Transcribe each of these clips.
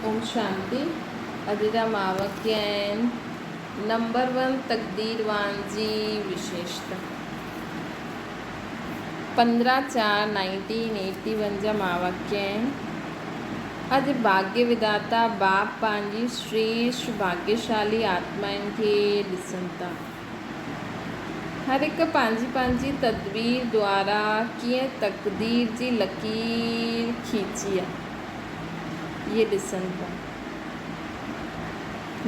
Om Shanti. Adira मावक्यन number 1 तकदीरवान जी विशेषता 15/4/1981 जा मावक्यन अज भाग्य विदाता बाप पंहिंजी श्रेष्ठ भाग्यशाली आत्माउनि खे ॾिसनि था। हर हिकु पंहिंजी पंहिंजी तदबीर द्वारा कीअं तक़दीर जी लकीर खींची आहे ये ॾिसनि था।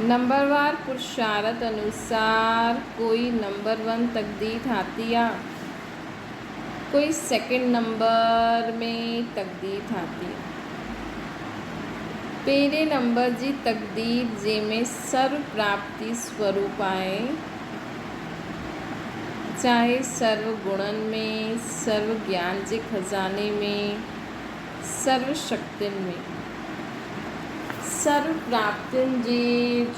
नंबरवार पुरुषार्थ अनुसार कोई नंबर 1 तकदीर ठाती आहे, कोई सेकंड नंबर में तकदीर ठाती आहे। पहिरें नंबर जी तकदीर जंहिंमें सर्व प्राप्ति स्वरूप आहे, चाहे सर्व गुणनि में, सर्व ज्ञान जे खज़ाने में, सर्व शक्तियुनि में, सर्व प्राप्तियुनि जे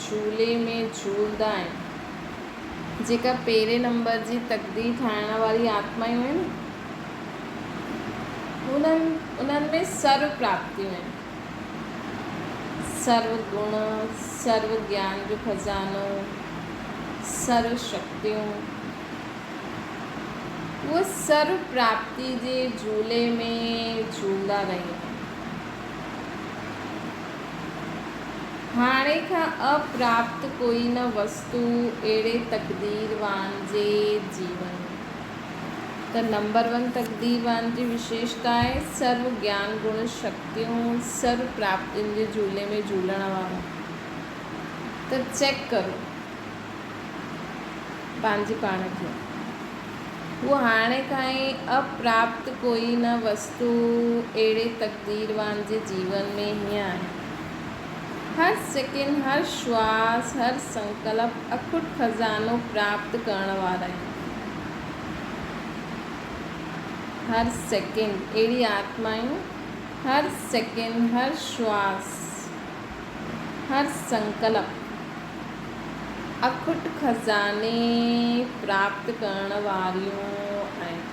झूले में झूलंदा आहिनि। जेका पहिरें नंबर जी तकदीर ठाहिण वारी आत्मायूं आहिनि, उन्हनि में सर्व प्राप्तियूं आहिनि, सर्व गुण, सर्व ज्ञान जो खज़ानो, सर्व शक्तियूं। उहे सर्व प्राप्ति जे झूले में झूलंदा रहिया। हाणे खां अप्राप्त कोई न वस्तु अहिड़े तकदीरवान जे जीवन में। त नंबर 1 तकदीरवान जी विशेषता आहे सर्व ज्ञान गुण शक्तियूं, सर्व प्राप्तियुनि जे झूले में झूलण वारा। त चेक करो पंहिंजे पाण खे, वो हाणे खां ई अप्राप्त कोई न वस्तु अहिड़े तकदीरवान जे जीवन में हीअं आहे। हर सेकेंड, हर श्वास, हर संकल्प अखुट खज़ानो प्राप्त करण वारा आहिनि। हर सेकेंड अहिड़ी आत्मायूं हर सेकेंड, हर श्वास, हर संकल्प अखुट खज़ाने प्राप्त करण वारियूं आहिनि।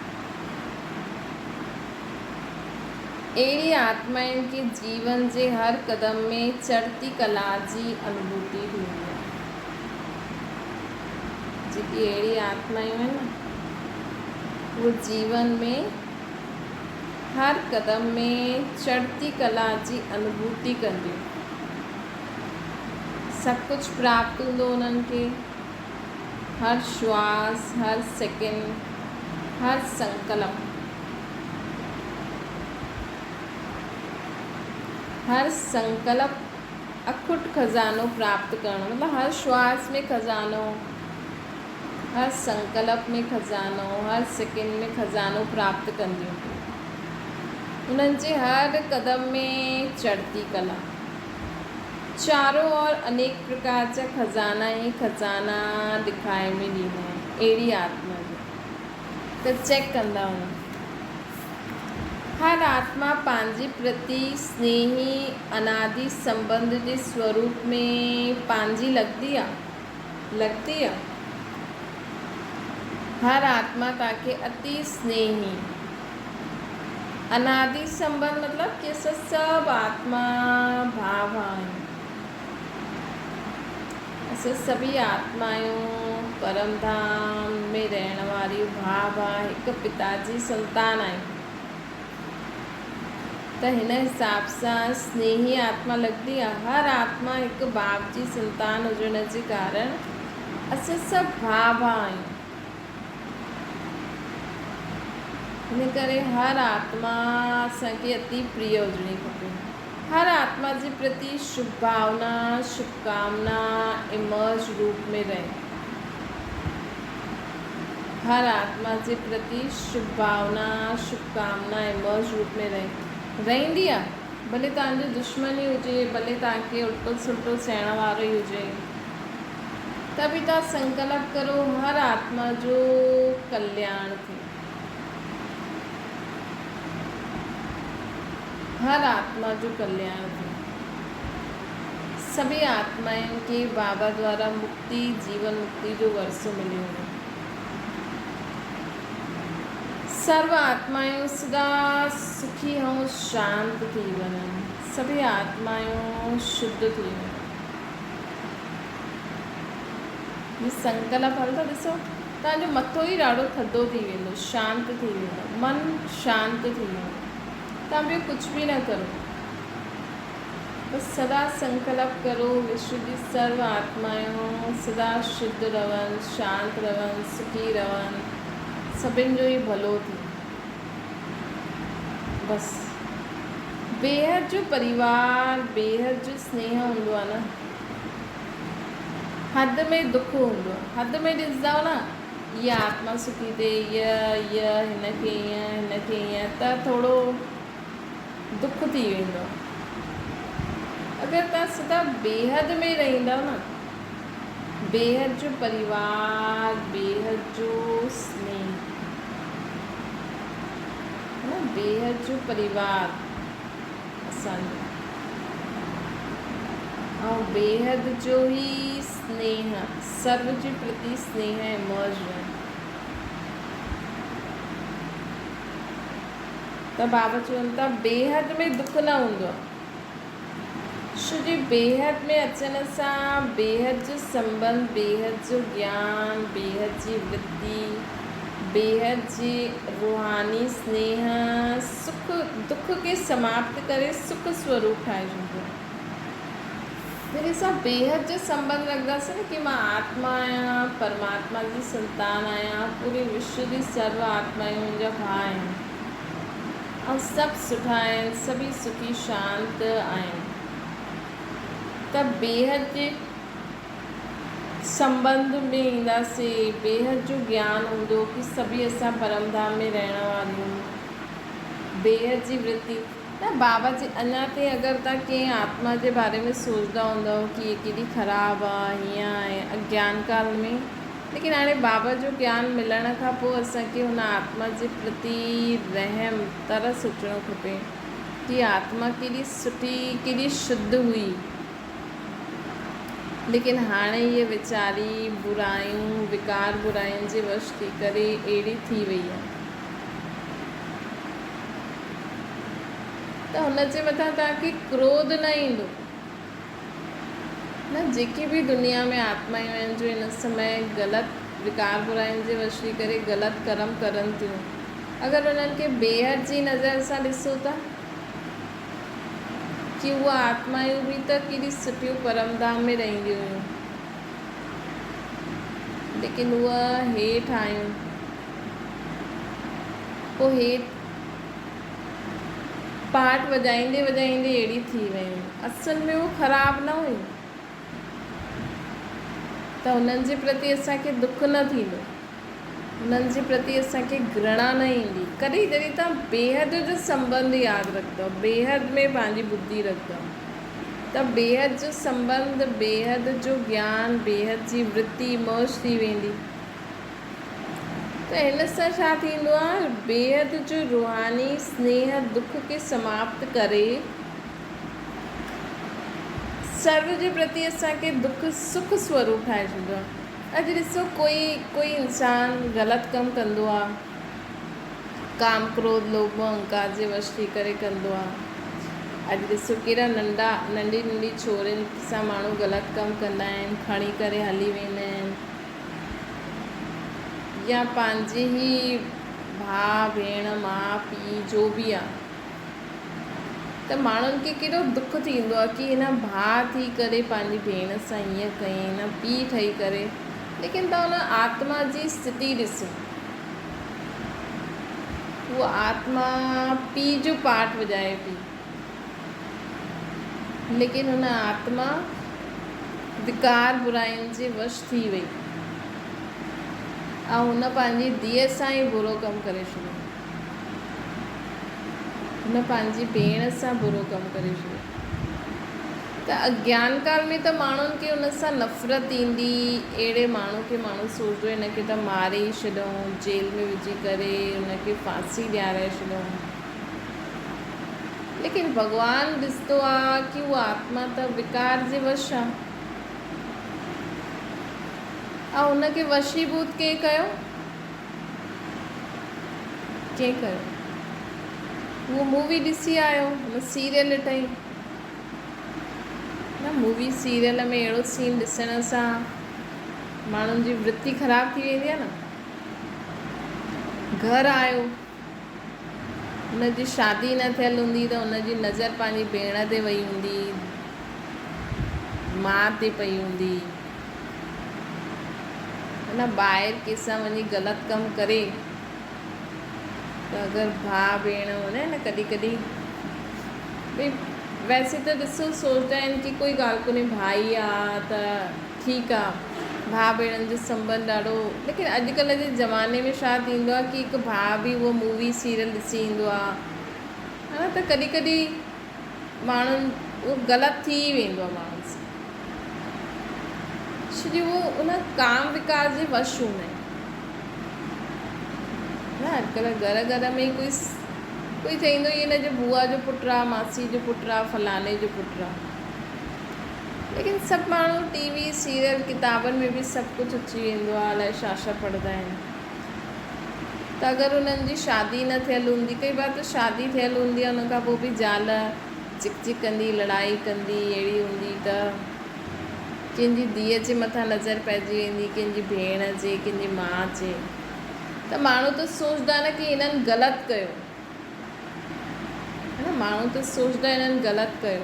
अहिड़ी आत्माउनि खे जीवन जे हर क़दम में चढ़ती कला जी अनुभूति थींदी आहे। जेकी अहिड़ी आत्मायूं आहिनि न, वो जीवन में हर क़दम में चढ़ती कला जी अनुभूति कंदियूं। सब कुछ प्राप्त हूंदो उन्हनि खे, हर श्वास, हर सेकेंड, हर संकल्प, हर संकल्प अखुट खज़ानो प्राप्त करणु, मतलब हर श्वास में खज़ानो, हर संकल्प में खज़ानो, हर सेकेंड में खज़ानो प्राप्त कंदियूं। उन्हनि जे हर क़दम में चढ़ती कला, चारों ओर अनेक प्रकार जा खज़ाना ही खज़ाना दिखाए में ॾींदा आहिनि अहिड़ी आत्मा जो। त चेक कंदा वञो। हर आत्मा पंहिंजे प्रति स्नेही अनादि संबंध जे स्वरूप में पंहिंजी लॻंदी आहे। हर आत्मा तव्हांखे अति स्नेही अनादि संबंध मतलब कि सब आत्मा भाव आहिनि। असां सभी आत्मायूं परम धाम में रहण वारी भाव हिकु पिता जी संतान आहियूं। त हिन हिसाब सां स्नेही आत्मा लॻंदी आहे। हर आत्मा हिकु बाप जी संतान हुजण जे कारण असां सभु भाव आहियूं। हिन करे हर आत्मा असांखे अति प्रिय हुजणी खपे। हर आत्मा जे प्रति शुभ भावना, शुभकामना इमर्ज रूप में रहे। हर आत्मा जे प्रति शुभ भावना, शुभकामना इमर्ज रूप में रहंदी आहे। भले तव्हांजो दुश्मन ई हुजे, भले तव्हांखे उल्टो सुल्टो चवण वारो ई हुजे, त बि तव्हां संकल्प करो हर आत्मा जो कल्याण थिए। हर आत्मा जो कल्याण थिए। सभी आत्माउनि खे बाबा द्वारा मुक्ति, जीवन मुक्ति जो वरसो मिलियो हो। सर्व आत्माएं सदा सुखी ऐं शांत थी वञनि। सभी आत्मायूं शुद्ध थी वेंदियूं। ये संकल्प हल त ॾिसो तव्हांजो मथो ई ॾाढो थधो थी वेंदो, शांति थी वेंदो, मन शांत थी वेंदो। तव्हां ॿियो कुझु बि न करो, बसि सदा संकल्प करो विश्व जी सर्व आत्मायूं सदा शुद्ध रहनि, शांत रहनि, सुखी रहनि, सभिनि जो ई भलो थिए। बसि बेहद जो परिवार, बेहद जो स्नेह हूंदो आहे न, हद में दुख हूंदो आहे। हद में ॾिसंदव न, हीअ आत्मा सुखी थिए, हीअ हिनखे ईअं, हिनखे ईअं, त थोरो दुख थी वेंदो। अगरि तव्हां सदा बेहद में रहंदव न, बेहद जो परिवार, बेहद जो स्नेह, है न, बेहद जो परिवार असांजो, ऐं बेहद जो ई स्नेह, सर्व जे प्रति स्नेह इमर्ज आहे। त बाबा चवनि था बेहद में दुख न हूंदो आहे, छो जे बेहद में अचण सां बेहद जो संबंध, बेहद जो ज्ञान, बेहद जी वृत्ति, बेहद जी रूहानी स्नेह सुख दुख खे समाप्त करे सुख स्वरूप ठाहे छॾींदो आहे। फिर सां बेहद जो संबंध रखंदासीं न कि मां आत्मा आहियां, परमात्मा जी संतान आहियां, पूरे विश्व जी सर्व आत्मायूं मुंहिंजा भाउ आहिनि ऐं सभु सुठा आहिनि, सभी सुखी शांत आहिनि। त बेहद जे संबंध में ईंदासीं, बेहद जो ज्ञान हूंदो कि सभी असां परमधाम में रहण वारियूं, बेहद जी वृत्ति न। बाबा जी अञा ताईं अगरि तव्हां कंहिं आत्मा जे बारे में सोचंदा हूंदव कि ये केॾी ख़राबु आहे, हीअं आहे अज्ञान काल में, लेकिन हाणे बाबा जो ज्ञान मिलण खां पोइ असांखे हुन आत्मा जे प्रति रहम तरस अचणो खपे कि आत्मा केॾी सुठी, केॾी शुद्ध हुई, लेकिन हाणे ये वीचारी बुरायूं, विकार बुरायुनि जे वश थी करे अहिड़ी थी वई आहे। त हुन जे मथां तव्हांखे क्रोध न ईंदो न। जेके बि दुनिया में आत्मायूं आहिनि जो हिन समय ग़लति विकार बुरायुनि जे वश थी करे ग़लति कर्म करनि थियूं, अगरि उन्हनि खे बेहद जी नज़र सां ॾिसो था कि उहा आत्मायूं बि त केॾी सुठियूं परमधाम में रहंदियूं हुयूं, लेकिन उहा हेठि आहियूं, पोइ हेठि पाठ वॼाईंदे वॼाईंदे अहिड़ी थी वियूं। असल में उहो ख़राबु न हुयूं, त उन्हनि जे प्रति असांखे दुख न थींदो, उन्हनि जे प्रति असांखे घृणा न ईंदी। कॾहिं जॾहिं तव्हां बेहद जो संबंध यादि रखंदव, बेहद में पंहिंजी बुद्धि रखंदव, त बेहद जो संबंध, बेहद जो ज्ञान, बेहद जी वृत्ति मौज थी वेंदी। त हिन सां छा थींदो आहे, बेहद जो रूहानी स्नेह दुख खे समाप्त करे सर्व जे प्रति असांखे दुख सुख स्वरूप ठाहे छॾींदो आहे। अॼु ॾिसो कोई इंसान ग़लति कमु कंदो आहे, काम क्रोध लोभ अहंकार जे वश थी करे कंदो आहे। अॼु ॾिसो केॾा नंढी नंढी छोरियुनि सां माण्हू ग़लति कमु कंदा आहिनि, खणी करे हली वेंदा आहिनि, या पंहिंजे ई भाउ भेण माउ पीउ जो बि आहे, त माण्हुनि खे केॾो दुख थींदो आहे कि हिन भाउ थी करे पंहिंजी भेण सां ईअं कयईं, हिन पीउ ठही करे। लेकिन तव्हां हुन आत्मा जी स्थिति ॾिसो, उहा आत्मा पीउ जो पाठ वॼाए पई, लेकिन हुन आत्मा विकार बुराइनि जे वश थी वई ऐं हुन पंहिंजी धीअ सां ई बुरो कमु करे छॾियो, हुन पंहिंजी भेण सां बुरो कमु करे छॾियो। त अज्ञान काल में त माण्हुनि खे हुन सां नफ़रत ईंदी, अहिड़े माण्हू खे माण्हू सोचंदो हिन खे त मारे ई छॾूं, जेल में विझी करे हुनखे फांसी ॾियाराए छॾूं। लेकिन भॻवानु ॾिसंदो आहे कि उहा आत्मा त विकार जे वश आहे, ऐं हुनखे वशीभूत कंहिं कयो, कंहिं कयो। उहो मूवी ॾिसी आयो, हुन सीरियल ॾिठई, मूवी सीरियल में अहिड़ो सीन ॾिसण सां माण्हुनि जी वृत्ति ख़राबु थी वेंदी आहे न। घरु आयो, हुनजी शादी न थियल हूंदी त हुनजी नज़र पंहिंजी भेण ते वई हूंदी, माउ ते पई हूंदी, ॿाहिरि कंहिंसां वञी ग़लति कमु करे त अगरि भाउ भेण हुजे न कॾहिं कॾहिं भई वैसे त ॾिसो सोचदा आहिनि कि कोई ॻाल्हि कोन्हे, भाई आहे त ठीकु आहे, भाउ भेणनि जो संबंध ॾाढो, लेकिन अॼुकल्ह जे ज़माने में छा थींदो आहे कि हिकु भाउ बि उहो मूवी सीरियल ॾिसी ईंदो आहे, त कॾहिं कॾहिं माण्हुनि उहो ग़लति थी वेंदो आहे माण्हुनि सां, छोजी उहो उन काम विकार जे वश हूंदा आहिनि न। अॼुकल्ह घर घर में कोई चईंदो ई हिन जो बुआ जो पुटु आहे, मासी जो पुटु आहे, फलाणे जो पुटु आहे, लेकिन सभु माण्हू टीवी सीरियल किताबनि में बि सभु कुझु अची वेंदो आहे, अलाए छा छा पढ़ंदा आहिनि। त अगरि उन्हनि जी शादी न थियल हूंदी, कई बार त शादी थियल हूंदी आहे, उन खां पोइ बि ज़ाल चिक चिक कंदी, लड़ाई कंदी, अहिड़ी हूंदी त कंहिंजी धीअ जे मथां नज़र पइजी वेंदी, कंहिंजी भेण जे, कंहिंजी माउ जे, त माण्हू त सोचदा न कि हिननि ग़लति कयो, है न, माण्हू त सोचदा हिननि ग़लति कयो,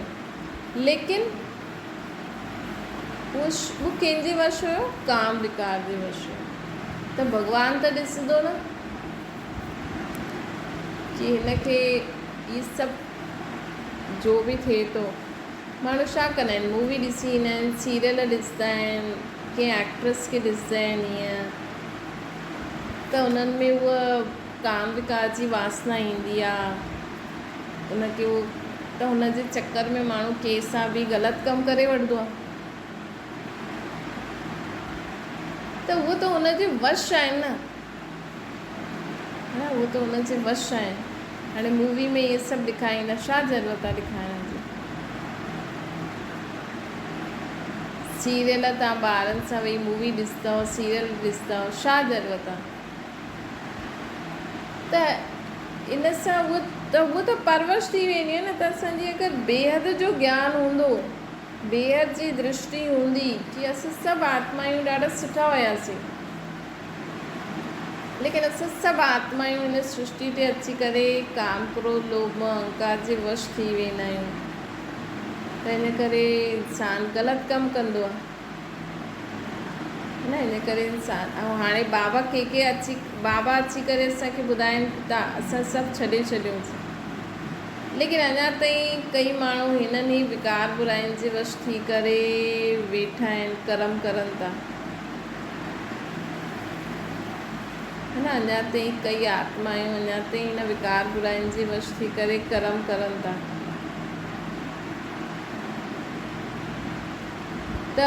लेकिन वो कंहिंजे वश हुयो, काम विकार जे वश हुयो। त भॻवान त ॾिसंदो न कि हिनखे इहे सभु जो बि थिए थो। माण्हू छा कंदा आहिनि, मूवी ॾिसी ईंदा आहिनि, सीरियल ॾिसंदा आहिनि, कंहिं एक्ट्रेस खे ॾिसंदा आहिनि ईअं, त उन्हनि में उहा काम विकार जी वासना ईंदी आहे, उनखे उहो त हुनजे चक्कर में माण्हू कंहिंसां बि ग़लति कमु करे वठंदो आहे, त उहो त हुनजे वश आहिनि न, हा उहो त हुनजे वश आहिनि। हाणे मूवी में इहे सभु ॾेखारींदा, छा ज़रूरत आहे ॾेखारण जी। सीरियल तव्हां ॿारनि सां वेही मूवी ॾिसंदव, सीरियल ॾिसंदव, छा ज़रूरत आहे। त इन सां उहो त परवरिश थी वेंदी आहे न। त असांजी अगरि बेहद जो ज्ञान हूंदो, बेहद जी दृष्टि हूंदी कि असां सभु आत्मायूं ॾाढा सुठा हुयासीं, लेकिन असां सभु आत्मायूं हिन सृष्टि ते अची करे काम, क्रोध, लोभ, अहंकार जे वश थी वेंदा आहियूं, त इन करे इंसानु ग़लति कमु कंदो आहे न। इन करे इंसानु, ऐं हाणे बाबा अची करे असांखे ॿुधाइनि था असां सभु छॾे छॾियोसीं, लेकिन अञा ताईं कई माण्हू हिननि ई विकार बुराइनि जे वश थी करे वेठा आहिनि, कर्म करनि था, है न। अञा ताईं कई आत्मायूं अञा ताईं हिन विकार बुराइनि जे वश थी करे कर्म करनि था, त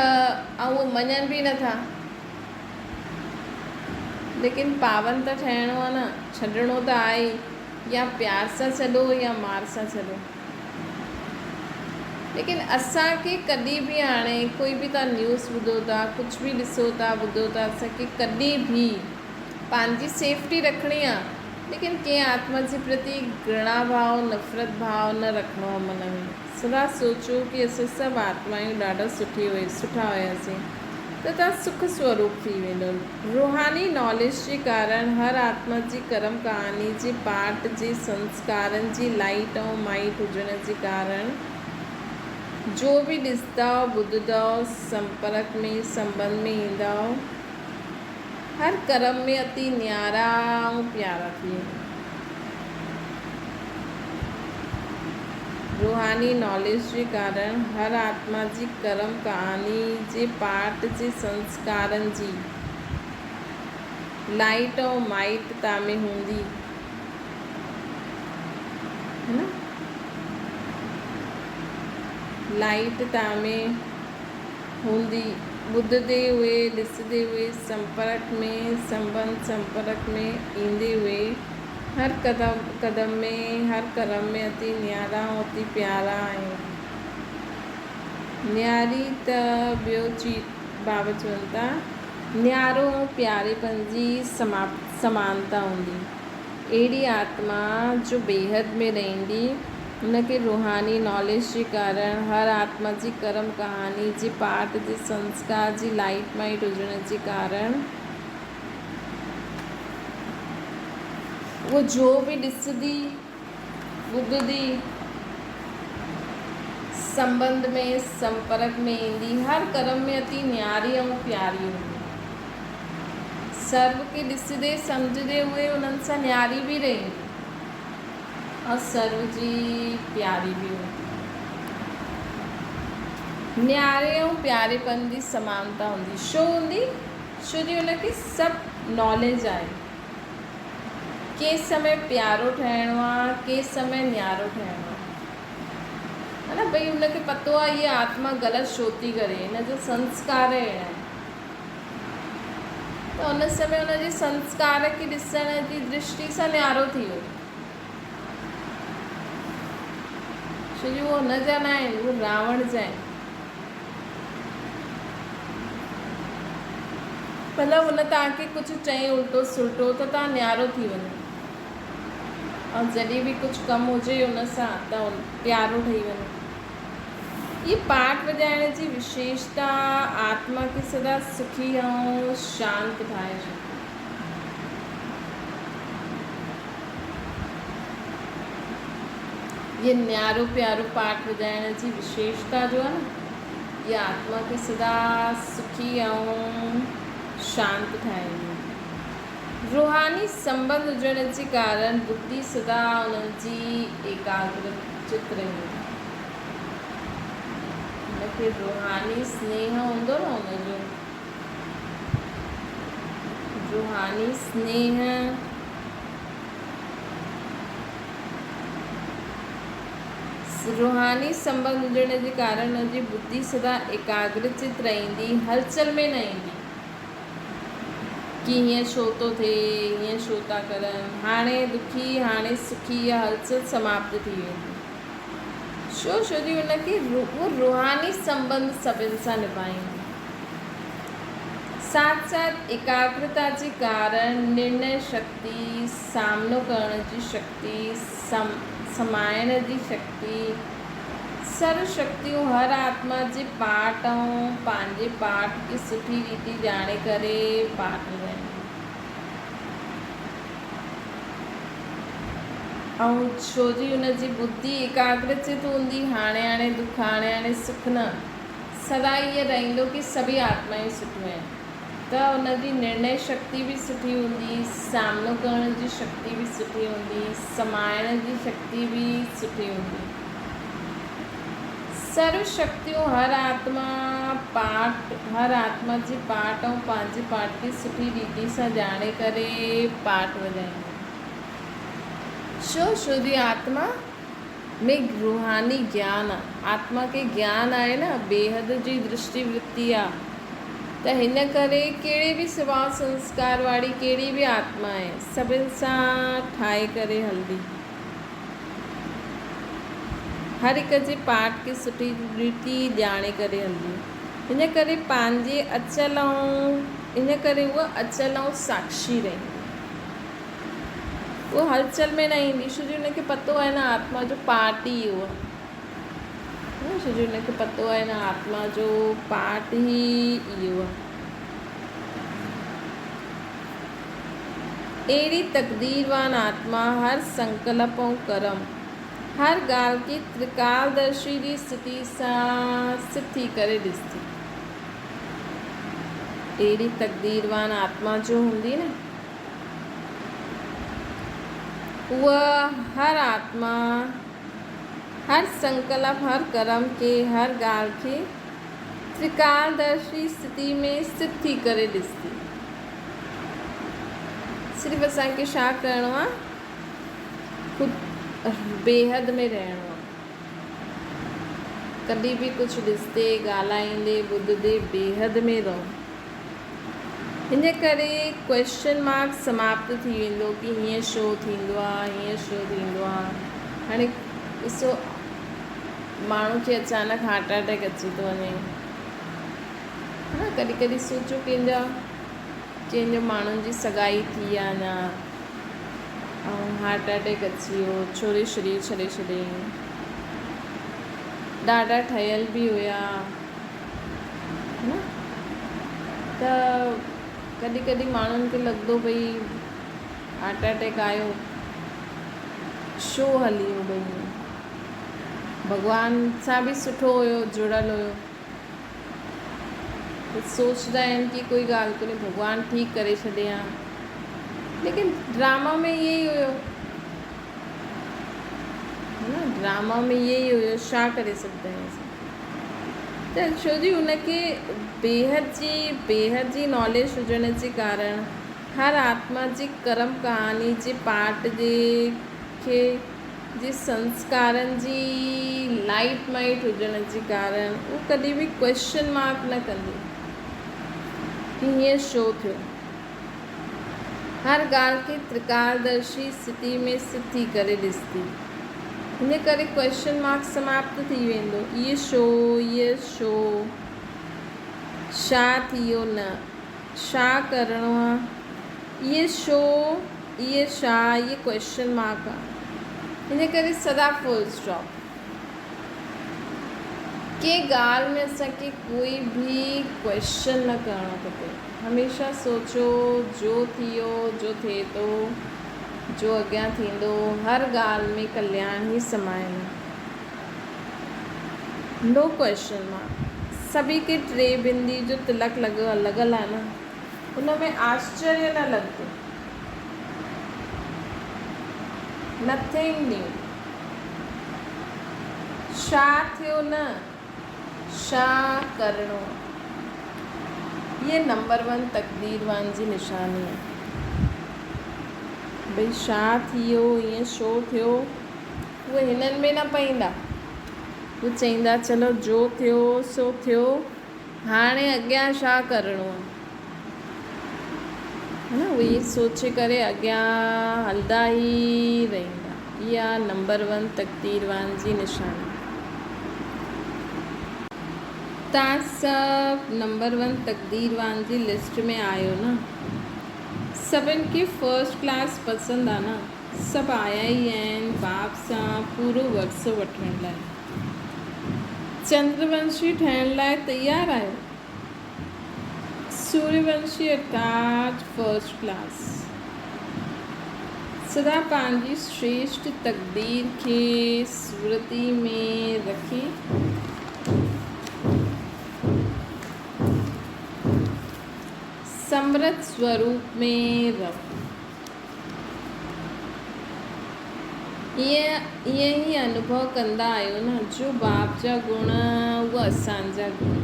ऐं उहे मञनि बि नथा, लेकिन पावन त ठहिणो आहे न, छॾिणो त आहे, या प्यार सां छॾो या मार सां छॾो। लेकिन असांखे कॾहिं बि हाणे कोई बि तव्हां न्यूज़ ॿुधो था, कुझु बि ॾिसो था, ॿुधो था, असांखे कॾहिं बि पंहिंजी सेफ्टी रखणी आहे, लेकिन कंहिं आत्मा जे प्रति घृणा भाव, नफ़रत भाव न रखिणो आहे मन में। सदा सोचो कि असां सभु आत्मायूं ॾाढा सुठा हुयासीं, त तव्हां सुख स्वरूप थी वेंदो। रूहानी नॉलेज जे कारण हर आत्मा जी कर्म कहानी जे पाठ जे संस्कारनि जी लाइट ऐं माइट हुजण जे कारण जो बि ॾिसंदव, ॿुधंदव, संपर्क में, संबंध में ईंदव, हर कर्म में अति न्यारा ऐं प्यारा थी वेंदा। रूहानी नॉलेज जे कारण हर आत्मा जी कर्म कहानी जे पाठ जे संस्कारनि जी लाइट ऐं माइट तव्हां में हूंदी, है न। लाइट तव्हां में हूंदी, ॿुधंदे हुए, ॾिसंदे हुए, संपर्क में, संपर्क में ईंदे हुए, हर कदम में, हर कर्म में अति न्यारा ऐं अति प्यारा आहियूं। न्यारी त ॿियो बाबा चवनि था, न्यारो ऐं प्यारेपन जी समानता हूंदी। अहिड़ी आत्मा जो बेहद में रहंदी उनखे रूहानी नॉलेज जे कारण हर आत्मा जी कर्म कहानी जे पाठ जे संस्कार जी लाइट माइट हुजण जे कारण वो जो भी ॾिसंदी ॿुधंदी संबंध में संपर्क में ईंदी हर कर्म में अति न्यारी ऐं प्यारी हूंदी। सर्व खे ॾिसंदे सम्झंदे उहे उन्हनि सां न्यारी बि रहंदी और सर्व जी प्यारी भी हो। न्यारे ऐं प्यारेपन जी समानता हूंदी छो हूंदी छो जो उनखे सभु नॉलेज आहे कंहिं समय प्यारो ठहिणो आहे कंहिं समय न्यारो ठहिणो आहे है न भई उनखे पतो आहे इहा आत्मा ग़लति छो थी करे हिन जो संस्कार अहिड़ा आहिनि त उन समय उनजे संस्कार खे ॾिसण जी दृष्टि सां न्यारो थी वियो छो जो उहो हुन जा न आहिनि उहे रावण जा आहिनि। भला हुन तव्हांखे कुझु चई उल्टो सुल्टो त तव्हां न्यारो थी वञो और जॾहिं बि कुझु कमु हुजे हुन सां त प्यारो ठही वञो। ये पाठ वॼाइण जी विशेषता आत्मा खे सदा सुखी ऐं शांत ठाहे छॾे। ये न्यारो प्यारो पाठ वॼाइण जी विशेषता जो आहे न ये आत्मा खे सदा सुखी ऐं शांत ठाहींदी। रूहानी संबंध हुजण जे कारण बुद्धि सदा उन्हनि जी एकाग्रचित रहंदी। उनखे रूहानी स्नेह हूंदो न हुनजो रूहानी स्नेह रूहानी संबंध हुजण जे कारण हुनजी बुद्धि सदा एकाग्रचित रहंदी हलचल में न ईंदी कि हीअं छो थो थिए हीअं छो था करनि हाणे दुखी हाणे सुखी इहा हलचल समाप्त थी वेंदी छो जो हुनखे उहो रूहानी संबंध सभिनि सां निभाईंदी। साथ साथ एकाग्रता जे कारण निर्णय शक्ति सामनो करण जी शक्ति समाइण जी शक्ति सर्व शक्तियूं हर आत्मा जे पाठ ऐं पंहिंजे पाठ खे सुठी रीति ॼाणे करे पाठ रहंदी ऐं छो जी हुनजी बुद्धि एकाग्रचित हूंदी हाणे दुख हाणे सुख न सदा ईअं रहंदो कि सभी आत्मायूं सुठियूं आहिनि त हुनजी निर्णय शक्ति भी सुठी हूंदी सामनो करण जी शक्ति भी सुठी हूंदी समाइण जी शक्ति भी सुठी हूंदी। सर्व शक्तियों हर आत्मा जी पाठ ऐं पंहिंजे पाठ खे सुठी रीति सां ॼाणे करे पाठ वॼाईंदी छो जी आत्मा में रूहानी ज्ञान आहे आत्मा के ज्ञान आहे न बेहद जी दृष्टि वृत्ति आहे त हिन करे कहिड़े बि स्वभाव संस्कार वारी कहिड़ी बि आत्मा आहे सभिनि सां ठाहे करे हलंदी हर हिक जे पाठ खे सुठी रीति ॼाणे करे हलंदी हिन करे पंहिंजे अचल ऐं इन करे उहा अचल ऐं साक्षी रहंदी वो हलचल में न ईंदी छो जो हुनखे पतो आहे न आत्मा जो पाठ ई इहो आहे छो जो हुनखे पतो आहे न आत्मा जो पाठ ई इहो आहे। अहिड़ी तक़दीरवान आत्मा हर संकल्प ऐं कर्म हर ॻाल्हि खे त्रिकालदर्शी जी स्थिति सां सिद्ध थी करे ॾिसंदी अहिड़ी तक़दीरवान आत्मा जो हूंदी न उहा हर आत्मा हर संकल्प हर कर्म के हर ॻाल्हि खे त्रिकालदर्शी स्थिति में स्थित थी करे ॾिसंदी सिर्फ़ु असांखे छा करिणो आहे ख़ुदि बेहद में रहणो आहे कॾहिं बि कुझु ॾिसंदे ॻाल्हाईंदे ॿुधंदे बेहद में रहो हिन करे क्वेश्चन मार्क समाप्त थी वेंदो कि हीअं छो थींदो आहे हीअं छो थींदो आहे हाणे ॾिसो माण्हू खे अचानक हार्ट अटैक अची थो वञे हा कॾहिं कॾहिं सोचो कंहिंजो माण्हुनि जी सगाई थी आहे अञा ऐं हार्ट अटैक अची वियो छोरे शरीर छॾे छॾे ॾाढा ठहियल बि हुया, न। त कॾहिं कॾहिं माण्हुनि खे लॻंदो भई हार्ट अटैक आयो छो हली वियो, भई भॻवान सां बि सुठो हुयो, जुड़ियल हुयो। त सोचंदा आहिनि कि कोई ॻाल्हि कोन्हे, भॻवानु ठीकु करे छॾे हा, लेकिन ड्रामा में इहे ई हुयो, न। ड्रामा में इहे ई हुयो, छा करे सघंदा आहियूं असां। त छो जी हुनखे बेहद जी नॉलेज हुजण जे कारण हर आत्मा जी कर्म कहानी जे पाठ जे संस्कारनि जी लाइट माइट हुजण जे कारण उहो कॾहिं बि क्वेश्चन मार्क न कंदी कि हीअं छो थियो। हर ॻाल्हि खे त्रिकालदर्शी स्थिति में स्थित थी करे ॾिसंदी, हिन करे क्वेश्चन मार्क समाप्त थी वेंदो। इहे छो, छा थियो न, छा करिणो आहे, इहे छो, इहे छा, इहे क्वेश्चन मार्क आहे। हिन करे सदा फुल स्टॉप। कंहिं ॻाल्हि में असांखे कोई बि क्वेश्चन न करणो खपे। हमेशह सोचो जो थियो, जो थिए थो, जो अॻियां थींदो, हर ॻाल्हि में कल्याण ई समायल आहे। नो क्वेश्चन मार्क। सभी के 3 बिंदी जो तिलक लॻल आहे न, उन में आश्चर्य न लॻंदो। Nothing new. छा थियो न, छा करिणो, ये नंबर 1 तकदीरवान जी निशानी आहे। भई छा थियो, ईअं छो थियो, उहे हिननि में न पईंदा। उहे चईंदा चलो जो थियो सो थियो, हाणे अॻियां छा करिणो आहे, है न। उहे सोचे करे अॻियां हलंदा ई रहंदा। इहा नंबर 1 तकदीरवान जी निशानी। तव्हां सभु नंबर 1 तकदीरवान जी लिस्ट में आयो न। सभिनि खे फर्स्ट क्लास पसंदि आहे न। सभु आया ई आहिनि बाप सां पूरो वर्सो वठण लाइ। चंद्रवंशी ठहिण लाइ तयारु आहियो। सूर्यवंशी अर्थात फर्स्ट क्लास। सदा पंहिंजी श्रेष्ठ तकदीर खे स्मृति में रखी समृद्ध स्वरूप में रहो। ईअं ई अनुभव कंदा आहियो न, जो बाप जा गुण उहा असांजा गुण।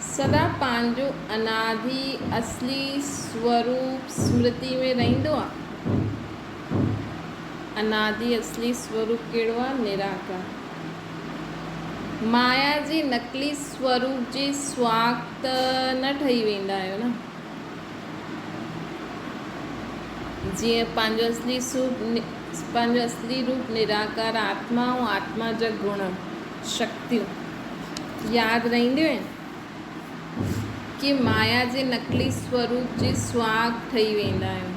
सदा पंहिंजो अनादि असली स्वरूप स्मृति में रहंदो आहे। अनादि असली स्वरूप कहिड़ो आहे? निराकार। माया जे नकली स्वरूप जे सुवाग त न ठही वेंदा आहियो न। जीअं पंहिंजो असली रूप निराकार आत्मा ऐं आत्मा जा गुण शक्तियूं यादि रहंदियूं आहिनि कि माया जे नकली स्वरूप जे सुवाग ठही वेंदा आहियूं।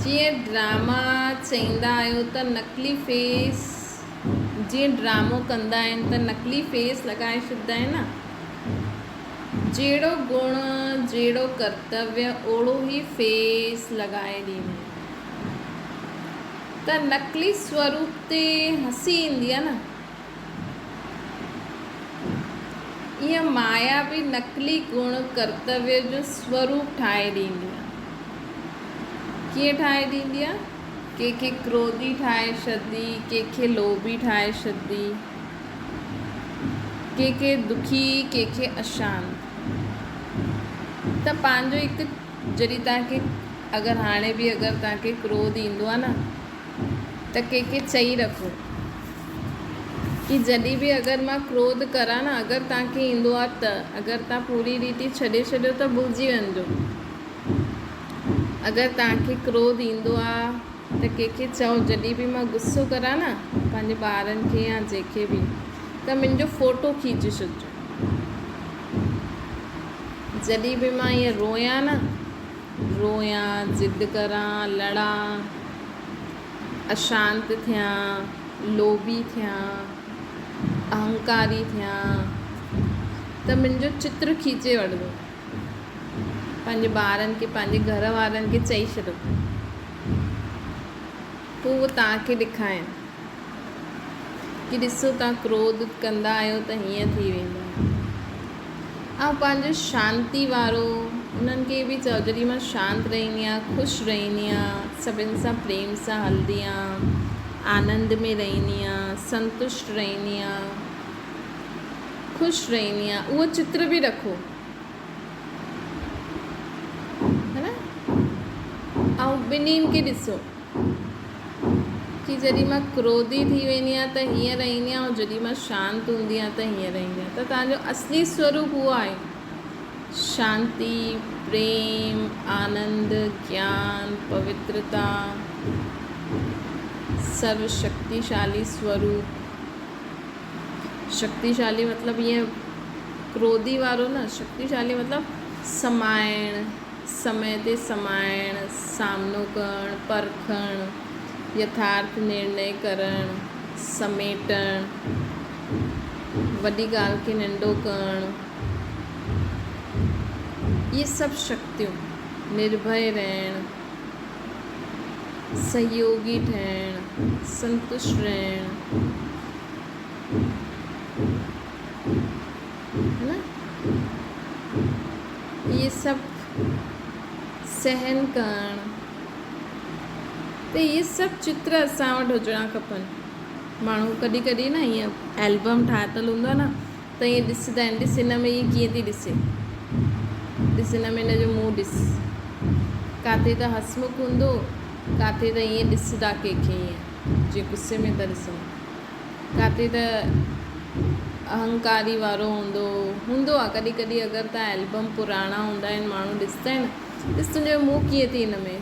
जीअं ड्रामा चईंदा आहियो त नकली फेस, जीअं ड्रामो कंदा आहिनि त नकली फेस लॻाए छॾींदा आहिनि न। जहिड़ो गुण, जहिड़ो कर्तव्य, ओड़ो ई फेस लॻाए ॾींदा आहिनि। त नकली स्वरूप ते हसी ईंदी आहे न। ईअं माया बि नकली गुण कर्तव्य जो स्वरूप ठाहे ॾींदी आहे। कीअं ठाहे ॾींदी आहे? कंहिंखे क्रोधी ठाहे छॾंदी, कंहिंखे लोभी ठाहे छॾंदी, कंहिंखे दुखी, कंहिंखे अशांत। त पंहिंजो हिकु जॾहिं तव्हांखे अगरि तव्हांखे क्रोध ईंदो आहे न, त कंहिंखे चई रखो कि जॾहिं बि अगरि मां क्रोध करां न, अगरि तव्हांखे ईंदो आहे त अगरि तव्हां पूरी रीति छॾे छॾियो त भुलिजी वञिजो। अगरि तव्हांखे क्रोध ईंदो आहे त कंहिंखे चओ जॾहिं बि मां गुस्सो करां न, पंहिंजे ॿारनि खे या जंहिंखे बि, त मुंहिंजो फ़ोटो खीचे छॾिजो। जॾहिं बि मां ईअं रोयां, ज़िद करां, लड़ां, अशांत थियां, लोभी थिया, अहंकारी थिया, त मुंहिंजो चित्र खीचे वठंदो, पंहिंजे ॿारनि खे, पंहिंजे घर वारनि खे चई छॾो, पोइ उहो तव्हांखे ॾेखारिनि कि ॾिसो तव्हां क्रोध कंदा आहियो त हीअं थी वेंदो आहे। ऐं पंहिंजो शांती वारो, उन्हनि खे बि चओ, जॾहिं मां शांति रहंदी आहियां, ख़ुशि रहंदी आहियां, सभिनि सां प्रेम सां हलंदी आहियां, आनंद में रहंदी आहियां, संतुष्ट रहंदी आहियां, ख़ुशि रहंदी आहियां, उहो चित्र बि रखो, है न। ऐं ॿिन्हिनि खे ॾिसो कि जॾहिं मां क्रोधी थी वेंदी आहियां त हीअं रहंदी आहियां, ऐं जॾहिं मां शांति हूंदी आहियां त हीअं रहंदी आहियां। त तव्हांजो असली स्वरूप उहो आहे, शांति, प्रेम, आनंद, ज्ञान, पवित्रता, सर्वशक्तिशाली स्वरूप। शक्तिशाली मतिलबु ईअं क्रोधी वारो न, शक्तिशाली मतिलबु समाइण, समय ते समाइण, सामनो करणु, परखणु, यथार्थ निर्णय करणु, समेटणु, वॾी ॻाल्हि खे नंढो करणु, ये सभु शक्तियूं। निर्भय रहणु, सहयोगी ठहणु, संतुष्ट रहणु, है ना, ये सभु सहन करणु। त इहे सभु चित्र असां वटि हुजणा खपनि। माण्हू कॾहिं कॾहिं न ईअं एल्बम ठातल हूंदो आहे न, त ईअं ॾिसंदा आहिनि, ॾिस हिन में ईअं कीअं थी ॾिसे, ॾिस हिन में हिन जो मुंहुं ॾिस, किथे त हसमुख हूंदो, किथे त ईअं ॾिसंदा कंहिंखे ईअं जीअं गुस्से में था ॾिसनि, किथे त अहंकारी वारो हूंदो आहे। कॾहिं कॾहिं अगरि तव्हां एल्बम पुराणा हूंदा आहिनि, माण्हू ॾिसंदा आहिनि, ॾिस तुंहिंजो मुंहुं कीअं थी हिन में,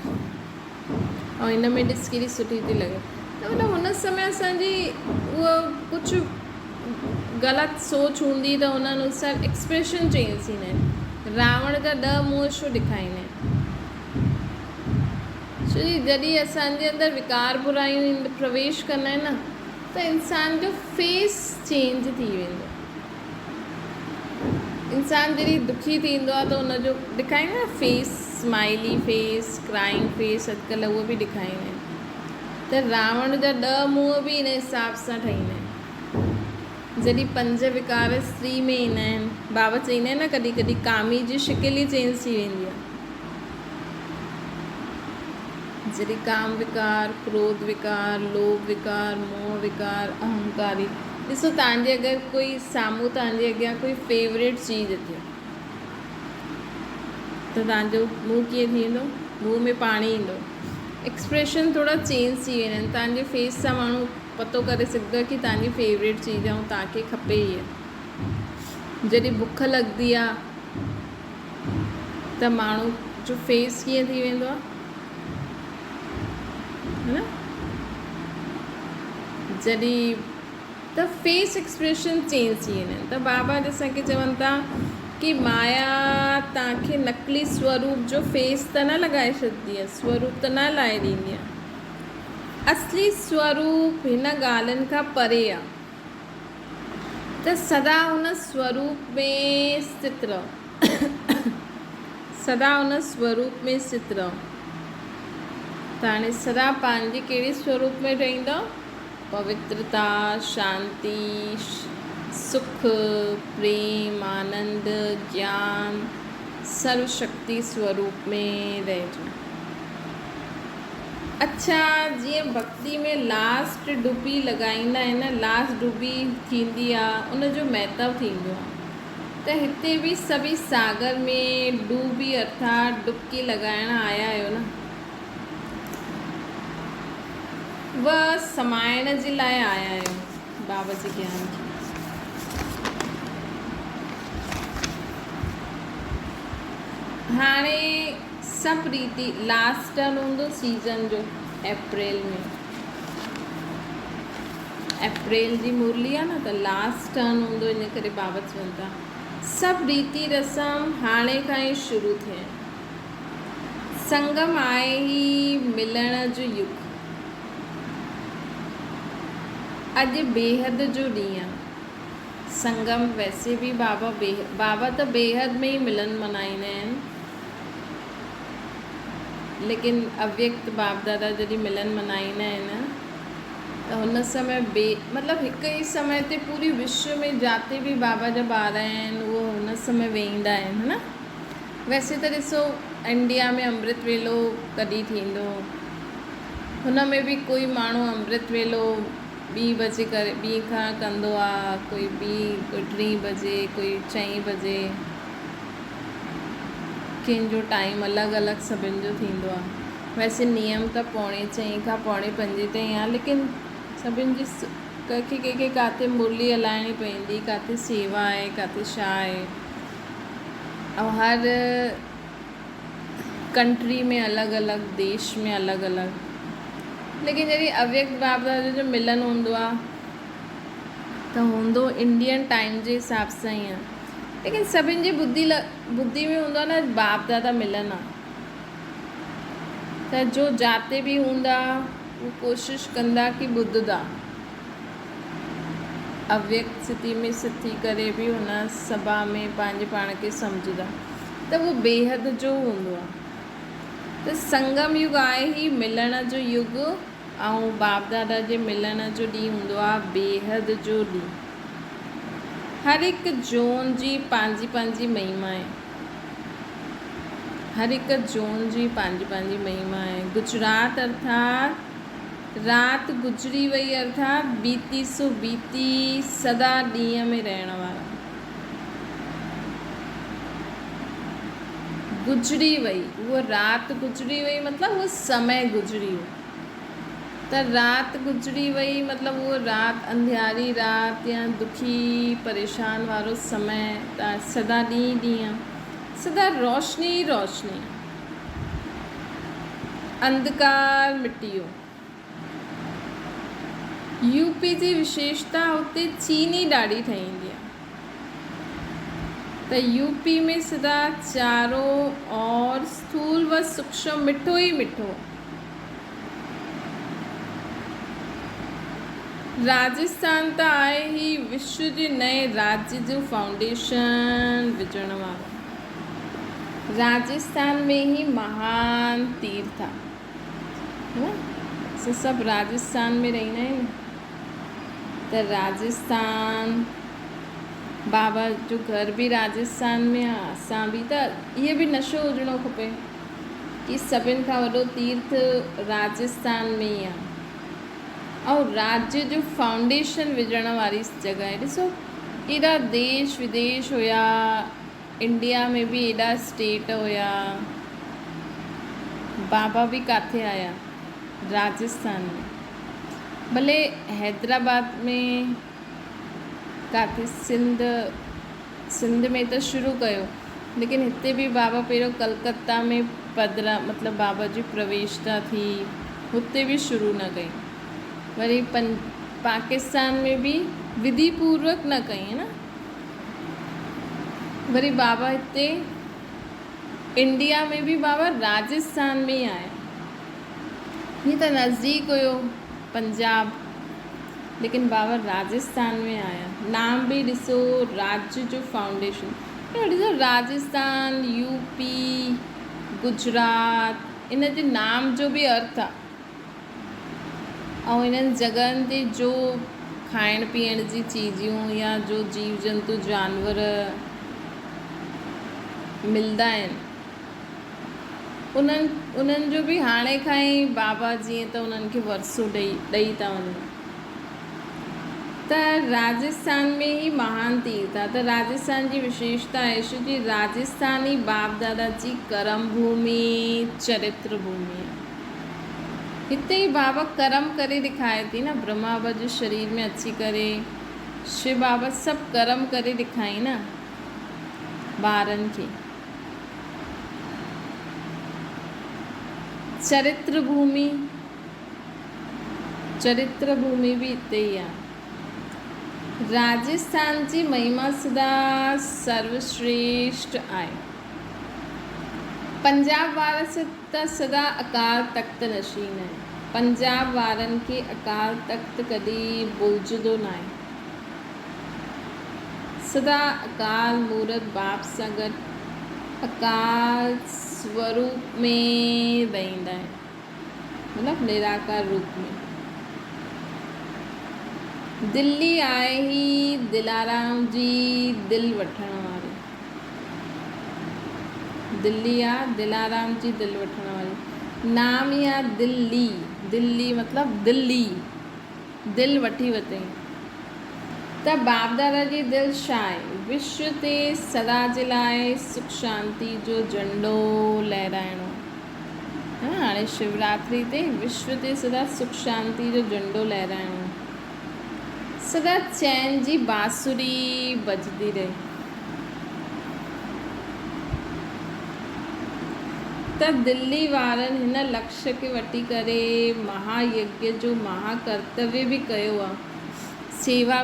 ऐं हिन में ॾिस केॾी सुठी थी लॻे। त मतिलबु हुन समय असांजी उहा कुझु ग़लति सोच हूंदी, त हुन अनुसार एक्सप्रेशन चेंज थींदा आहिनि। रावण जा 10 मुंहं छो ॾेखारींदा आहिनि? छो जी जॾहिं असांजे अंदरि विकार बुरायूं प्रवेश कंदा आहिनि न, त इंसान जो फेस चेंज थी वेंदो। इंसान जॾहिं दुखी थींदो आहे त हुनजो ॾेखारींदा आहिनि face, smiley face, crying face, अॼुकल्ह उहो बि ॾेखारींदा आहिनि। त रावण जा 10 मुंहं बि इन हिसाब सां ठहींदा आहिनि। जॾहिं 5 विकार स्त्री में ईंदा आहिनि, बाबा चईंदा आहिनि न, कॾहिं कॾहिं कामी जी शिकिल ई चेंज थी वेंदी आहे। जॾहिं काम विकार, क्रोध विकार, लोभ विकार, मोह विकार, अहंकारी। ॾिसो तव्हांजे अगरि कोई साम्हूं तव्हांजे अॻियां कोई फेवरेट चीज़ अचे, त तव्हांजो मुंहुं कीअं थी वेंदो? मुंहुं में पाणी ईंदो, एक्सप्रेशन थोरा चेंज थी वेंदा आहिनि। तव्हांजे फेस सां माण्हू पतो करे सघंदो आहे कि तव्हांजी फेवरेट चीज़ आहे ऐं तव्हांखे खपे हीअ। जॾहिं बुख लॻंदी आहे त माण्हू जो फेस कीअं थी वेंदो आहे, है न, जॾहिं त फेस एक्सप्रेशन चेंज थी वेंदा आहिनि। त बाबा असांखे चवनि था कि माया तव्हांखे नकली स्वरूप जो फेस त न लॻाए छॾंदी आहे, स्वरूप त न लाहे ॾींदी आहे। असली स्वरूप हिन ॻाल्हियुनि खां परे आहे। त सदा हुन स्वरूप में स्थित रहो, सदा हुन स्वरूप में स्थित रहो। त हाणे सदा पंहिंजे कहिड़े स्वरूप में रहंदव? पवित्रता, शांति, सुख, प्रेम, आनंद, ज्ञान, सर्वशक्ति स्वरूप में रहिजो। अच्छा, जीअं भक्ति में लास्ट डुबी लॻाईंदा आहिनि न, लास्ट डुबी थींदी आहे, उनजो महत्व थींदो आहे। त हिते बि सभी सागर में डूबी अर्थात डुबकी लॻाइण आया आहियो न, वह समाइण जे लाइ आया आहियो बाबा जे ज्ञान खे। हाणे सभु रीति लास्ट टर्न हूंदो सीज़न जो, अप्रैल में, अप्रैल जी मुरली आहे न, त लास्ट टर्न हूंदो, इन करे बाबा चवनि था सभु रीति रस्म हाणे खां ई शुरू थिया आहिनि। संगम आहे ई मिलण जो युग। अॼु बेहद जो ॾींहुं आहे। संगम वैसे भी बाबा त बेहद में ही मिलन मल्हाईंदा आहिनि, लेकिन अव्यक्त बाप दादा जॾहिं मिलन मल्हाईंदा आहिनि त हुन समय मतिलबु हिकु ई समय ते पूरी विश्व में जाते भी बाबा जा ॿार आहिनि उहो हुन समय वेहींदा आहिनि, है न। वैसे त ॾिसो इंडिया में अमृत वेलो कॾहिं थींदो, हुन में भी कोई माण्हू अमृत वेलो 2 बजे करे 2 खां कंदो आहे, कोई 3 बजे, कोई 4 बजे, कंहिंजो टाइम अलॻि अलॻि सभिनि जो थींदो आहे। वैसे नियम त 4:45 खां 4:45 ताईं आहे, लेकिन सभिनि जी कंहिंखे किथे मुरली हलाइणी पवंदी, किथे सेवा आहे, किथे छा आहे, ऐं हर कंट्री में अलॻि अलॻि, देश में अलॻि अलॻि। लेकिन जॾहिं अव्यक्त बाप दादा जो मिलन हूंदो आहे त हूंदो इंडियन टाइम जे हिसाब सां ई आहे, लेकिन सभिनि जी बुद्धि में हूंदो आहे न बाप दादा मिलन आहे, त जो जाते भी हूंदा वो कोशिश कंदा कि ॿुधंदा, अव्यक्त स्थिति में थी करे भी हुन सभा में पंहिंजे पाण खे सम्झंदा, त वो बेहद जो हूंदो आहे। त संगम युग आहे ही मिलण जो युग, ऐं बाप दादा जे मिलण जो ॾींहुं हूंदो आहे बेहद जो ॾींहुं। हर हिकु जोन जी पंहिंजी पंहिंजी महिमा आहे, हर हिकु जोन जी पंहिंजी पंहिंजी महिमा आहे। गुजरात अर्थात रात गुजरी वई अर्थात बीती सो बीती, सदा ॾींहं में रहण वारा। गुजरी वई, वो रात गुजरी वई मतलब वो समय गुजरी वियो, त रात गुजरी वई मतलब वो रात अंधियारी रात या दुखी परेशान वारो समय, त सदा ॾींहुं ॾींहुं, सदा रोशनी रोशनी, अंधकार मिटी वियो। यूपी जी विशेषता हुते चीनी ॾाढी ठहींदी आहे, त यूपी में सदा चारों और स्थूल व सूक्ष्म मिठो ही मिठो। राजस्थान त आहे ही विश्व जे नए राज्य जो फाउंडेशन विझण वारो। राजस्थान में ही महान तीर्थ आहे, सभु राजस्थान में रहंदा आहिनि, त राजस्थान बाबा जो घर भी राजस्थान में आहे, असां भी, त इहे भी नशो हुजणो खपे कि सभिनि खां वॾो तीर्थ राजस्थान में ई आहे, ऐं राज्य जो फाउंडेशन विझण वारी जॻह आहे। ॾिसो एॾा देश विदेश हुया, इंडिया में भी एॾा स्टेट हुया, बाबा भी किथे आया, राजस्थान में। भले हैदराबाद में, किथे सिंध में त शुरू कयो, लेकिन हिते भी बाबा पहिरियों कलकत्ता में पधरा मतलब बाबा जी प्रवेशता थी, हुते भी शुरू न कई। वरी पाकिस्तान में भी विधि पूर्वक न कई, है न। वरी बाबा हिते इंडिया में भी बाबा राजस्थान में ही आया। ये तो नज़दीक हुयो पंजाब, लेकिन बाबा राजस्थान में आया। नाम भी ॾिसो, राज्य जो फाउंडेशन, ॾिसो राजस्थान, यूपी, गुजरात, इन जे नाम जो भी अर्थ आहे, ऐं इन्हनि जॻहनि ते जो खाइण पीअण जी चीज़ियूं या जो जीव जंतु जानवर मिलंदा आहिनि, उन्हनि जो भी हाणे खां ई बाबा जीअं त उन्हनि खे वरसो ॾेई था वञनि। त राजस्थान में ही महान तीर्थ आहे। त राजस्थान जी विशेषता आहे कि राजस्थानी बाप दादा जी कर्म भूमि, चरित्र भूमि आहे। हिते ही बाबा कर्म करे ॾेखारे थी न, ब्रह्मा बाबा जे शरीर में अची करे शिव बाबा सभु कर्म करे ॾेखाई न ॿारनि खे। चरित्र भूमि भी हिते ही आहे। राजस्थान जी महिमा सदा सर्वश्रेष्ठ आहे। पंजाब वारा त सदा अकाल तख्त नशीन आहे। पंजाब वारनि खे अकाल तख्त कॾहिं भुलिजंदो न आहे। सदा अकाल मूर्त बाप सां गॾु अकाल स्वरूप में रहंदा आहिनि, मतिलबु निराकार रूप में। दिल्ली आहे ही दिलाराम जी दिलि वठण वारी। दिल्ली आहे दिलाराम जी दिलि वठण वारी। नाम ई आहे दिल्ली। दिल्ली मतिलबु दिल्ली, दिलि वठी वरितईं। त बाप दादा जी दिलि छा आहे? विश्व ते सदा जे लाइ सुख शांति जो झंडो लहराइणो। हाणे शिवरात्रि ते विश्व ते सदा सुख शांति जो झंडो लहराइणो। सदा चैन जी बांसुरी बजदी रहे। त दिल्ली वारनि हिन लक्ष्य खे वठी करे महायज्ञ जो महाकर्तव्य बि कयो आहे। सेवा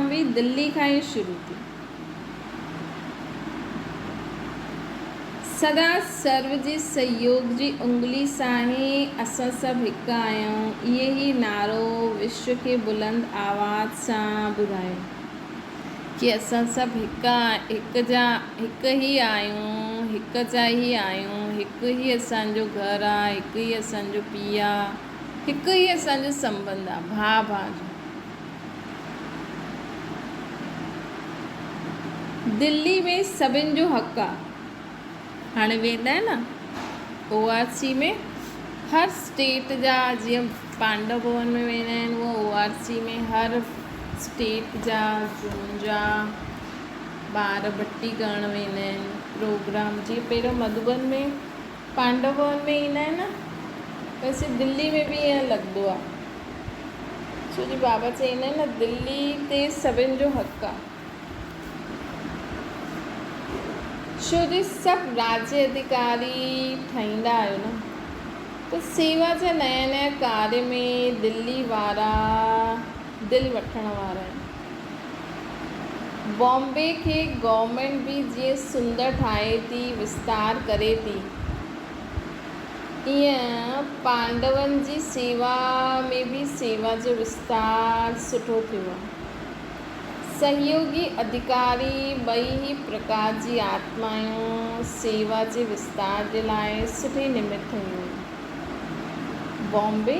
बि दिल्ली खां ई शुरू थी। सदा सर्व जे सहयोग जी उंगली सां ई असां सभु हिकु आहियूं। इहे ई नारो विश्व खे बुलंद आवाज़ सां ॿुधायो कि असां सभु हिकु ई आहियूं, हिक जा ई आहियूं। हिकु ई असांजो घरु आहे, हिकु ई असांजो पीउ आहे, हिकु ई असांजो संबंध आहे, भाउ भाउ जो। दिल्ली में सभिनि जो हक़ आहे। हाणे वेंदा आहिनि न ORC में, हर स्टेट जा, जीअं पांडव भवन में वेंदा आहिनि उहो ORC में हर स्टेट जा जून जा ॿार भट्टी करणु वेंदा आहिनि। प्रोग्राम जीअं पहिरियों मधुबन में पांडव भवन में ईंदा आहिनि न, वैसे दिल्ली में बि ईअं लॻंदो आहे। छो जी बाबा चईंदा आहिनि न दिल्ली ते सभिनि जो हक़ आहे। छो जी सभु राज्य अधिकारी ठाहींदा आहियो न, त सेवा जा नया नया कार्य में दिल्ली वारा दिलि वठण वारा आहिनि। बॉम्बे खे गवर्नमेंट बि जीअं सुंदर ठाहे थी, विस्तार करे थी, ईअं पांडवनि जी सेवा में बि सेवा जो विस्तार सुठो थियो आहे। सहयोगी अधिकारी ॿई ही प्रकार जी आत्मायूं सेवा जे विस्तार जे लाइ सुठी निमित हुयूं। बॉम्बे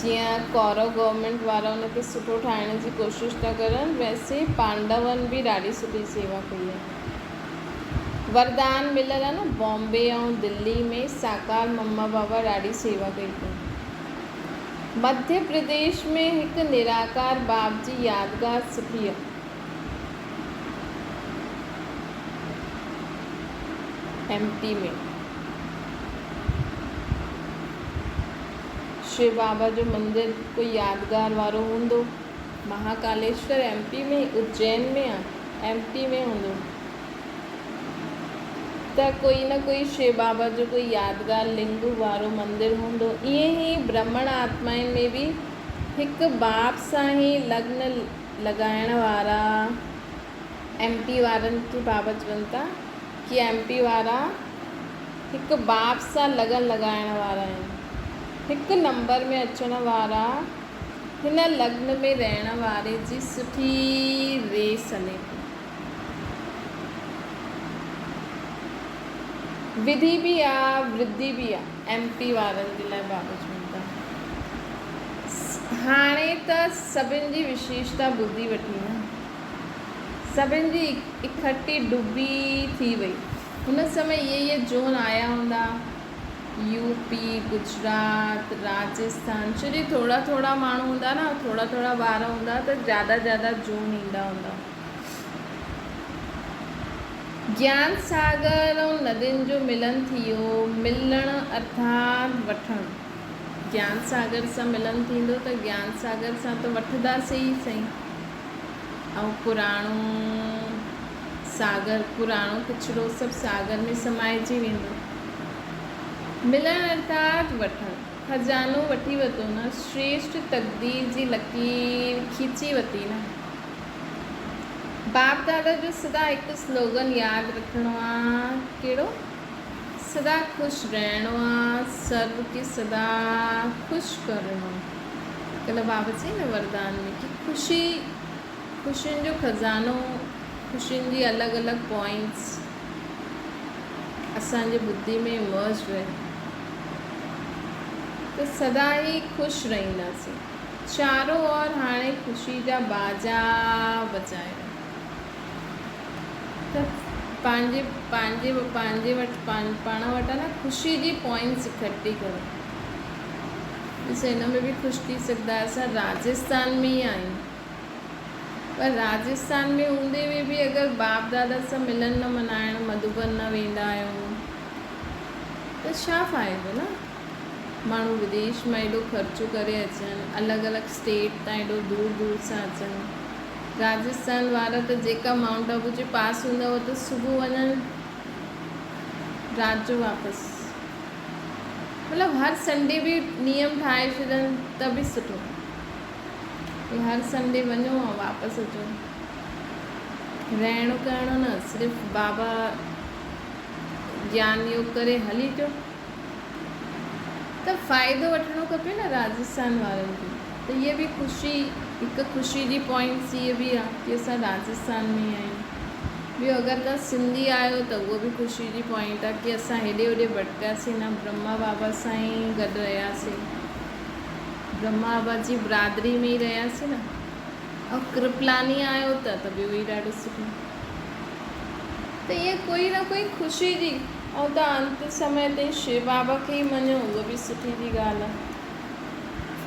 जीअं कौरव गवर्नमेंट वारा उनखे सुठो ठाहिण जी कोशिशि था करनि, वैसे पांडवनि बि ॾाढी सुठी सेवा कई आहे। वरदान मिलियल आहे न बॉम्बे ऐं दिल्ली में साकार मम्मा बाबा ॾाढी सेवा कई अथई। मध्य प्रदेश में हिकु निराकार बाप जी यादगार सुठी आहे। MP में शिव बाबा जो मंदिर कोई यादगार वारो हूंदो। महाकालेश्वर MP में, उज्जैन में आहे, MP में हूंदो। त कोई न कोई शिव बाबा जो कोई यादगार लिंग वारो मंदिर हूंदो। ईअं ई ब्राह्मण आत्माउनि में बि हिकु बाप सां ई लग्न लॻाइण वारा MP वारनि खे बाबा चवनि था कि MP वारा हिकु बाप सां लगन लॻाइण वारा आहिनि। हिकु नंबर में अचण वारा हिन लग्न में रहण वारे जी सुठी रेस हले थी। विधि बि आहे, वृद्धि बि आहे MP वारनि जे लाइ बाबा चवनि था। हाणे त सभिनि जी विशेषता ॿुधी वठी न, सभिनि जी इकट्ठी डुबी थी वई। हुन समय इहे जोन आया हूंदा, UP, गुजरात, राजस्थान, छो जो थोरा थोरा माण्हू हूंदा न, थोरा थोरा ॿार हूंदा त ज़्यादा जोन ईंदा हूंदा। ज्ञान सागर ऐं नदियुनि जो मिलन थी वियो। मिलण अर्थात वठणु। ज्ञान सागर सां मिलन थींदो त ज्ञान सागर सां त वठंदासीं ई सही। ऐं पुराणो सागर, पुराणो किचिरो सभु सागर में समाइजी वेंदो। मिलण अर्थात वठणु। खजानो वठी वरितो न, श्रेष्ठ तक़दीर जी लकीर खींची वरिती न। बाप दादा जो सदा हिकु स्लोगन यादि रखिणो आहे, कहिड़ो? सदा खुश रहणो आहे, सर्व खे सदा खुश करणो। कल्ह बाबा चई न वरदान में कि ख़ुशियुनि जो खज़ानो, ख़ुशियुनि जी अलॻि अलॻि पॉइंट्स असांजे बुद्धि में इमर्ज रहे त सदा ई ख़ुशि रहंदासीं। चारो ओर हाणे ख़ुशी जा बाजा बजाए त पंहिंजे पंहिंजे पंहिंजे वटि पाण वटि आहे न ख़ुशी जी पॉइंट्स इकट्ठी करो। ॾिसो हिन में बि ख़ुशि थी सघंदा। असां राजस्थान में ई आहियूं, पर राजस्थान में हूंदे हुए बि अगरि बाप दादा सां मिलन न मल्हाइण मधुबन न वेंदा आहियूं त छा फ़ाइदो न। माण्हू विदेश में एॾो ख़र्चो करे अचनि, अलॻि अलॻि स्टेट तां एॾो दूर दूर सां अचनि। राजस्थान वारा त जेका माउंट आबू जे पास हूंदा हो त सुबुह वञनि राति जो वापसि। मतिलबु हर संडे बि नियम ठाहे छॾनि त बि सुठो कि हर संडे वञो ऐं वापसि अचो। रहणो करणो न, सिर्फ़ु बाबा ज्ञान योग करे हली अचो त फ़ाइदो वठणो खपे न राजस्थान वारनि खे। त इहा बि ख़ुशी, हिकु ख़ुशी जी पॉइंट्स इहे बि आहे कि असां राजस्थान में ई आहियूं। ॿियो अगरि तव्हां सिंधी आहियो त उहो बि ख़ुशी जी पॉइंट आहे कि असां हेॾे होॾे भटकासीं न, ब्रह्मा बाबा सां ई गॾु रहियासीं, ब्रह्मा बाबा जी बिरादरी में ई रहियासीं न। ऐं कृपलानी आहियो त ॿियो ई ॾाढो सुठो। त इहे कोई न कोई ख़ुशी जी, ऐं तव्हां अंत समय ताईं शिव बाबा खे ई मञो, उहा बि सुठी जी ॻाल्हि आहे।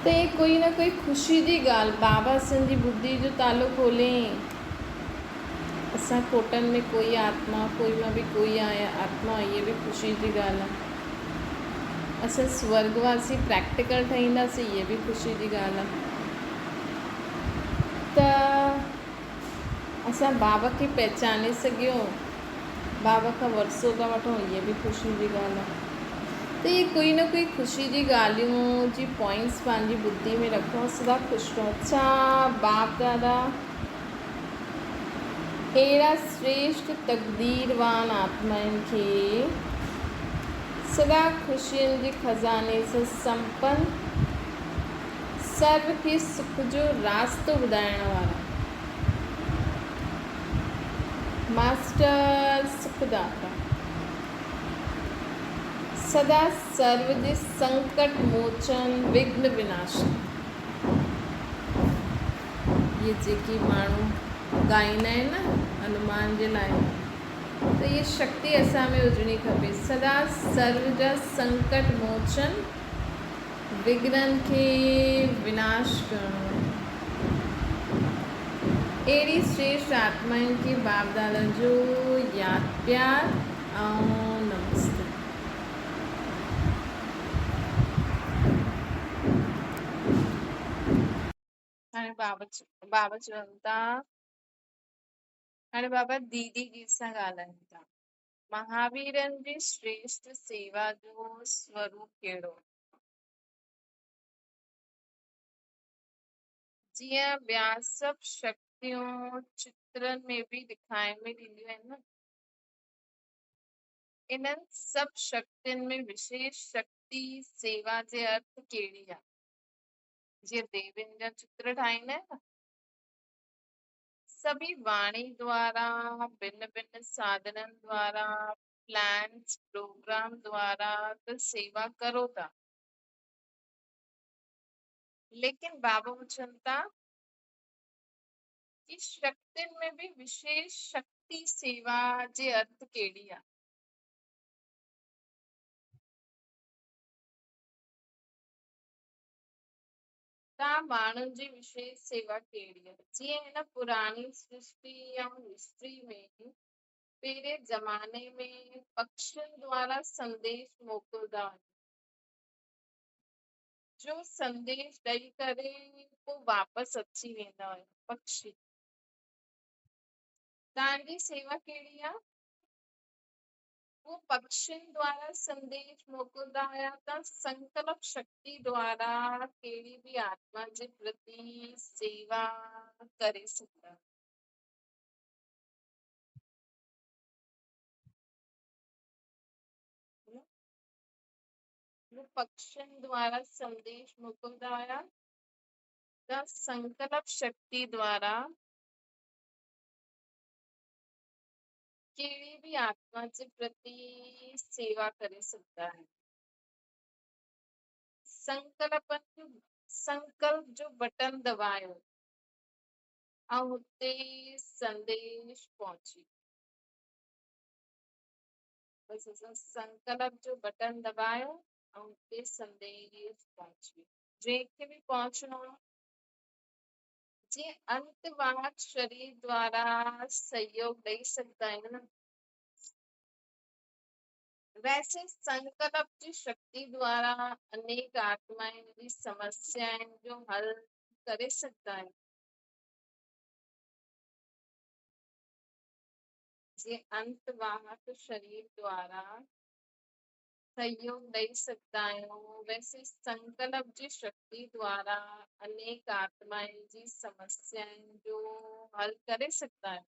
त इहे कोई न कोई ख़ुशी जी ॻाल्हि, बाबा असांजी बुद्धि जो तालो खोले। असां कोटनि में कोई आत्मा, कोई मां बि कोई आत्मा, इहे बि ख़ुशी जी ॻाल्हि आहे। असां स्वर्गवासी प्रैक्टिकल ठहींदासीं, इहे बि ख़ुशी जी ॻाल्हि आहे। त असां बाबा खे पहचाने सघियो, बाबा खां वरसो था वठूं, इहे बि ख़ुशी जी ॻाल्हि आहे। त इहे कोई न कोई ख़ुशी जी ॻाल्हियूं जी पॉइंट्स पंहिंजी बुद्धि में रखो, सदा ख़ुशि रहो। छा बाप दादा अहिड़ा श्रेष्ठ तक़दीरवान आत्माउनि खे सदा ख़ुशियुनि जे खज़ाने सां संपन्न, सर्व खे सुख जो रास्तो ॿुधाइण वारा मास्टर सुखदाता, सदा सर्व जे संकट मोचन, विघ्न विनाशन। ये जेकी माण्हू ॻाईंदा आहिनि न हनुमान जे लाइ, त इहा शक्ति असां में हुजणी खपे। सदा सर्व जा संकट मोचन, विघ्ननि खे विनाश करणो। अहिड़ी श्रेष्ठ आत्माउनि खे बाप दादा जो यादि प्यार ऐं नमस्ते। हाणे बाबा चवनि था, हाणे बाबा दीदी जी सां ॻाल्हाइनि था। महावीरनि जी श्रेष्ठ सेवा जो स्वरूप कहिड़ो? जीअं ॿिया सभु शक्तियूं चित्रनि में बि ॾेखारे में ॾींदियूं आहिनि न, इन्हनि सभु शक्तियुनि में विशेष शक्ति सेवा जे अर्थ कहिड़ी आहे? जीअं देवियुनि जा चित्र ठाहींदा आहिनि न, सभी वाणी द्वारा, भिन्न भिन्न साधननि द्वारा, प्लान्स प्रोग्राम द्वारा त सेवा करो था, लेकिन बाबा पुछनि था कि शक्तियुनि में भी विशेष शक्ति सेवा जे अर्थ कहिड़ी आहे? तव्हां माण्हुनि जी विशेष सेवा कहिड़ी आहे? जीअं हिन पुराणी सृष्टि या हिस्ट्री में पहिरें ज़माने में पक्षियुनि द्वारा संदेश मोकिलंदा हुआ, जो संदेश ॾेई करे पोइ वापसि अची वेंदा हुआ पक्षी। तव्हांजी सेवा कहिड़ी आहे? वो पक्षियुनि द्वारा संदेश मोकिलंदा हुया त संकल्प शक्ति द्वारा कहिड़ी बि आत्मा जे प्रति सेवा करे सघंदा। पक्षियुनि द्वारा संदेश मोकिलिया त संकल्प शक्ति द्वारा कहिड़ी बि आत्मा जे प्रति सेवा करे सघंदा आहिनि। संकल्प जो बटन दबायो ऐं हुते संदेश पहुची। बस असां संकल्प जो बटन दबायो ऐं हुते संदेश पहुची। जंहिंखे बि पहुचणो आहे जे अंतवाक शरीर द्वारा सहयोग ॾेई सघंदा आहिनि न, वैसे संकल्प जी शक्ति द्वारा अनेक आत्माएं जी समस्याएं जो हल करे सघंदा आहिनि। जे अंतवाहक शरीर द्वारा सहयोग ॾेई सघंदा आहियूं, वैसे संकल्प जी शक्ति द्वारा अनेक आत्माएं जी समस्याएं जो हल करे सघंदा आहियूं।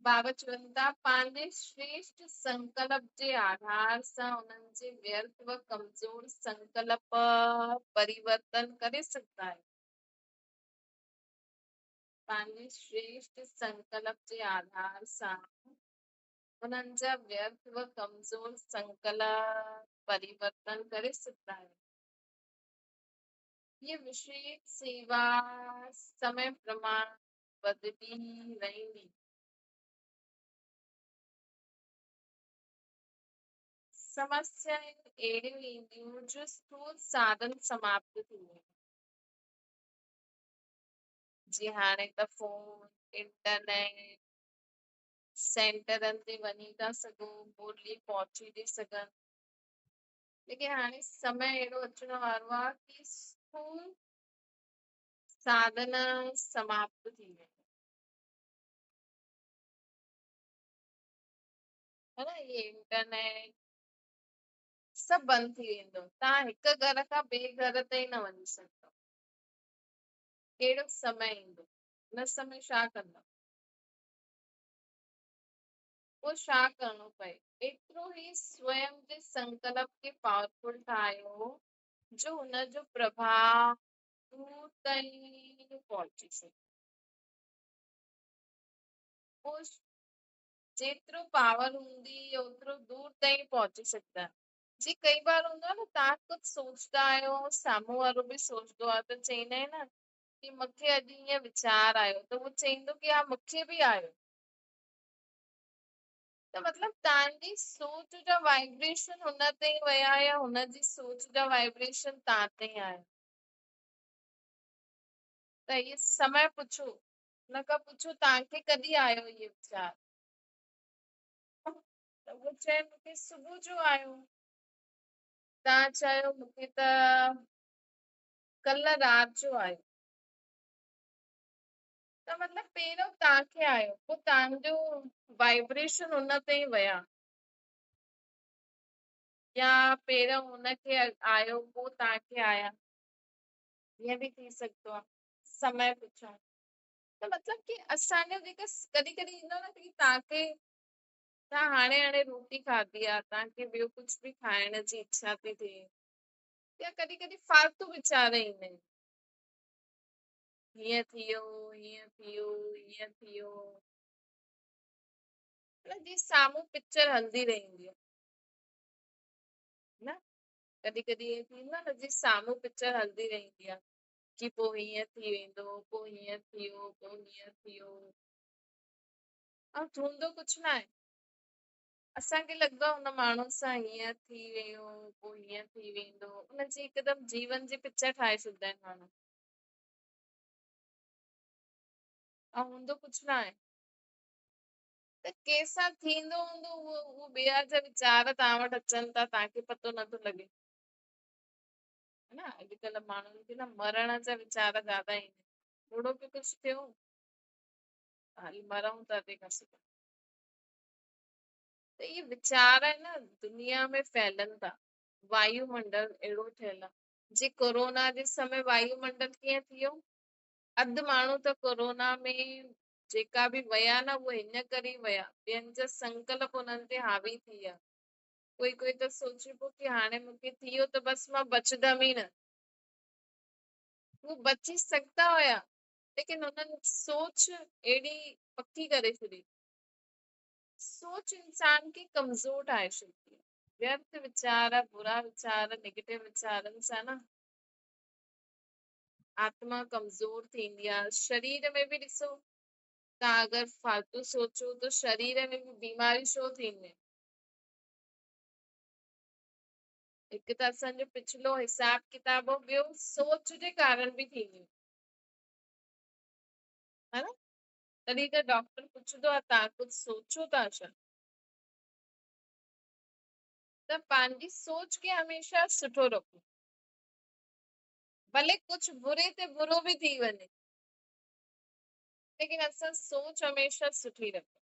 बाबा चवनि था पंहिंजे श्रेष्ठ संकल्प जे आधार सां उन्हनि जे व्यर्थ व कमज़ोर संकल्प परिवर्तन करे सघंदा आहियूं। पंहिंजे श्रेष्ठ संकल्प जे आधार सां उन्हनि जा व्यर्थ व कमज़ोर संकल्प परिवर्तन करे सघंदा आहियूं। ये विशेष सेवा समय प्रमाण बदली रहंदी। समस्याएं अहिड़ियूं ईंदियूं जो स्थूल साधन समाप्त थी वेंदा। जीअं हाणे त फोन, इंटरनेट, सेंटरनि ते वञी था सघो, ॿोली पहुची थी सघनि, लेकिन हाणे समय अहिड़ो अचण वारो आहे कि स्थूल साधन समाप्त थी वेंदा, है ना। ये इंटरनेट सभु बंदि थी वेंदो। तव्हां हिक घर खां ॿिए घर ताईं न वञी सघंदव। कहिड़ो समय ईंदो, हुन समय छा कंदव? पोइ छा करणो पए? एतिरो ई स्वयं जे संकल्प खे पावरफुल ठाहियो जो हुनजो प्रभाव दूर ताईं पहुची सघे। पोइ जेतिरो पावर हूंदी ओतिरो दूर ताईं पहुची सघंदा। जी कई बार हूंदो आहे न, तव्हां कुझु सोचंदा आहियो, साम्हूं वारो बि सोचंदो आहे, त चईंदा आहिनि न कि मूंखे अॼु ईअं वीचार आयो, त उहो चईंदो कि हा मूंखे बि आयो। त मतलब तव्हांजी सोच जा वाइब्रेशन हुन ताईं विया या हुनजी सोच जा वाइब्रेशन तव्हां ताईं आया। त इहे समय पुछो, हुन खां पुछो तव्हांखे कॾहिं आयो इहे वीचार। त उहो चए मूंखे सुबुह जो आयो। तव्हां चयो मूंखे त कल्ह राति जो आयो। त मतलब पहिरियों तव्हांखे आयो, पोइ तव्हांजो वाइब्रेशन हुन ताईं विया, या पहिरियों हुनखे आयो पोइ तव्हांखे आया, ईअं बि थी सघंदो आहे। समय पुछो त मतलब कि असांजो जेका कॾहिं कॾहिं ईंदो न कि तव्हांखे, तव्हां हाणे हाणे रोटी खाधी आहे, तव्हांखे ॿियो कुझु बि खाइण जी इच्छा थी थिए, या कॾहिं कॾहिं फालतू वीचार ईंदा आहिनि, हीअं थी वियो, हीअं थी वियो, हीअं थी वियो, जी साम्हूं पिक्चर हलंदी रहंदी आहे न। कॾहिं कॾहिं ईअं थींदो आहे न, जी साम्हूं पिक्चर हलंदी रहंदी आहे कि पोइ हीअं थी वेंदो, पोइ हीअं थी वियो, पोइ हीअं थी वियो, ऐं थींदो कुझु न आहे। असांखे लॻंदो आहे हुन माण्हू सां हीअं थी वियो, पोइ हीअं थी वेंदो, उनजी हिकदमि जीवन जी पिक्चर ठाहे छॾींदा आहिनि माण्हू, ऐं हूंदो कुझु न आहे। त कंहिंसां थींदो हूंदो उहो ॿिया जा वीचार तव्हां वटि अचनि था, तव्हांखे पतो नथो लॻे, है न। अॼुकल्ह माण्हुनि खे न मरण जा वीचार ज्यादा ईंदा आहिनि। थोरो बि कुझु थियो, हाली मरूं था तंहिंखां सुठो। त इहे वीचार आहिनि न दुनिया में फैलनि था। वायुमंडल अहिड़ो ठहियल आहे। जे कोरोना जे समय वायुमंडल कीअं थी वियो, अधु माण्हू त कोरोना में जेका बि वया न उहे हिन करे ई वया, ॿियनि जा संकल्प उन्हनि ते हावी थी विया। कोई कोई त सोचे पियो की हाणे मूंखे थी वियो त बसि मां बचदमि ई न। वो बची सघंदा हुया, लेकिन उन्हनि सोच एड़ी पक्की करे छॾी। सोच इंसान खे कमज़ोर ठाहे छॾंदी आहे। व्यर्थ वीचार, बुरा वीचार, नेगेटिव वीचारनि सां न आत्मा कमज़ोर थींदी आहे। शरीर में बि ॾिसो, तव्हां अगरि फालतू सोचो त शरीर में बि बीमारी छो थींदियूं। हिकु त असांजो पिछलो हिसाब किताब, ॿियो सोच जे कारण बि थींदियूं, है न। तॾहिं त डॉक्टर पुछंदो आहे तव्हां कुझु सोचो था छा। त पंहिंजी सोच खे हमेशह सुठो रखो, भले कुझु बुरे ते बुरो बि थी वञे, लेकिन असां सोच हमेशह सुठी रखो।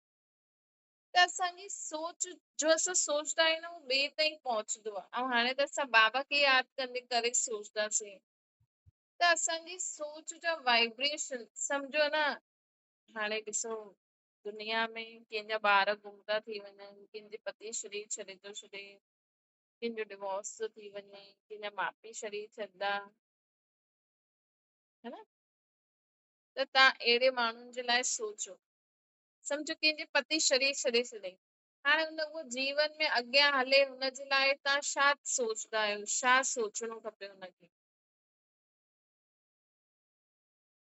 त असांजी सोच जो असां सोचदा आहियूं न उहो ॿिए ताईं पहुचंदो आहे। ऐं हाणे त असां बाबा खे यादि कंदे करे सोचदासीं त असांजी सोच जा वाइब्रेशन सम्झो न। हाणे ॾिसो, दुनिया में कंहिंजा ॿार गुम था थी वञनि, कंहिंजे पति शरीर छॾे थो छॾे, कंहिंजो डिवोर्स थो थी वञे, कंहिंजा माउ पीउ शरीर छॾंदा, है न। त तव्हां अहिड़े माण्हुनि जे लाइ सोचो। सम्झो कंहिंजे पति शरीर छॾे छॾे, हाणे हुन उहो जीवन में अॻियां हले हुनजे लाइ तव्हां छा सोचदा आहियो, छा सोचणो खपे हुनखे।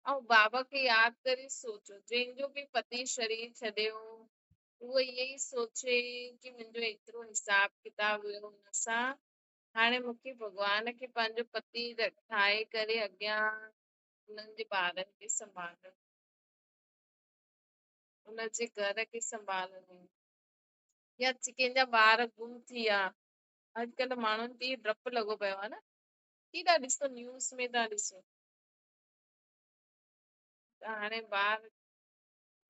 ऐं बाबा खे यादि करे सोचो, जंहिंजो बि पति शरीर छॾियो उहो इहे ई सोचे कि मुंहिंजो एतिरो हिसाब किताब हुयो हुन सां, हाणे मूंखे भॻवान खे पंहिंजो पति ठाहे करे अॻियां उन्हनि जे ॿारनि खे संभालणो, उनजे घर खे संभालणो, या कंहिंजा ॿार गुम थी विया। अॼुकल्ह माण्हुनि ते डपु लॻो पियो आहे न, की था ॾिसो न्यूज़ में था ॾिसो। त हाणे ॿार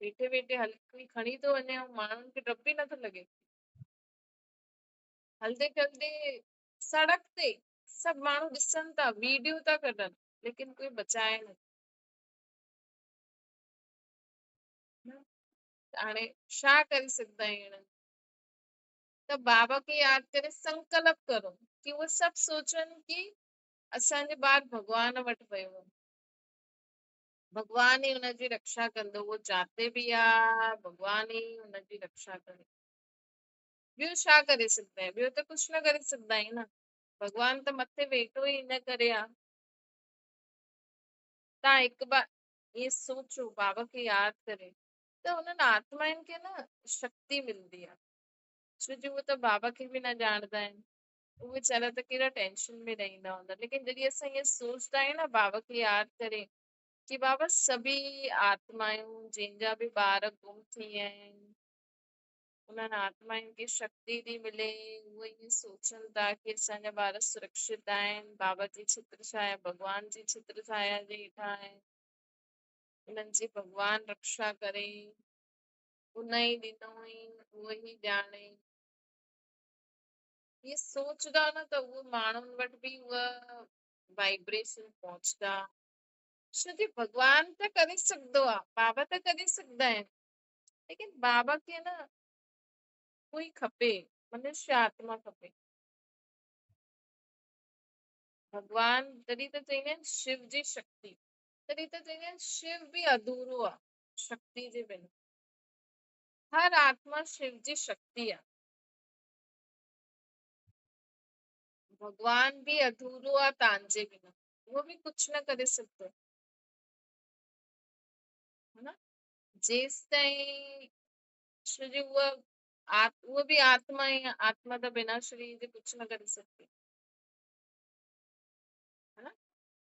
वेठे वेठे हल्की खणी थो वञे ऐं माण्हुनि खे डपु ई नथो लॻे। हलदे चलदे सड़क ते सभु माण्हू ॾिसनि था, वीडियो था कढनि, लेकिन कोई बचाए न। हाणे छा करे सघंदा आहियूं। त बाबा खे यादि करे संकल्प करो कि उहे सभु सोचनि कि असांजो ॿार भॻवान वटि वियो आहे, भॻवान ई हुनजी रक्षा कंदो, उहो जाते बि आहे भॻवान ई हुनजी रक्षा कंदो। ॿियो छा करे सघंदा आहियूं, ॿियो त कुझु न करे सघंदा आहियूं न। भॻवान त मथे वेठो ई इन करे आहे। तव्हां हिकु बार इहे सोचो, बाबा खे यादि करे, त हुननि आत्माउनि खे न शक्ति मिलंदी आहे। छो जो उहे त बाबा खे बि न ॼाणंदा आहिनि, उहे वीचारा त कहिड़ा टेंशन में रहंदा हूंदा। लेकिन जॾहिं असां ईअं सोचदा आहियूं न बाबा खे यादि करे कि बाबा सभी आत्मायूं जंहिंजा बि ॿार गुम थी विया आहिनि, उन्हनि आत्माउनि खे शक्ति थी मिले, उहे ईअं सोचनि था कि असांजा ॿार सुरक्षित आहिनि, बाबा जी छित्र छाया, भॻवान जी छित्र छाया जे हेठां आहिनि, उन्हनि जी भॻवान रक्षा करे, उन ई ॾिनो हुई उहो ई ॼाणे। इहे सोचदा न त उहे माण्हुनि वटि बि उहा वाइब्रेशन पहुचंदा। छोकी भॻवान त करे सघंदो आहे, बाबा त करे सघंदा आहिनि, लेकिन बाबा खे न कोई खपे, मनुष्य आत्मा खपे। भॻवान तॾहिं त चईंदा आहिनि शिव जी शक्ति, तॾहिं त चईंदा आहिनि शिव बि अधूरो आहे शक्ति जे बिना। हर आत्मा शिव जी शक्ति आहे। भॻवान बि अधूरो आहे तव्हांजे बिना, उहो बि कुझु न करे सघंदो, है न। जेसि ताईं छोजो उहा बि आत्मा ई आहे, आत्मा त बिना शरीर जे कुझु न करे सघंदी, है न।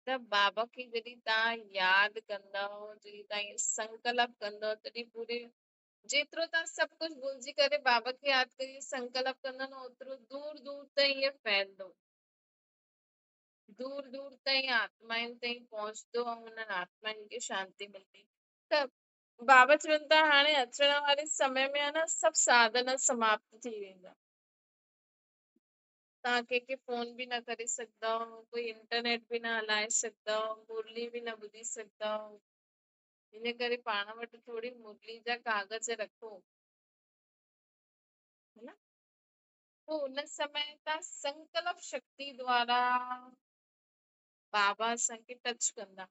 त बाबा खे जॾहिं तव्हां यादि कंदव, जॾहिं तव्हां इहो संकल्प कंदव, तॾहिं पूरे जेतिरो तव्हां सभु कुझु भुलिजी करे बाबा खे यादि करे संकल्प कंदव न, ओतिरो दूर दूर ताईं इहो फैलंदो, दूर दूर ताईं आत्माउनि ताईं पहुचंदो ऐं हुननि आत्माउनि खे शांति मिलंदी। त बाबा चवनि था हाणे अचण वारे समय में आहे न सभु साधन समाप्त थी वेंदा। तव्हां कंहिंखे फोन बि न करे सघंदव, कोई इंटरनेट बि न हलाए सघंदव, मुरली बि न ॿुधी सघंदव, इन करे पाण वटि थोड़ी मुरली जा कागज रखो, है ना। तो उन समय तव्हां संकल्प शक्ति द्वारा बाबा असांखे टच कंदा।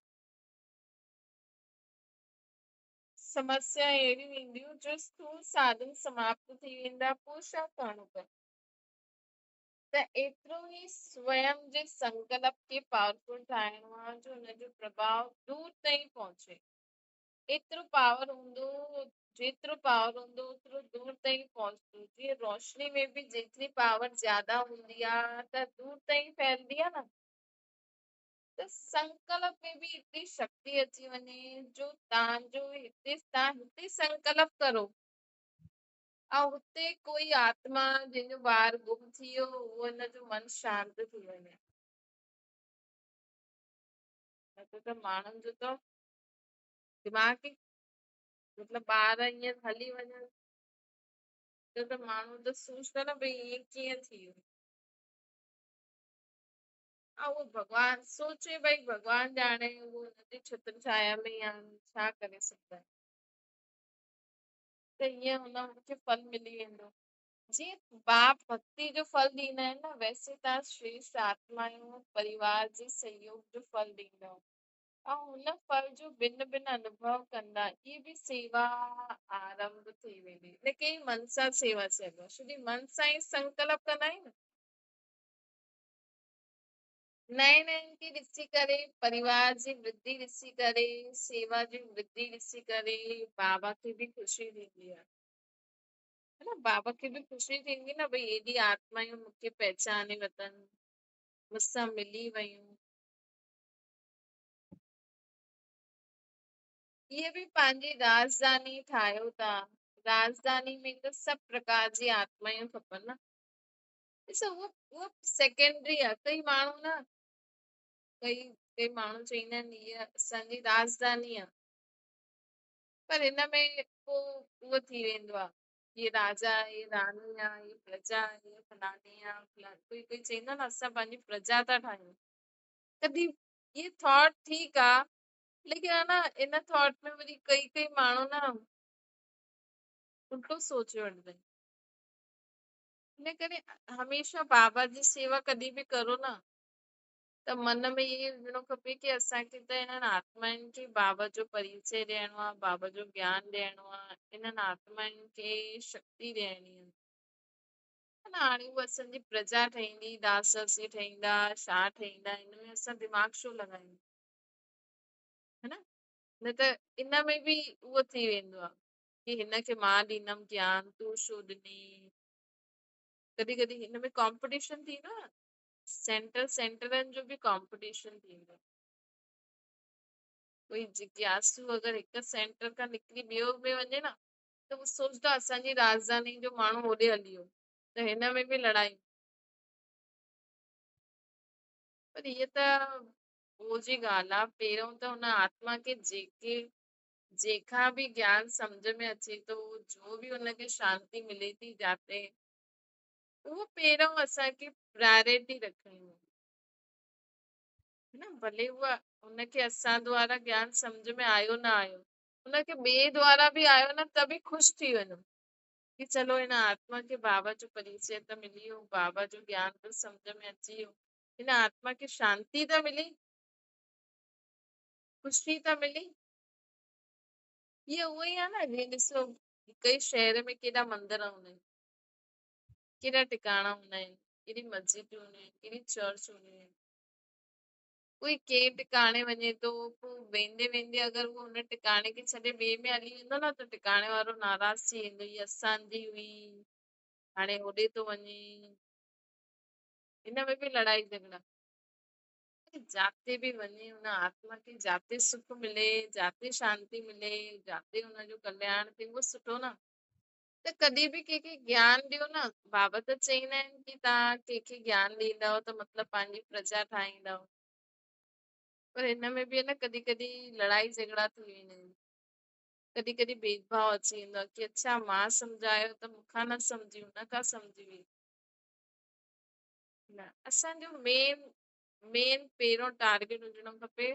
समस्या अहिड़ियूं ईंदियूं जो स्थूल साधन समाप्त थी वेंदा, पोइ छा करणो पए। त एतिरो ई स्वयं जे संकल्प खे पावरफुल ठाहिणो आहे जो हुनजो प्रभाव दूर ताईं पहुचे। एतिरो पावर हूंदो, जेतिरो पावर हूंदो ओतिरो दूर ताईं पहुचंदो। जीअं रोशनी में बि जेतिरी पावर ज्यादा हूंदी आहे त दूर ताईं फैलंदी आहे न। त संकल्प में बि एतिरी शक्ति अची वञे जो तव्हां हिते संकल्प करो ऐं हुते कोई आत्मा जंहिंजो ॿार गुम थी वियो उहो हिनजो मन शांत थी वञे। न त माण्हुनि जो त दिमाग़ ई मतिलबु ॿार ईअं हली वञनि त माण्हू त सोचंदा न भई ईअं कीअं थी वियो। उहो भॻवान सोचे भई भॻवान ॼाणे उहो हुनजी छत्र छाया में ई आहिनि, छा करे सघंदा आहिनि। त ईअं हुनखे फल मिली वेंदो। जीअं बाप भक्ति जो फल ॾींदा आहिनि न, वैसे तव्हां श्रेष्ठ आत्माऊं परिवार जे सहयोग जो फल ॾींदव ऐं हुन फल जो भिन्न भिन्न अनुभव कंदा। इहे बि सेवा आरंभ थी वेंदी। इनखे ई मन सां सेवा चइबो आहे, छोकी मन सां ई संकल्प कंदा आहियूं न। नए नयनि खे ॾिसी करे, परिवार जी वृद्धि ॾिसी करे, सेवा जी वृद्धि ॾिसी करे बाबा खे बि ख़ुशी थींदी आहे। है न, बाबा खे बि ख़ुशी थींदी न भई एॾी आत्मायूं मूंखे पहचाने वतन, मूंसां मिली वयूं। इहे बि पंहिंजी राजधानी ठाहियो था। राजधानी में त सभु प्रकार जी आत्मायूं खपनि न। ॾिसो उहो सेकेंडरी आहे। कई माण्हू चईंदा आहिनि हीअ असांजी राजधानी आहे, पर हिन में पोइ उहो थी वेंदो आहे, ये राजा ये रानी आहे, ये प्रजा ये फलानी आहे। कोई चईंदो न असां पंहिंजी प्रजा था ठाहियूं। कॾहिं ये थॉट ठीकु आहे, लेकिन है ना इन थॉट में वरी कई माण्हू न उल्टो सोचे वठंदा आहिनि। इन करे हमेशह बाबा जी सेवा कॾहिं बि करो न त मन में इहे विझणो खपे की असांखे त हिननि आत्माउनि खे बाबा जो परिचय ॾियणो आहे, बाबा जो ज्ञान ॾियणो आहे, इन्हनि आत्माउनि खे शक्ति ॾियणी आहे। हाणे उहा असांजी प्रजा ठहींदी, दासी ठहींदा, छा ठहींदा, हिन में असां दिमाग़ छो लॻायूं। है न, न त इन में बि उहो थी वेंदो आहे की हिनखे मां ॾींदमि ज्ञान, तूं छो ॾिनी। कॾहिं कॾहिं हिन में कॉम्पिटिशन थींदो आहे, सेंटरनि जो बि कॉम्पिटिशन थींदो आहे। कोई जिज्ञासु अगरि हिकु सेंटर खां निकिरी ॿियो में वञे न त उहो सोचंदो असांजी राजधानी जो माण्हू होॾे हली वियो त हिन में बि लड़ाई। पर इहा त उहो जी ॻाल्हि आहे। पहिरियों त हुन आत्मा खे जेका बि ज्ञान सम्झ में अचे थो, जो बि हुनखे शांती मिले थी जाते, उहो पहिरियों असांखे प्रायोरिटी रखणी आहे। न भले उहा हुनखे असां द्वारा ज्ञान सम्झ में आयो न आयो, हुनखे ॿिए द्वारा बि आयो न त बि ख़ुशि थी वञो कि चलो हिन आत्मा खे बाबा जो परिचय त मिली वियो, बाबा जो ज्ञान त सम्झ में अची वियो, हिन आत्मा खे शांती त मिली, ख़ुशी त मिली। इहो उहो ई आहे न। जीअं ॾिसो हिक ई शहर में केॾा मंदर हूंदा आहिनि, केॾा टिकाणा हूंदा आहिनि, केॾी मस्जिदूं हूंदियूं आहिनि, केॾी चर्च हूंदियूं आहिनि। कोई कंहिं टिकाणे वञे थो, पोइ वेंदे वेंदे अगरि उहो हुन टिकाणे खे छॾे ॿिए में हली वेंदो न त टिकाणे वारो नाराज़ थी वेंदो, हीअ असांजी हुई हाणे होॾे थो वञे। हिन में बि लड़ाई झगड़ा। जाते बि वञे हुन आत्मा खे जाते सुख मिले, जाते शांति मिले, जाते हुनजो कल्याण थिए, उहो सुठो न। त कॾहिं बि कंहिंखे ज्ञान ॾियो न। बाबा त चईंदा आहिनि की तव्हां कंहिंखे ज्ञान ॾींदव त मतिलबु पंहिंजी प्रजा ठाहींदव, पर हिन में बि आहे न कॾहिं कॾहिं लड़ाई झगड़ा थी वेंदा आहिनि। कॾहिं कॾहिं भेदभाव अची वेंदो आहे की अच्छा मां सम्झायो त मूंखां न सम्झी, हुन खां सम्झी वई। न, असांजो मेन पहिरियों टारगेट हुजणो खपे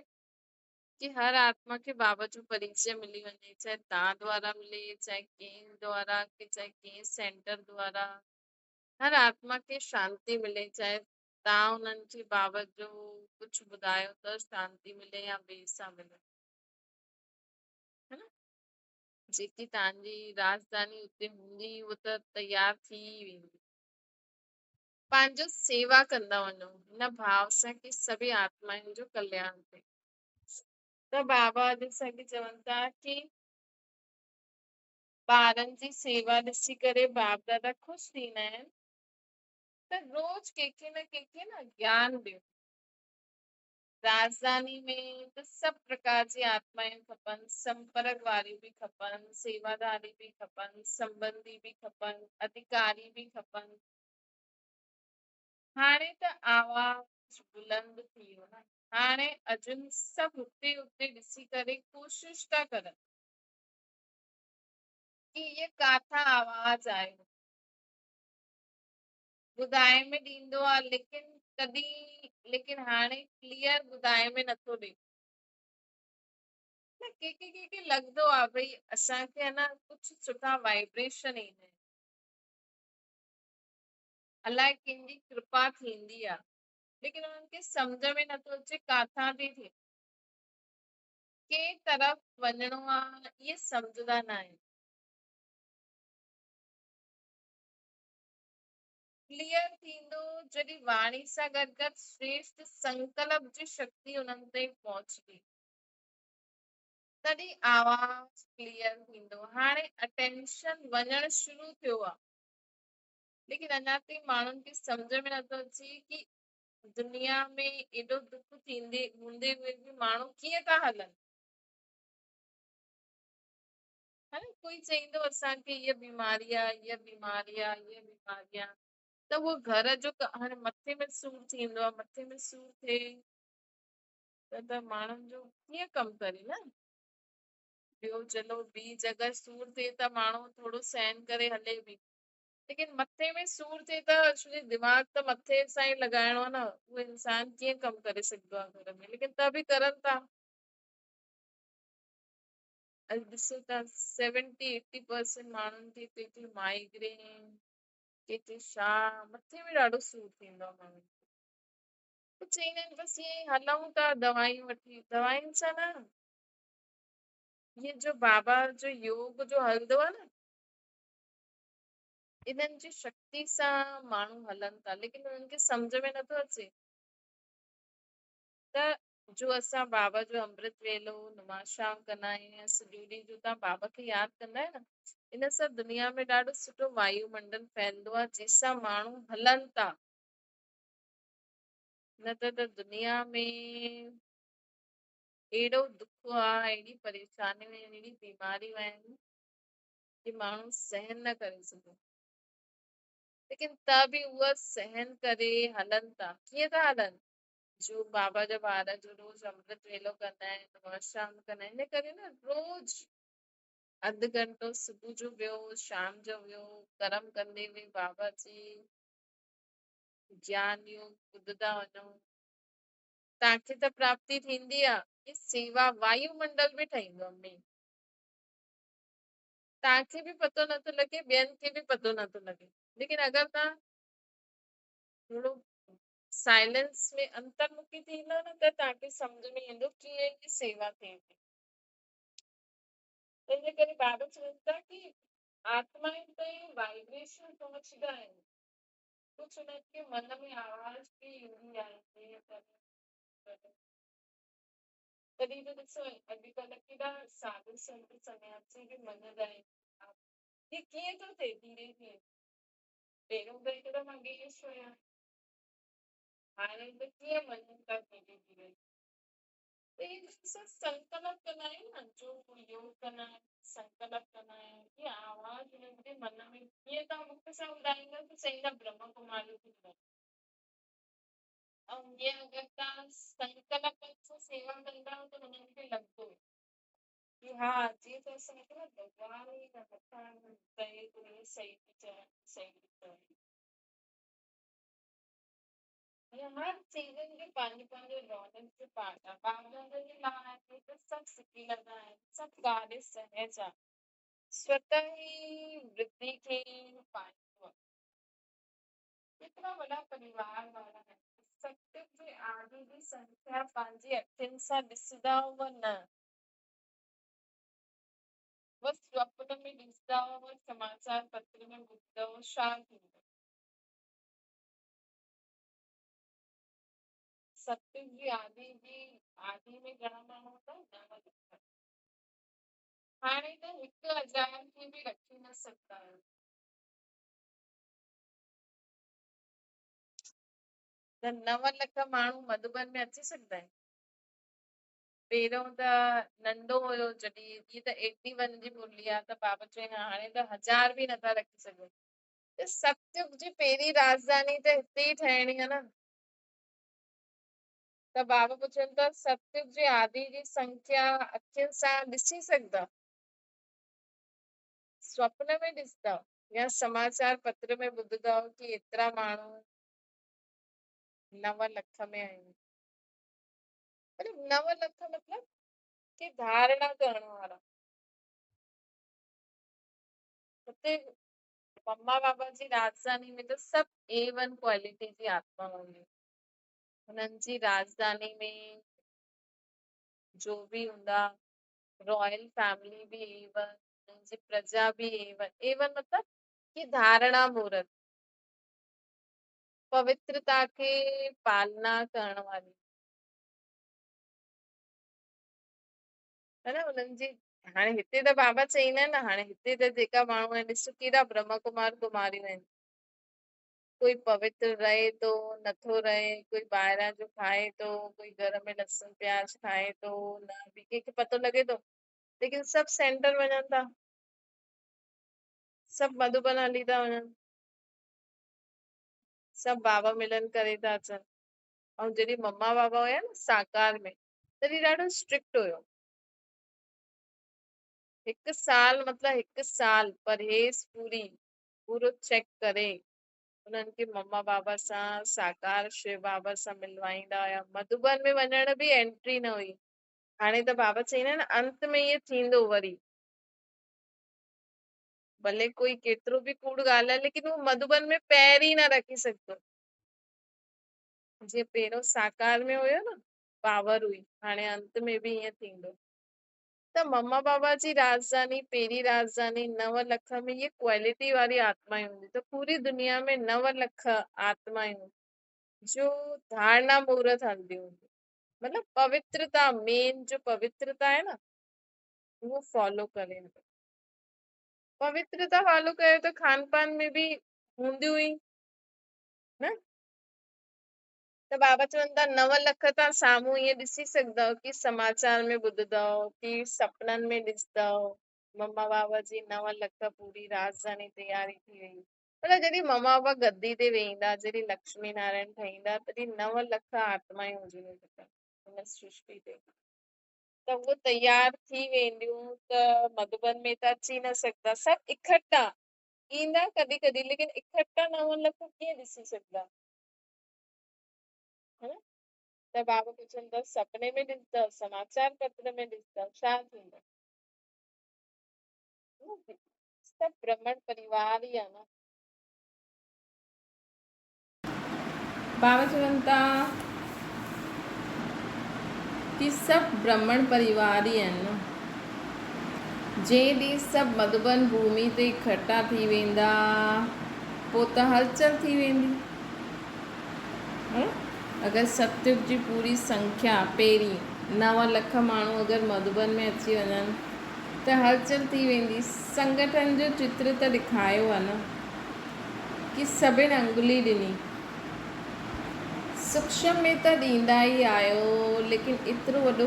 कि हर आत्मा खे बाबा जो परिचय मिली वञे, चाहे तव्हां द्वारा मिले, चाहे कंहिं द्वारा, कि चाहे कंहिं सेंटर द्वारा। हर आत्मा खे शांति मिले, चाहे तव्हां उन्हनि खे बाबा जो कुझु ॿुधायो त शांति मिले या ॿिए सां मिले, है न। जेकी तव्हांजी राजधानी उते हूंदी उहा त तयार थी वेंदी। पंहिंजो सेवा कंदा वञो हिन भाव सां कि सभी आत्माउनि जो कल्याण थिए। त बाबा अॼु असांखे चवनि था कि ॿारनि जी सेवा ॾिसी करे बाप दादा ख़ुशि थींदा आहिनि, त रोज कंहिंखे न कंहिंखे न ज्ञान ॾियो। राजधानी में त सभु प्रकार जी आत्माएं खपनि, संपर्क वारी बि खपनि, सेवादारी बि खपनि, संबंधी बि खपनि, अधिकारी बि खपनि। हाणे त आवाज बुलंद थी वियो न। हाणे अजन सभु हुते हुते ॾिसी करे कोशिश था करनि कि ये काथा आवाज आहे, ॿुधाए में ॾींदो आहे, लेकिन हाणे क्लियर ॿुधाए में नथो ॾे। न कंहिंखे लॻंदो आहे भई असांखे है न कुझु सुठा वाइब्रेशन ईंदा आहिनि, अलाए कंहिंजी कृपा थींदी आहे, लेकिन उन्हनि खे सम्झ में नथो अचे काथां थी थिए, कंहिं तरफ़ वञिणो आहे, इहे सम्झंदा न आहिनि। क्लियर थींदो जॾहिं वाणी सां गॾु गॾु श्रेष्ठ संकल्प जी शक्ति उन्हनि ताईं पहुचंदी, तॾहिं आवाज क्लियर थींदो। हाणे अटेंशन वञणु शुरू थियो आहे, लेकिन अञा ताईं माण्हुनि खे सम्झ में नथो अचे कि दुनिया में एॾो दुख थींदे हूंदे हुए बि माण्हू कीअं था हलनि। है न, कोई चईंदो असांखे हीअ बीमारी आहे, हीअ बीमारी आहे, हीअ बीमारी आहे, त उहो घर जो हाणे मथे में सूर थींदो आहे, मथे में सूर थिए त माण्हुनि जो कीअं कमु करे न। ॿियो चलो ॿी जॻह सूर थिए त माण्हू थोरो सहन करे हले बि, लेकिन मथे में सूर थिए त दिमाग़ त मथे सां ई लॻाइणो आहे न। उहो इंसान कीअं कमु करे सघंदो आहे घर में, लेकिन त बि करनि था। अॼु ॾिसो था 70-80% माण्हुनि खे कंहिंखे माइग्रेन, कंहिंखे छा, मथे में ॾाढो सूर थींदो आहे माण्हुनि खे। त चईंदा आहिनि बसि ईअं हलूं था दवायूं वठी, दवायुनि सां न। ये जो बाबा जो योग जो हलंदो आहे न, इन्हनि जी शक्ति सां माण्हू हलनि था, लेकिन उन्हनि खे सम्झ में नथो अचे। त जो असां बाबा जो अमृत वेलो नुमाशाम कंदा आहियूं या सॼो ॾींहुं जो तव्हां बाबा खे यादि कंदा आहियो न, इन सां दुनिया में ॾाढो सुठो वायुमंडल फैलंदो आहे जंहिंसां माण्हू हलनि था। न त दुनिया में एॾो दुख आहे, एॾी परेशानियूं आहिनि, एॾी बीमारियूं आहिनि कि माण्हू सहन न करे सघे, लेकिन त बि उहा सहन करे हलनि था। कीअं था हलनि? जो बाबा जा ॿार जो रोज अमृत वेलो कंदा आहिनि, शाम कंदा आहिनि, इन करे न रोज अधु घंटो सुबुह जो वियो, शाम जो वियो, कर्म कंदे हुए बाबा जी ज्ञान योग ॿुधंदा वञो, तव्हांखे त प्राप्ति थींदी आहे। कि सेवा वायुमंडल में ठहींदो में, तव्हांखे बि पतो नथो लॻे, ॿियनि खे बि पतो नथो लॻे, लेकिन अगरि तव्हां थोरो साइलेंस में अंतर्मुखी थींदो न, त तव्हांखे सम्झ में ईंदो कीअं की सेवा थिए थी। तंहिंजे करे बाबा चवनि था कि आत्माउनि ताईं वाइब्रेशन पहुचंदा आहिनि, कुझु उन्हनि खे मन में आवाज बि ईंदी आहे। तॾहिं बि ॾिसो अॼुकल्ह केॾा साधु संत सन्यासी बि मञंदा आहिनि। हे कीअं थो थिए धीरे धीरे? पहिरियों त हिकदमि अगेंस्ट हुया, हाणे त कीअं मञनि था धीरे धीरे। त हे असां संकल्प कंदा आहियूं न, जो योग कंदा आहियूं, संकल्प कंदा आहियूं, ये आवाज हुननि जे मन में कीअं तव्हां मूंखे सां ॿुधाईंदा त चईंदा ब्रह्म कुमारी थी ॿुधाए। ऐं जीअं अगरि तव्हां संकल्प सां सेवा कंदा त हुननि खे लॻंदो कि हा जीअं त असांखे न भॻवान ई न सही सही थी चए, सही थी चए। हर सीजन जी पंहिंजी पंहिंजी रौनक जो पाट आहे। ॿारनि जे लाइ त सभु सुठी लॻंदा आहिनि, सभु कार्य सहज आहे। स्वतः ही वृद्धि खे पाईंदो आहे। केतिरा वॾा परिवार वारा आहिनि, सत्य जे आदि जी संख्या पंहिंजी अखियुनि सां ॾिसंदा हुआ न, बस स्वप्न में ॾिसंदा हुआ, समाचार पत्र में ॿुधंदा हुआ, छा थींदो। सत्य जी आदि में घणा माण्हू हूंदा? 9 लख। हाणे त 1000 खे बि रखी न सघंदा आहियो। त 9 लख माण्हू मधुबन में अची सघंदा आहिनि? पहिरियों त नंढो हुयो जॾहिं, हीअ त 81 जी ॿोली आहे, त बाबा चई हाणे त 1000 बि नथा रखी सघूं। त सतयुग जी पहिरीं राजधानी त हिते ई ठहिणी आहे न। त बाबा पुछनि था सतयुग जी आदि जी संख्या अखियुनि सां ॾिसी सघंदा, स्वप्न में ॾिसंदा या समाचार पत्र में ॿुधंदा कि एतिरा माण्हू 9 लख में आहिनि। मतलब 9 लख मतलब कि धारणा करण वारा। हुते मम्मा बाबा जी राजधानी में त सभु A1 क्वालिटी जी आत्मा हूंदी। हुननि जी राजधानी में जो बि हूंदा, रॉयल फैमिली भी A1, हुननि जी प्रजा भी A1। A1 मतलब कि धारणा मूर्त, पवित्रता के पालना करण वारी, है न। हुननि जी हाणे हिते त बाबा चईंदा आहिनि न, हाणे हिते त जेका माण्हू आहिनि ॾिसो केॾा ब्रह्म कुमार कुमारियूं आहिनि। कोई पवित्र रहे थो, नथो रहे, कोई ॿाहिरां जो खाए थो, कोई घर में लहसुन प्याज खाए थो, न बि कंहिंखे पतो लॻे थो। लेकिन सभु सेंटर वञनि था, सभु मधुबन हली था वञनि, सभु बाबा मिलन करे था अचनि। ऐं जॾहिं मम्मा बाबा हुया न साकार में, तॾहिं ॾाढो स्ट्रिक्ट हुयो। 1 साल मतलब 1 साल परहेज पूरो चेक करे उन्हनि खे मम्मा बाबा सां, साकार शिव बाबा सां मिलवाईंदा हुया। मधुबन में वञण बि एंट्री न हुई। हाणे त बाबा चईंदा आहिनि अंत में इहो थींदो वरी, भले कोई केतिरो बि कूड़ ॻाल्हाए, लेकिन उहो मधुबन में पैर ई न रखी सघंदो। जीअं पहिरियों साकार में हुयो न पावर हुई, हाणे अंत में बि ईअं थींदो। त मम्मा बाबा जी राजधानी, पहिरीं राजधानी 9 लख में ये क्वालिटी वारी आत्माएं हूंदी। त पूरी दुनिया में 9 लख आत्माएं जो धारणा मुहूर्त हलंदी हूंदी। मतलब पवित्रता, मेन जो पवित्रता है ना, वो फॉलो करे। पवित्रता फॉलो करे तो खान पान में भी हूंदी हुई न। त बाबा चवनि था 9 लख तव्हां साम्हूं ईअं ॾिसी सघंदव कि समाचार में ॿुधंदव कि सपननि में ॾिसंदव मम्मा बाबा जी 9 लख पूरी राजधानी तयारी थी वई। मतलब जॾहिं मम्मा बाबा गद्दी ते वेहींदा, जॾहिं लक्ष्मी नारायण ठहींदा, तॾहिं 9 लख आत्माएं हुजणियूं हिन सृष्टि ते। त उहो तयार थी वेंदियूं त मधुबन में त अची न सघंदा, सभु इकट्ठा ईंदा कॾहिं कॾहिं, लेकिन इकट्ठा 9 लख कीअं ॾिसी सघंदा, है न। त बाबा पुछनि था सपने में ॾिसंदव, समाचार पत्र में ॾिसंदव, छा थींदो। सभु ब्राह्मण परिवार ई आहे न। बाबा चवनि था कि सभु ब्राह्मण परिवार ई आहिनि न। जंहिं ॾींहुं सभु मधुबन भूमि ते इकट्ठा थी वेंदा, पोइ त हलचल थी वेंदी। अगरि सतयुग जी पूरी संख्या पहिरीं 9 लख माण्हू अगरि मधुबन में अची वञनि त हलचल थी वेंदी। संगठन जो चित्र त ॾेखारियो आहे न कि सभिनि अंगुली ॾिनी, सूक्ष्म में त ॾींदा ई आहियो, लेकिन एतिरो वॾो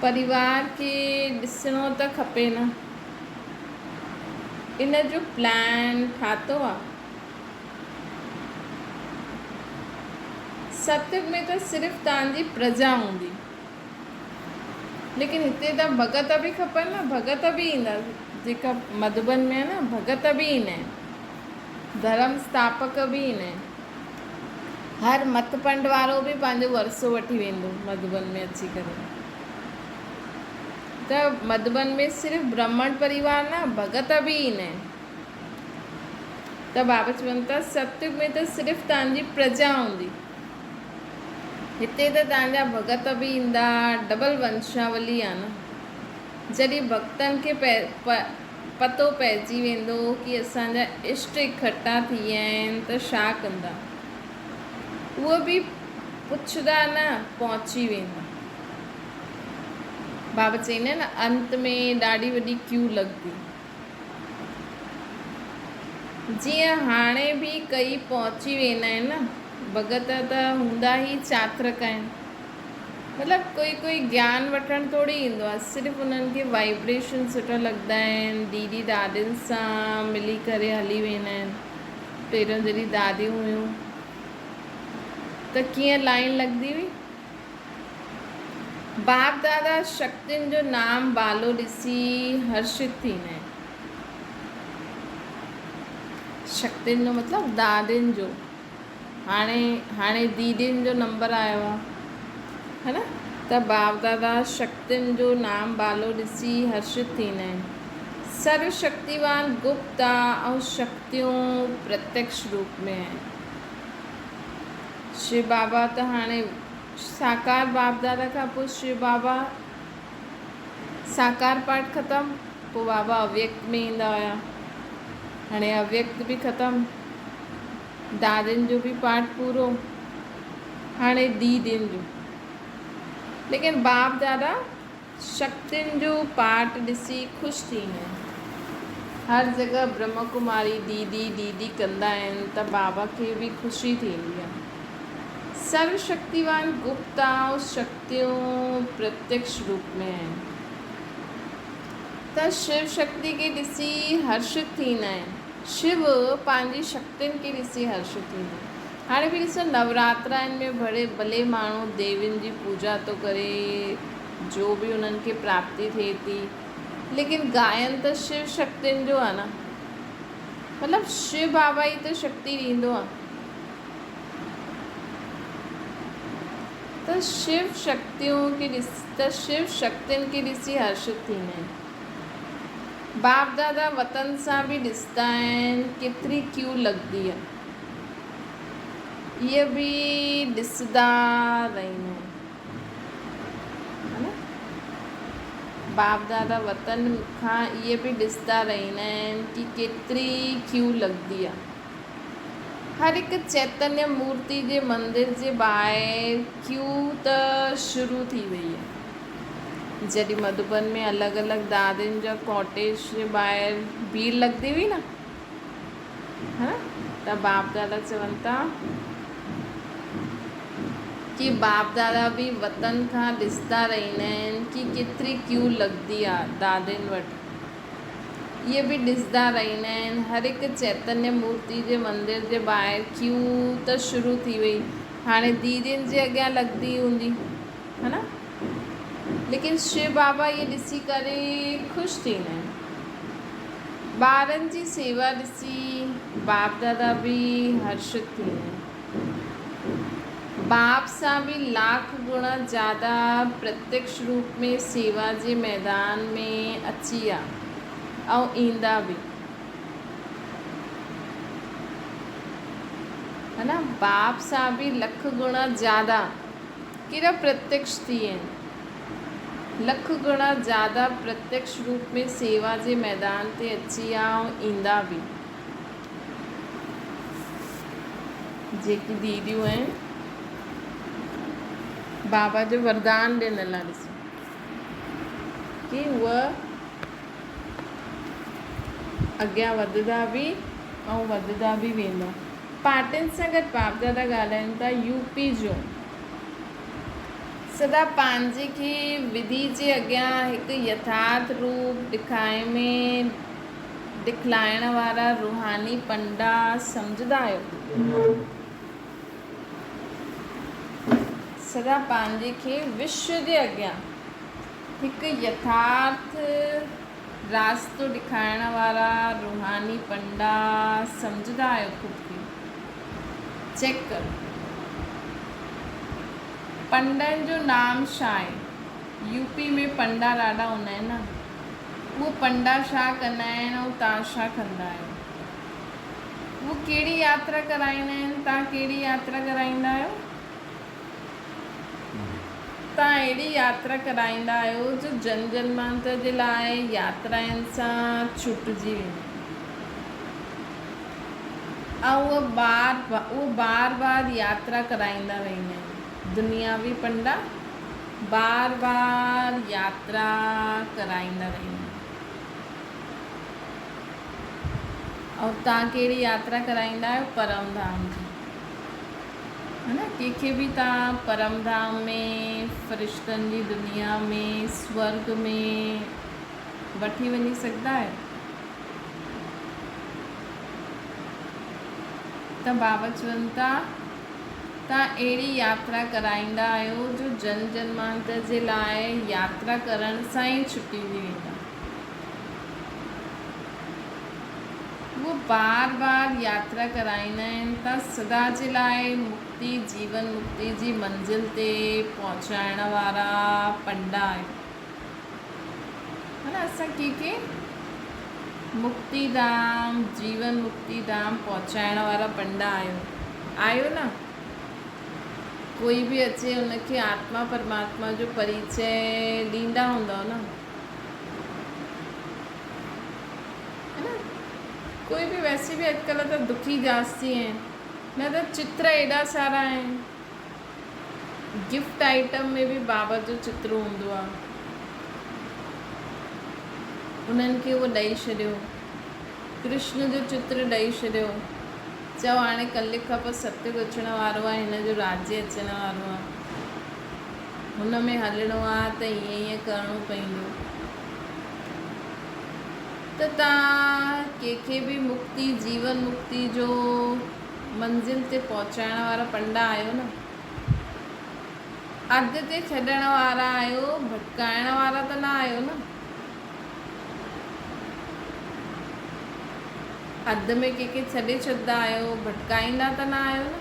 परिवार खे ॾिसणो त खपे न। इन जो प्लान ठातो आहे। सतयुग में त सिर्फ़ु तव्हांजी प्रजा हूंदी, लेकिन हिते त भगत बि खपनि न। भगत बि ईंदा, जेका मधुबन में आहे न, भगत बि ईंदा आहिनि, धर्म स्थापक बि ईंदा आहिनि। हर मत पंड वारो बि पंहिंजो वरसो वठी वेंदो मधुबन में अची करे। त मधुबन में सिर्फ़ु ब्राह्मण परिवार न भगत बि ईंदा आहिनि। त बाबा चवनि था सत्युग में त सिर्फ़ु तव्हांजी प्रजा हूंदी, हिते त तव्हांजा भगत बि ईंदा। डबल वंशावली आहे न। जॾहिं भक्तनि खे पतो पइजी वेंदो कि असांजा इष्ट इकट्ठा थी विया आहिनि त छा कंदा, उहो बि पुछंदा न, पहुची वेंदा। बाबा चईंदा आहिनि न, अंत में ॾाढी वॾी क्यू लॻंदी। जीअं हाणे बि कई पहुची वेंदा आहिनि न, भगत त हूंदा ई चात्रक आहिनि। मतिलबु कोई ज्ञान वठणु थोरी ईंदो आहे, सिर्फ़ु उन्हनि खे वाइब्रेशन सुठा लॻंदा आहिनि, दीदी दादियुनि सां मिली करे हली वेंदा आहिनि। पहिरियों जॾहिं दादियूं हुयूं त कीअं लाइन लॻंदी हुई। बाप दादा शक्तियुनि जो नाम बालो ॾिसी हर्षित थींदा आहिनि। शक्तियुनि जो मतिलबु दादियुनि जो। हाणे दीदियुनि जो नंबर आयो आहे, है न। त बाप दादा शक्तियुनि जो नाम बालो ॾिसी हर्षित थींदा आहिनि। सर्वशक्तिवान गुप्त ऐं शक्तियूं प्रत्यक्ष रूप में आहिनि। शिव बाबा त हाणे साकार बाप दादा खां पोइ शिव बाबा साकार पाठ ख़तमु, पोइ बाबा अव्यक्त में ईंदा हुया। हाणे अव्यक्त बि ख़तमु, दादियुनि जो बि पाठ पूरो, हाणे दीदियुनि जो। लेकिन बाप दादा शक्तियुनि जो पाठ ॾिसी ख़ुशि थींदा आहिनि। हर जॻह ब्रह्म कुमारी दीदी दीदी कंदा आहिनि त बाबा खे बि ख़ुशी थींदी आहे। सर्वशक्तिवान गुप्त ऐं शक्तियूं प्रत्यक्ष रूप में आहिनि। त शिव शक्ति खे ॾिसी हर्षित थींदा आहिनि। शिव पंहिंजी शक्तियुनि खे ॾिसी हर्षित थींदा आहिनि। हाणे बि ॾिसो नवरात्रनि में भले माण्हू देवियुनि जी पूजा थो करे, जो बि उन्हनि खे प्राप्ति थिए थी, लेकिन गायन त शिव शक्तियुनि जो आहे न। मतिलबु शिव बाबा ई त शक्ति ॾींदो आहे। त शिव शक्तियुनि खे ॾिसी हर्षित थींदा आहिनि। बाप दादा वतन सां बि ॾिसंदा आहिनि केतिरी क्यू लॻंदी आहे, इहे बि ॾिसंदा रहंदा आहिनि, है न। बाप दादा वतन खां इहे बि ॾिसंदा रहंदा आहिनि कि केतिरी क्यू लॻंदी आहे। हर हिकु चैतन्य मूर्ति जे मंदिर जे ॿाहिरि क्यू त शुरू थी वई आहे। जॾहिं मधुबन में अलॻि अलॻि दादियुनि जा कॉटेज जे ॿाहिरि भीड़ लॻंदी हुई न, है न, त बाप दादा चवनि था कि बाप दादा बि वतन खां ॾिसंदा रहंदा आहिनि कि केतिरी क्यू लॻंदी आहे दादियुनि वटि। इहे बि ॾिसंदा रहंदा आहिनि। हर हिकु चैतन्य मूर्ति जे मंदिर जे ॿाहिरि क्यू त शुरू थी वई। हाणे दीदियुनि जे अॻियां लॻंदी हूंदी, है न। लेकिन शिव बाबा इहे ॾिसी करे ख़ुशि थींदा आहिनि। ॿारनि जी सेवा ॾिसी बाप दादा बि हर्षित थींदा आहिनि। बाप सां बि लाख गुणा ज़्यादा प्रत्यक्ष रूप में सेवा जे मैदान में अची विया ऐं ईंदा बि, है न। बाप सां बि लख गुणा ज़्यादा केॾा प्रत्यक्ष थी विया आहिनि। लख गुणा ज़्यादा प्रत्यक्ष रूप में सेवा जे मैदान ते अची विया ऐं ईंदा बि। जेकी दीदियूं आहिनि, बाबा जो वरदान ॾिनल आहे, ॾिसो कि उहा अॻियां वधंदा बि ऐं वधंदा बि वेंदा। पार्टियुनि सां गॾु बाप दादा ॻाल्हाइनि था यूपी जो। सदा पंहिंजे खे विधि जे अॻियां हिकु यथार्थ रूप ॾिखाइण वारा रूहानी पंडा सम्झंदा आहियो। सदा पंहिंजे खे विश्व जे अॻियां हिकु यथार्थ रास्तो ॾेखारण वारा रूहानी पंडा सम्झंदा आहियो। ख़ुदि खे चेक करो। पंडनि जो नाम छा आहे? यूपी में पंडा ॾाढा हूंदा आहिनि न, उहो पंडा छा कंदा आहिनि ऐं तव्हां छा कंदा आहियो? उहो कहिड़ी यात्रा कराईंदा आहिनि, तव्हां कहिड़ी यात्रा कराईंदा आहियो? तव्हां अहिड़ी यात्रा कराईंदा आहियो जो जन जन्मांतर जे लाइ यात्राउनि सां छुटिजी वेंदी ऐं उहो बार बार यात्रा कराईंदा रहंदा आहिनि। दुनियावी पंडा बार बार यात्रा कराईंदा रहंदा आहिनि। और तव्हां कहिड़ी यात्रा कराईंदा आहियो? परम धाम जी, है न। कंहिंखे बि तव्हां परम धाम में, फ़रिश्तनि जी दुनिया में, स्वर्ग में वठी वञी सघंदा आहियो। त बाबा चवनि था तव्हां अहिड़ी यात्रा कराईंदा आहियो जो जन जन्मांतर जे लाइ यात्रा करण सां ई छुटिजी वेंदा। वो बार बार यात्रा कराईंदा आहिनि त सदा जे लाइ मुक्ति, जीवन मुक्ति जी मंज़िल ते पहुचाइण वारा पंडा आहिनि, है न। असां कंहिंखे मुक्तिधाम, जीवन मुक्तिधाम पहुचाइण वारा पंडा आहियो न। कोई बि अचे उनखे आत्मा परमात्मा जो परिचय ॾींदा हूंदव न, है न। कोई भी वैसे भी अॼुकल्ह त दुखी जास्ती आहिनि, न त चित्र एॾा सारा आहिनि। गिफ्ट आइटम में बि बाबा जो चित्र हूंदो आहे, उन्हनि खे उहो ॾेई छॾियो। कृष्ण जो चित्र ॾेई छॾियो, चओ हाणे कल्ह खां पोइ सत्युग अचण वारो आहे, हिन जो राज्य अचण वारो आहे, हुन में हलणो आहे त ईअं ईअं करिणो पवंदो। त तव्हां कंहिंखे बि मुक्ति, जीवन मुक्ति जो मंज़िल ते पहुचाइण वारा पंडा आहियो न। अध ते छॾण वारा आहियो, भटकाइण वारा त न आहियो न। अध में कंहिंखे छॾे छॾंदा आहियो, भटकाईंदा त न आहियो न।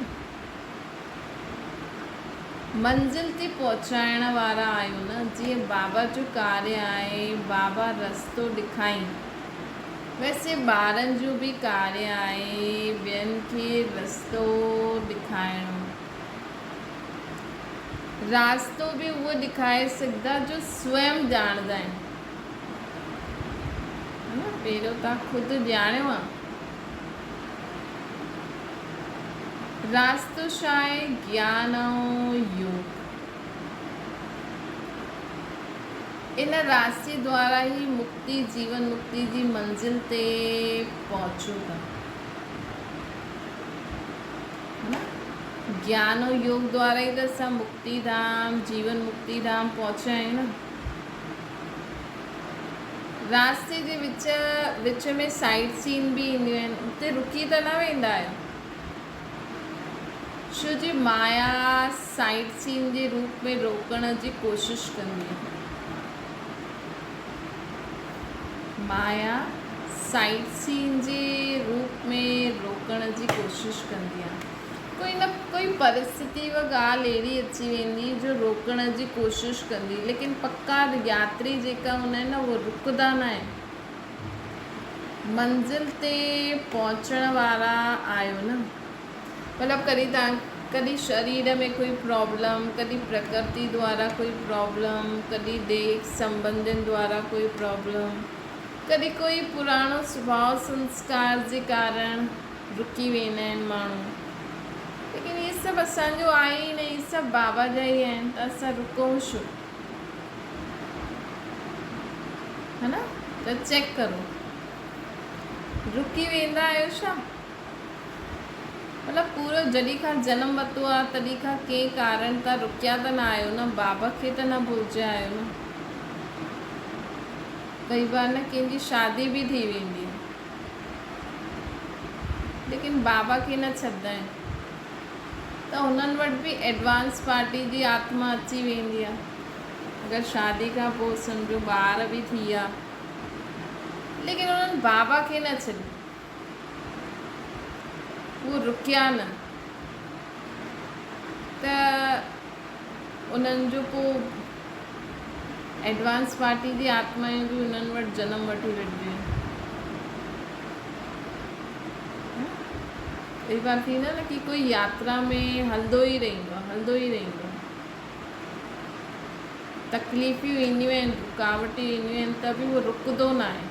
मंज़िल ते पहुचाइण वारा आहियो न। जीअं बाबा जो कार्य आहे, बाबा रस्तो ॾेखारीनि, वैसे ॿारनि जो बि कार्य आहे ॿियनि खे रस्तो ॾेखारिणो। रास्तो बि उहो ॾेखारे सघंदा जो स्वयं ॼाणंदा आहिनि, है न। पहिरियों तव्हां ख़ुदि ॼाणियो आहे। रास्तो छा आहे? ज्ञान ऐं योग। इन रास्ते द्वारा ही मुक्ति, जीवन मुक्ति जी मंज़िल ते पहुचो था, है न। ज्ञान और योग द्वारा ही त असां मुक्ति धाम, जीवन मुक्ति धाम पहुचा आहियूं न। रास्ते जे विच में साइड सीन बि ईंदियूं आहिनि, उते रुकी त न वेंदा आहियो, छो जी माया साइड सीन जे रूप में रोकण जी कोशिशि कंदी आहे। माया साइड सीन जे रूप में रोकण जी कोशिशि कंदी आहे। कोई न कोई परिस्थिति व ॻाल्हि अहिड़ी अची वेंदी जो रोकण जी कोशिशि कंदी, लेकिन पक्का यात्री जेका हूंदा आहिनि न उहो रुकंदा न आहिनि। मंज़िल ते पहुचण वारा आहियो न। मतिलबु कॾहिं शरीर में कोई प्रॉब्लम, कॾहिं प्रकृति द्वारा कोई प्रॉब्लम, कॾहिं देह संबंधियुनि द्वारा कोई प्रॉब्लम, कॾहिं कोई पुराणो स्वभाव संस्कार जे कारण रुकी वेंदा आहिनि माण्हू। लेकिन इहे सभु असांजो आहे ई न, इहे सभु बाबा जा ई आहिनि, त असां रुकूं छो, है न। त चेक करो, रुकी वेंदा आहियो छा? मतिलबु पूरो जॾहिं खां जनमु वरितो आहे तॾहिं खां कंहिं कारण तां रुकिया त न आहियो न, बाबा खे त न भुलिजिया आहियो न। कई बार न कंहिंजी शादी बि थी वेंदी आहे, लेकिन बाबा खे न छॾंदा आहिनि, त हुननि वटि बि एडवांस पार्टी जी आत्मा अची वेंदी आहे। अगरि शादी खां पोइ सम्झो ॿार बि थी विया, लेकिन उन्हनि बाबा खे न छॾियो, उहो रुकिया न। त उन्हनि जो पोइ एडवांस पार्टी जी आत्मायूं बि उन्हनि वटि जनम वठी वेठियूं आहिनि। कई बार थींदो न कि कोई यात्रा में हलंदो ई रहंदो, तकलीफ़ियूं ईंदियूं आहिनि, रुकावटूं ईंदियूं आहिनि, त बि उहो रुकंदो न आहे।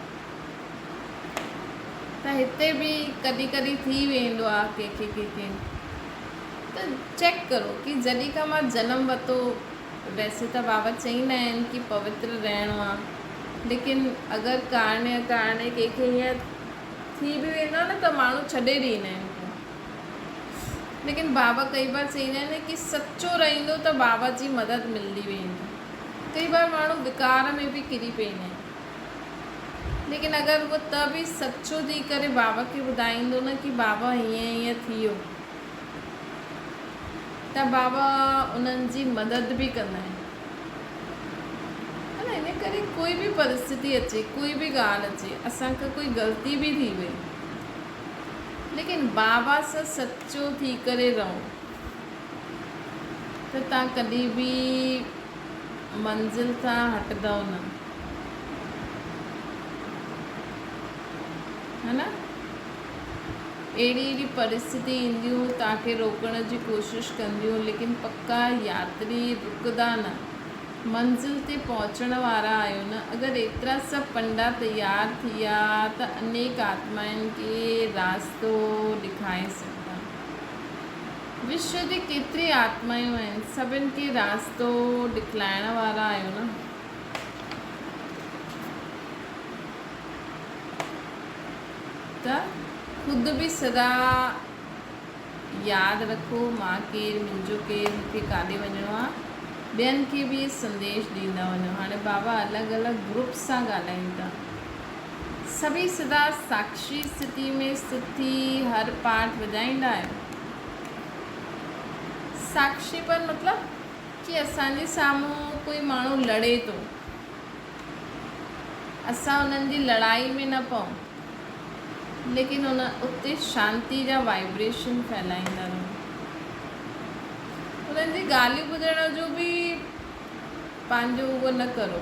त हिते बि कॾहिं कॾहिं थी वेंदो आहे कंहिंखे त चेक करो कि जॾहिं खां मां जनम वरितो, वैसे त बाबा चईंदा आहिनि कि पवित्र रहणो आहे, लेकिन अगरि कारण अकारण कंहिंखे हीअं थी बि वेंदो आहे न त माण्हू छॾे ॾींदा आहिनि। लेकिन बाबा कई बार चईंदा आहिनि कि सचो रहंदो त बाबा जी मदद मिलंदी वेंदी। कई बार माण्हू विकार में बि किरी पवंदा आहिनि, लेकिन अगरि उहो त बि सचो थी करे बाबा खे ॿुधाईंदो न कि बाबा हीअं थी वियो, त बाबा उन्हनि जी मदद बि कंदा आहिनि। है न, इन करे कोई बि परिस्थिति अचे, कोई बि ॻाल्हि अचे, असांखां कोई ग़लती बि थी वई, लेकिन बाबा सां सचो थी करे रहो त तव्हां कॾहिं बि मंज़िल तां हटंदव न, है न। अहिड़ी परिस्थिति ईंदियूं तव्हांखे रोकण जी कोशिशि कंदियूं, लेकिन पक्का यात्री रुकंदा न, मंज़िल ते पहुचण वारा आहियो न। अगरि एतिरा सभु पंडा तयार थी विया त अनेक आत्माउनि खे रास्तो ॾेखारे सघंदा। विश्व जी केतिरी आत्मायूं आहिनि, सभिनि खे रास्तो ॾेखारण वारा आहियो न। त ख़ुदि बि सदा यादि रखो, मां केरु, मुंहिंजो केरु, मूंखे काॾे वञिणो आहे, ॿियनि खे बि संदेश ॾींदा वञो। हाणे बाबा अलॻि अलॻि ग्रुप सां ॻाल्हाइनि था, सभी सदा साक्षी स्थिति में स्थित थी हर पाठ वॼाईंदा आहियो। साक्षीपन मतिलबु कि असांजे साम्हूं कोई माण्हू लड़े थो, असां उन्हनि जी लड़ाई में न पऊं, लेकिन उते शांति जा वाइब्रेशन फैलाईंदा रहो। उन्हनि जी ॻाल्हियूं ॿुधण जो बि पंहिंजो उहो न करो,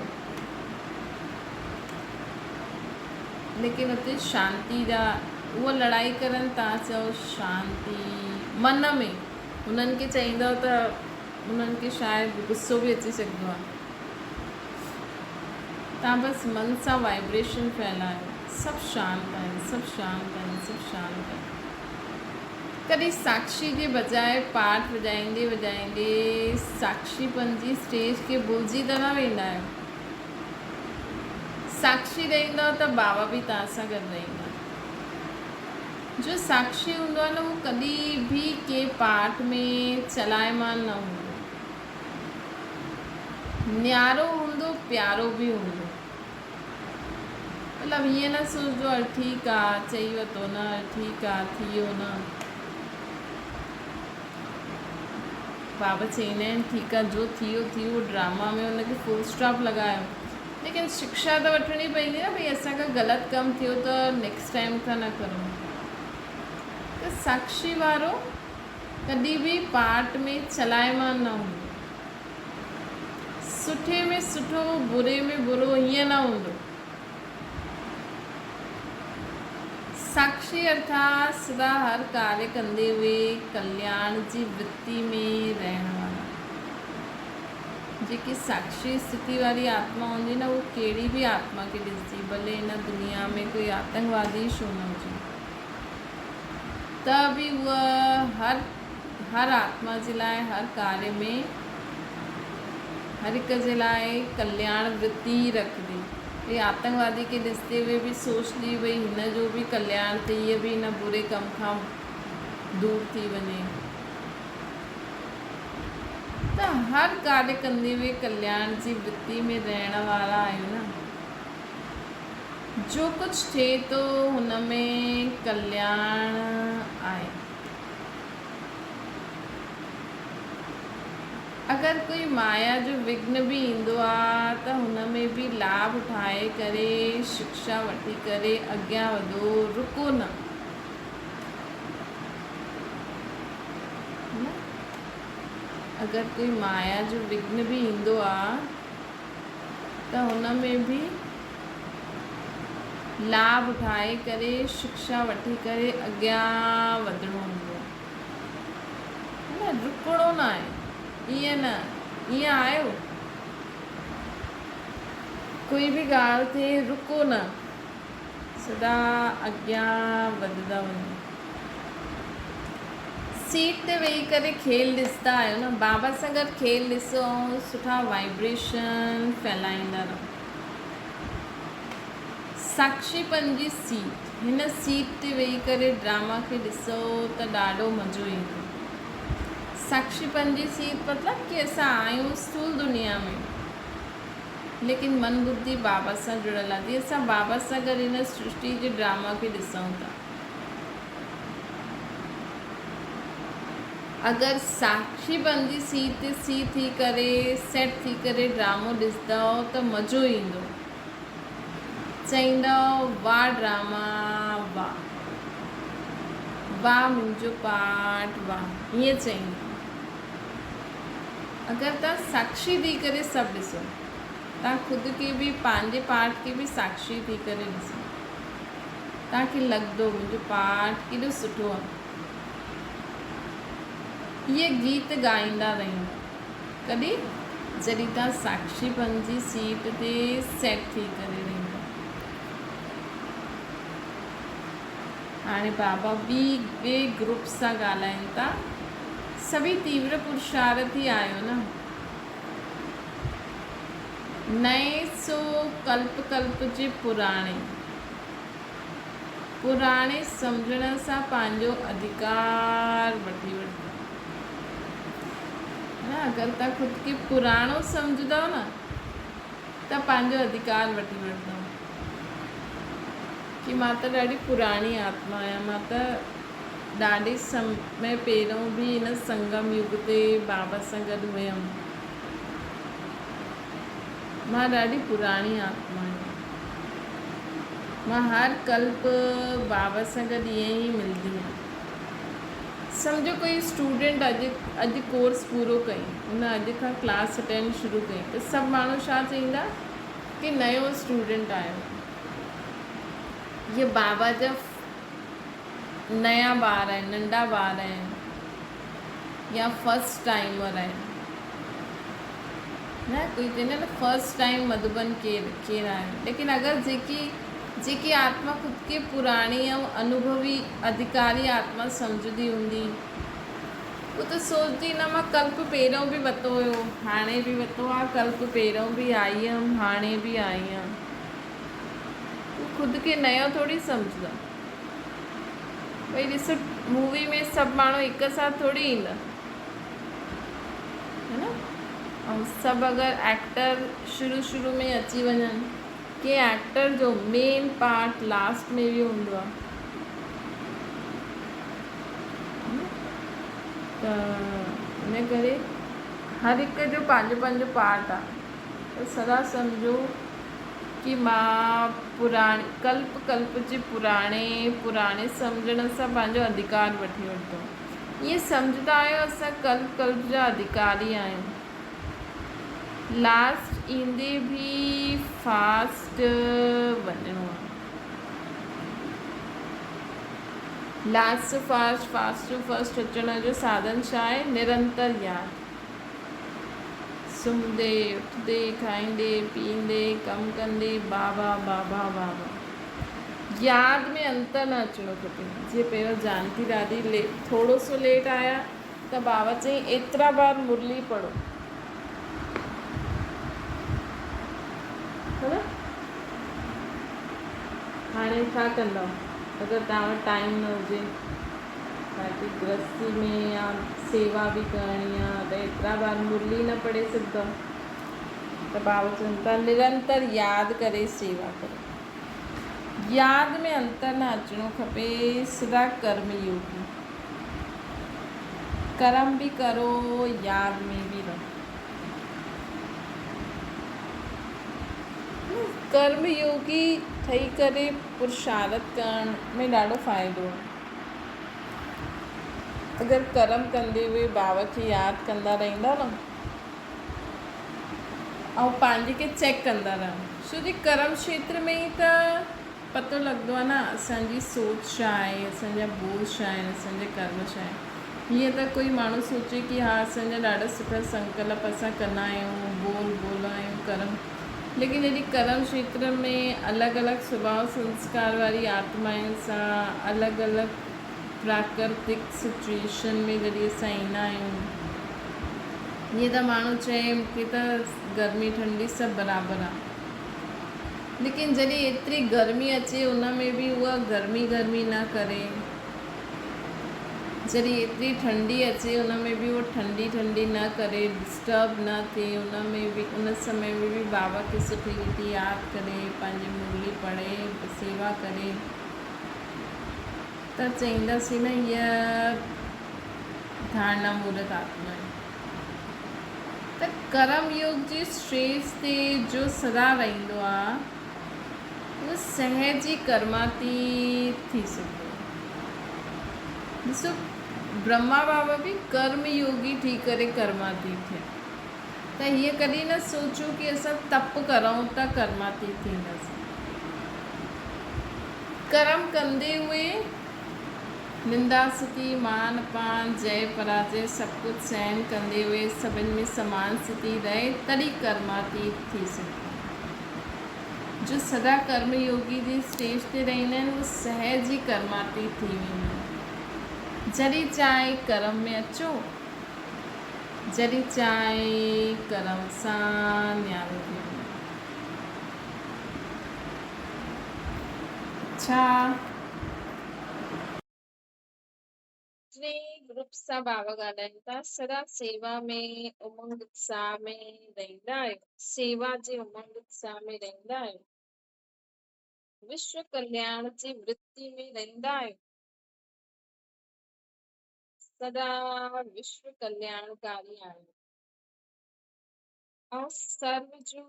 लेकिन उते शांति जा, उहा लड़ाई करनि, तव्हां चओ शांति मन में, उन्हनि खे चईंदव त उन्हनि खे शायदि गुस्सो बि अची सघंदो आहे। तव्हां बसि मन सां वाइब्रेशन फैलायो, सभु शांति आहिनि, सभु शांति आहिनि, सभु शांति आहिनि। कॾहिं साक्षी जे बजाए पाठ वॼाईंदे वॼाईंदे साक्षीपन जी स्टेज खे भुलिजी त न वेंदा आहियो। साक्षी रहंदव त बाबा बि तव्हां सां गॾु रहंदा। जो साक्षी हूंदो आहे न, उहो कॾहिं बि के पाठ में चलायमान न हूंदो, न्यारो हूंदो, प्यारो बि हूंदो। मतिलबु हीअं न सोचजो हल ठीकु आहे, चई वरितो न, ठीकु आहे, थी वियो न। बाबा चईंदा आहिनि ठीकु आहे, जो थी वियो ड्रामा में हुनखे फुल स्टॉप लॻायो, लेकिन शिक्षा त वठणी पवंदी न, भई असांखां ग़लति कमु थियो त नेक्स्ट टाइम खां न करूं। त साक्षी वारो कॾहिं बि पाठ में चलायमान न हूंदो, सुठे में सुठो, बुरे में बुरो हीअं न हूंदो। साक्षी अर्थात सदा हर कार्य कंदे हुए कल्याण जी वृत्ति में रहण वारा। जेकी साक्षी स्थिति वारी आत्मा हूंदी न, उहो कहिड़ी बि आत्मा खे ॾिसंदी, भले हिन दुनिया में कोई आतंकवादी छो न हुजे, त बि उहा हर आत्मा जे लाइ, हर कार्य में, हर हिक जे लाइ कल्याण वृत्ति ही रखंदी। ये आतंकवादी के ॾिसते हुए भी सोचती भई हिन जो भी कल्याण थिए, हीअ भी हिन बुरे कम खां दूर थी वञे। त हर कार्य कंदे हुए कल्याण जी वृत्ति में रहण वारा आहियो न। जो कुछ थिए तो हुन में कल्याण आहे। अगर कोई माया जो विघ्न भी ईंदो आहे त हुन में भी लाभ उठाए करे, शिक्षा वठी करे अॻियां वधो, रुको न। अगरि कोई माया जो विघ्न बि ईंदो आहे त हुन में बि लाभ उठाए करे शिक्षा वठी करे अॻियां वधिणो हूंदो आहे, न रुकणो न आहे। ईअं न, ईअं आयो कोई बि ॻाल्हि थिए रुको न, सदा अॻियां वधंदा वञो। सीट ते वेही करे खेल ॾिसंदा आहियो न, बाबा सां गॾु खेल ॾिसो ऐं सुठा वाइब्रेशन फैलाईंदा रहो। साक्षीपन जी सीट, हिन सीट ते वेही करे ड्रामा खे ॾिसो त ॾाढो मज़ो ईंदो। साक्षीपन जी सीट मतिलबु कि असां आहियूं स्थूल दुनिया में, लेकिन मन बुद्धि बाबा सां जुड़ियल आहे। जीअं असां बाबा सां गॾु हिन सृष्टि जे ड्रामा खे ॾिसूं था। अगरि साक्षीपन जी सीट थी करे सेट थी करे ड्रामो ॾिसंदव त मज़ो ईंदो। चईंदव वाह ड्रामा, वाह वाह मुंहिंजो पार्ट, वाह, हीअं चईंदव। अगरि तव्हां साक्षी थी करे सभु ॾिसो, तव्हां ख़ुदि खे बि पंहिंजे पार्ट खे बि साक्षी थी करे ॾिसो, तव्हांखे लॻंदो मुंहिंजो पार्ट केॾो सुठो आहे। इहे गीत ॻाईंदा रहियूं कॾहिं, जॾहिं तव्हां साक्षीपन जी सीट ते सेट थी करे रहींदा। हाणे बाबा ॿिए ग्रुप सां ॻाल्हाइनि था। सभी तीव्र पुरुषार्थी आहियो न, नए सो कल्प जे पुराणे सम्झण सां पंहिंजो अधिकार वठी वठो। अगरि तव्हां ख़ुदि खे पुराणो सम्झंदव न त पंहिंजो अधिकार वठी वठंदव कि मां त ॾाढी पुराणी आत्मा आहियां, मां त ॾाढे समय पहिरियों बि हिन संगम युग ते बाबा सां गॾु हुयमि, मां ॾाढी पुराणी आत्मा आहियां, मां हर कल्प बाबा सां गॾु ईअं ई मिलंदी आहियां। सम्झो कोई स्टूडेंट अॼु कोर्स पूरो कई, हुन अॼु खां क्लास अटेंड शुरू कई, त सभु माण्हू छा चईंदा कि नयो स्टूडेंट आयो। ये बाबा जा नया ॿार आहिनि, नंढा ॿार आहिनि या फर्स्ट टाइमर आहिनि, न कोई चवंदा न फर्स्ट टाइम मधुबन केरु आहे। लेकिन अगरि जेकी आत्मा ख़ुदि खे पुराणी ऐं अनुभवी अधिकारी आत्मा सम्झंदी हूंदी, उहो त सोचदी न मां कल्प पहिरियों बि वरितो हुयो, हाणे बि वरितो आहे, कल्प पहिरियों बि आई हुयमि, हाणे बि आई हुयमि। ख़ुदि खे नयो थोरी सम्झंदा। भई ॾिसो मूवी में सभु माण्हू हिकु साथ थोरी ईंदा, है न, ऐं सभु अगरि एक्टर शुरू में अची वञनि, के एक्टर जो मेन पार्ट लास्ट में बि हूंदो आहे, त इन करे हर हिकु जो पंहिंजो पार्ट आहे। त सदा सम्झो कि मां पुराणे कल्प जे पुराणे सम्झण सां पंहिंजो अधिकार वठी वठंदो। ईअं सम्झंदा आहियो असां कल्प जा अधिकारी आहियूं। लास्ट ईंदे बि फास्ट वञिणो आहे, लास्ट फास्ट अचण जो साधन छा आहे? निरंतर यादि, सुम्हंदे उथंदे खाईंदे पीअंदे कमु कंदे बाबा बाबा बाबा। यादि में अंतर न अचिणो खपे। जीअं पहिरियों जानकी दादी थोरो सो लेट आया त बाबा चई एतिरा बार मुरली पढ़ो, है न। हाणे छा कंदव अगरि तव्हां वटि टाइम न हुजे, तव्हांखे गृहस्थी में या सेवा बि करणी आहे, त एतिरा बार मुरली न पढ़े सघंदव। त बाबा चवनि था निरंतर यादि करे सेवा करो। यादि में अंतर न अचिणो खपे। सदा कर्मयोगी, कर्म बि करो, यादि में बि रहो। कर्मयोगी ठही करे पुरुषार्थ करण में ॾाढो फ़ाइदो आहे। अगरि कर्म कंदे हुए बाबा खे यादि कंदा रहंदा न ऐं पंहिंजे खे चेक कंदा रहनि, छो जे कर्म क्षेत्र में ई त पतो लॻंदो आहे न असांजी सोच छा आहे, असांजा बोल छा आहिनि, असांजा कर्म छा आहिनि। हीअं त कोई माण्हू सोचे कि हा असांजा ॾाढा सुठा संकल्प असां कंदा आहियूं, बोल बोलंदा आहियूं, कर्म, लेकिन जॾहिं कर्म क्षेत्र में अलॻि अलॻि स्वभाव संस्कार वारी आत्माउनि सां अलॻि अलॻि प्राकृतिक सिचुएशन में जॾहिं असां ईंदा आहियूं, हीअं त माण्हू चए मूंखे त गर्मी ठंडी सभु बराबरि आहे, लेकिन जॾहिं एतिरी गर्मी अचे उन में बि उहा गर्मी गर्मी न करे, जॾहिं एतिरी ठंडी अचे उन में बि उहो ठंडी ठंडी न करे, डिस्टर्ब न थिए, उन में बि उन समय में बि बाबा खे सुठी रीति यादि करे, पंहिंजी मुरली पढ़े, सेवा करे, त चईंदासीं न हीअ धारणा मूर्त आत्मा आहे। त कर्म योग जी स्टेज ते जो सदा रहंदो आहे उहो सहज ई कर्मातीत थी सघे। ॾिसो ब्रह्मा बाबा बि कर्म योगी थी करे कर्मातीत थिया, त हीअं कॾहिं न सोचो कि असां तप करूं त कर्मातीत थींदासीं। कर्म कंदे हुए निंदा स्थिति मान पान जय पराजय सभु कुझु सहन कंदे हुए सभिनि में समान स्थिति रहे तॾहिं कर्मातीत थी सघे। जो सदा कर्म योगी जी स्टेज ते रहंदा आहिनि उहे सहज ई कर्मातीत थी वेंदा आहिनि। जॾहिं चाहे कर्म में अचो, जॾहिं चाहे कर्म सां न्यारो थी वञो। छा टे ग्रुप सां बाबा ॻाल्हाइनि था, सदा सेवा में उमंग उत्साह में रहंदा आहियो, सेवा जे उमंग उत्साह में रहंदा आहियो, विश्व कल्याण जी वृत्ति में रहंदा आहियो, सदा विश्व कल्याणकारी आहियो ऐं सर्व जो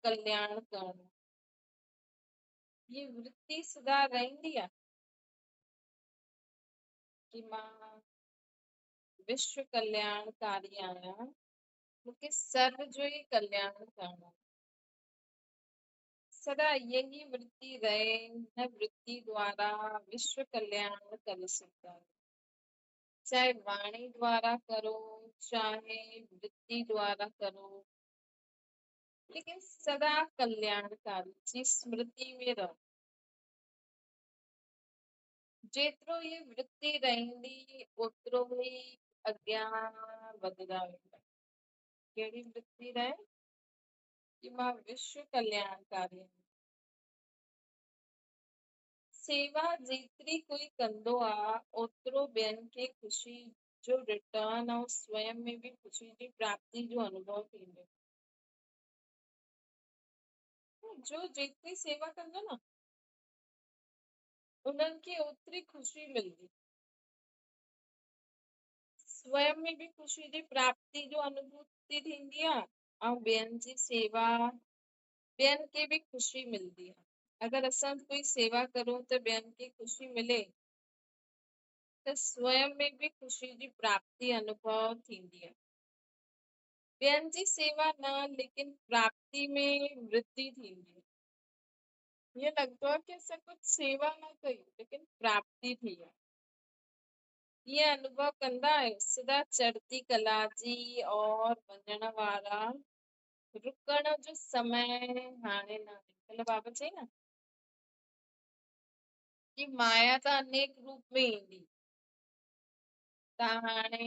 कल्याण करणो, ये वृत्ति सदा रहंदी आहे कि मां विश्व कल्याणकारी आहियां, मूंखे सर्व जो ई कल्याण करणो, सदा यही वृत्ति रहे, हिन वृत्ति द्वारा विश्व कल्याण करे सघंदा आहियो, चाहे वाणी द्वारा करो, चाहे वृत्ति द्वारा करो, लेकिन सदा कल्याणकारी जी स्मृति में रहो। जेतिरो ये वृत्ति रहंदी ओतिरो ई अॻियां वधंदा वेंदा। कहिड़ी वृत्ति रहे कि मां विश्व कल्याणकारी आहियां। सेवा जेतिरी कोई कंदो आहे ओतिरो ॿियनि खे ख़ुशी जो रिटर्न ऐं स्वयं में बि ख़ुशी जी प्राप्ति जो अनुभव थींदो। जो जेतिरी सेवा कंदो न उन्हनि खे ओतिरी ख़ुशी मिलंदी, स्वयं में बि ख़ुशी जी प्राप्ति जो अनुभूति थींदी आहे ऐं ॿियनि जी सेवा ॿियनि खे बि ख़ुशी मिलंदी आहे। अगर असां कोई सेवा करूं त ॿियनि खे ख़ुशी मिले त स्वयं में बि ख़ुशी जी प्राप्ति अनुभव थींदी आहे। ॿियनि जी सेवा न लेकिन प्राप्ति में वृद्धि थींदी आहे। ईअं लॻंदो आहे कि असां कुझु सेवा न कई लेकिन प्राप्ति थी आहे। ये अनुभव कंदा आहियो सदा चढ़ती कला जी और वञण वारा रुकण जो समय हाणे न आहे। मतलब बाबा चई न कि माया त अनेक रूप में ईंदी, तव्हां हाणे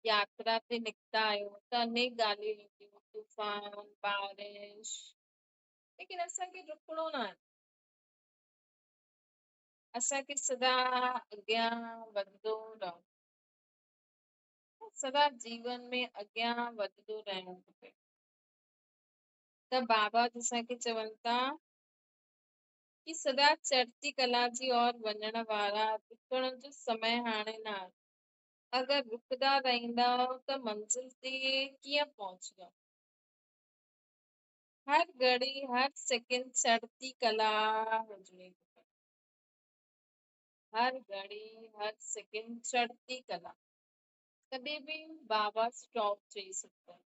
यात्रा ते निकिता आहियो त अनेक ॻाल्हियूं ईंदियूं, तूफ़ान बारिश, लेकिन असांखे रुकणो न आहे, असांखे सदा अॻियां वधंदो रहो, सदा जीवन में अॻियां वधंदो रहणो खपे। त बाबा असांखे चवनि था कि सदा चढ़ती कला जी और वञण वारा रुकण जो समय हाणे न आहे। अगर रुकदा रहंदा त मंज़िल ते कीअं पहुचंदा। हर घड़ी हर सेकंड चढ़ती कला हुजणी खपे। हर घड़ी हर सेकंड चढ़ती कला। कभी भी बाबा स्टॉप चई सकता है।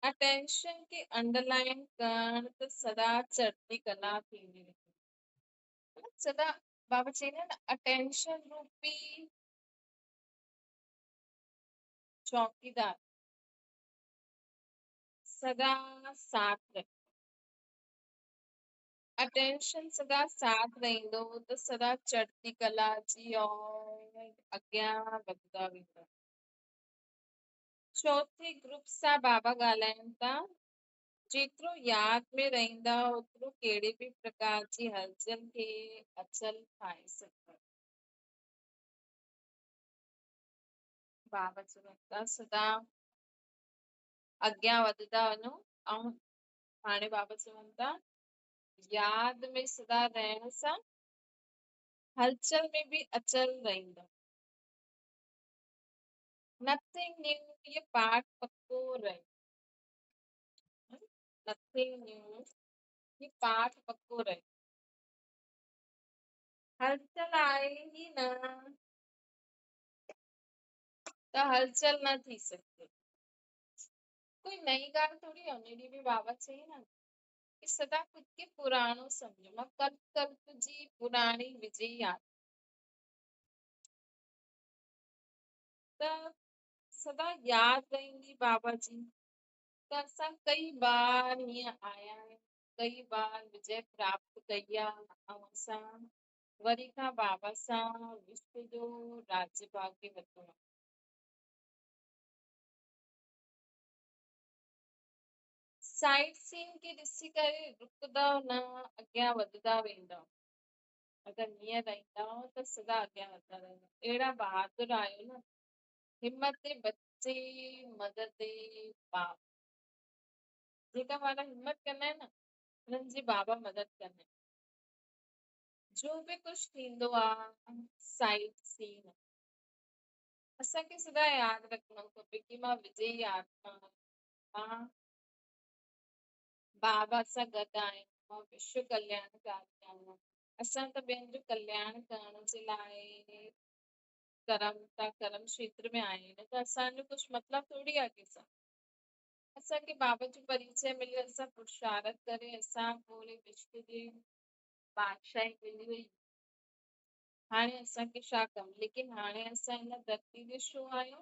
अटेंशन के अंडरलाइन करण त सदा चढ़ती कला थींदी रहे। मतलब सदा बाबा चईंदा आहिनि न अटेंशन रूपी चौकीदार सदा साथ रहे। अटेंशन सदा साथ रहंदो त सदा चढ़ती कला जी और अॻियां वधंदा वेंदा। चौथे ग्रुप सां बाबा ॻाल्हाइनि था। जेतिरो यादि में रहंदा ओतिरो कहिड़े बि प्रकार जी हलचल खे अचल ठाहे सघंदा। बाबा चवनि था सदा अॻियां वधंदा वञो। ऐं हाणे बाबा चवनि था यादि में सदा रहण सां हलचल में बि अचल रहंदा। नथिंग न्यू ये पाठ पक्को रहे। नथिंग न्यू ये पाठ पक्को रहे। हलचल आहे ही न त हलचल न थी सघंदी। कोई नई ॻाल्हि थोड़ी है उन्हें भी बाबा चई ना कि सदा खुद के पुराणो समझो। मां कल्प कल्प जी पुराणी विजय याद त सदा याद रहंदी बाबा जी। त असां कई बार हीअं आया आहियूं कई बार विजय प्राप्त कई आहे ऐं असां वरी खां बाबा सां विश्व जो राज्य भाग्य वरितो आहे। साइड सीन खे ॾिसी करे रुकंदव न अॻियां वधंदा वेंदव। अगरि हीअं रहंदव त सदा अॻियां वधंदा रहंदव। अहिड़ा बहादुर आहियो न हिमत बच्चे मदद बाप। जेका माण्हू हिमत कंदा आहिनि न उन्हनि जी बाबा मदद कंदा आहिनि। जो बि कुझु थींदो आहे साइड सीन असांखे सदा यादि रखणो खपे कि मां विजयी आत्मा मां बाबा सां गॾु आहियां। मां विश्व कल्याणकारी आहियां। असां त ॿियनि जो कल्याण करण जे लाइ कर्म क्षेत्र में आहियूं त असांजो कुझु मतिलबु थोड़ी आहे कंहिंसां। असांखे बाबा जो परिचय मिलियो असां पुरुषारथ करे असां पूरे विश्व जे बादशाही मिली हुई। हाणे असांखे छा कमु लेकिन हाणे असां हिन धरती ते छो आहियूं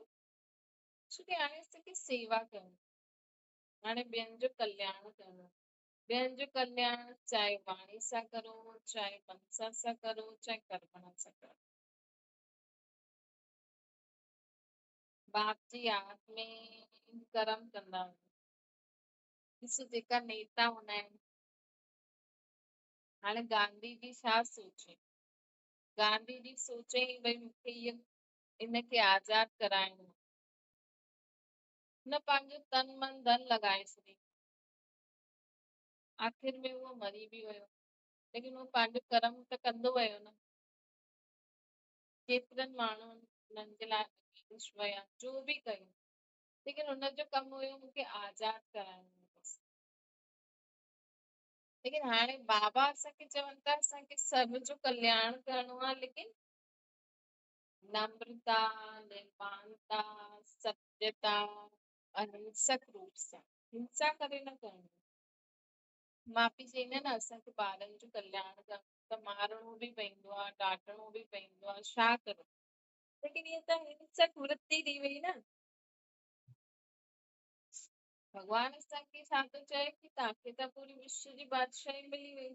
छोकी हाणे असांखे सेवा कयूं। हाणे ॿियनि जो कल्याण करणो। ॿियनि जो कल्याण चाहे वाणी सां करो चाहे मनसा सां करो चाहे कर्मणा सां करो। बाप जी याद में कर्म कंदा वञो। ॾिसो जेका नेता हूंदा आहिनि हाणे गांधी जी छा सोचे गांधी जी सोचे भई मूंखे इनखे आज़ाद कराइणो। न पंहिंजो तन मन धन लॻाए छॾी। आख़िर में उहो मरी बि वियो लेकिन उहो पंहिंजो कर्म त कंदो वियो न। केतिरनि माण्हुनि हुननि जे लाइ विया जो बि कयो लेकिन हुनजो कमु हुयो मूंखे आज़ाद कराइणो बसि। लेकिन हाणे बाबा असांखे चवनि था असांखे सभ जो कल्याण करणो आहे लेकिन नम्रता निर्मानता सत्यता अहिंसक रूप सां हिंसा करे न करणो। माउ पीउ चईंदा आहिनि न असांखे ॿारनि जो कल्याण करणो त मारणो बि पवंदो आहे डांटणो बि पवंदो आहे छा करो लेकिन इहा त हिंसक वृत्ति थी वई न। भॻवान असांखे छा थो चए कि तव्हांखे त पूरी विश्व जी बादशाही मिली वई।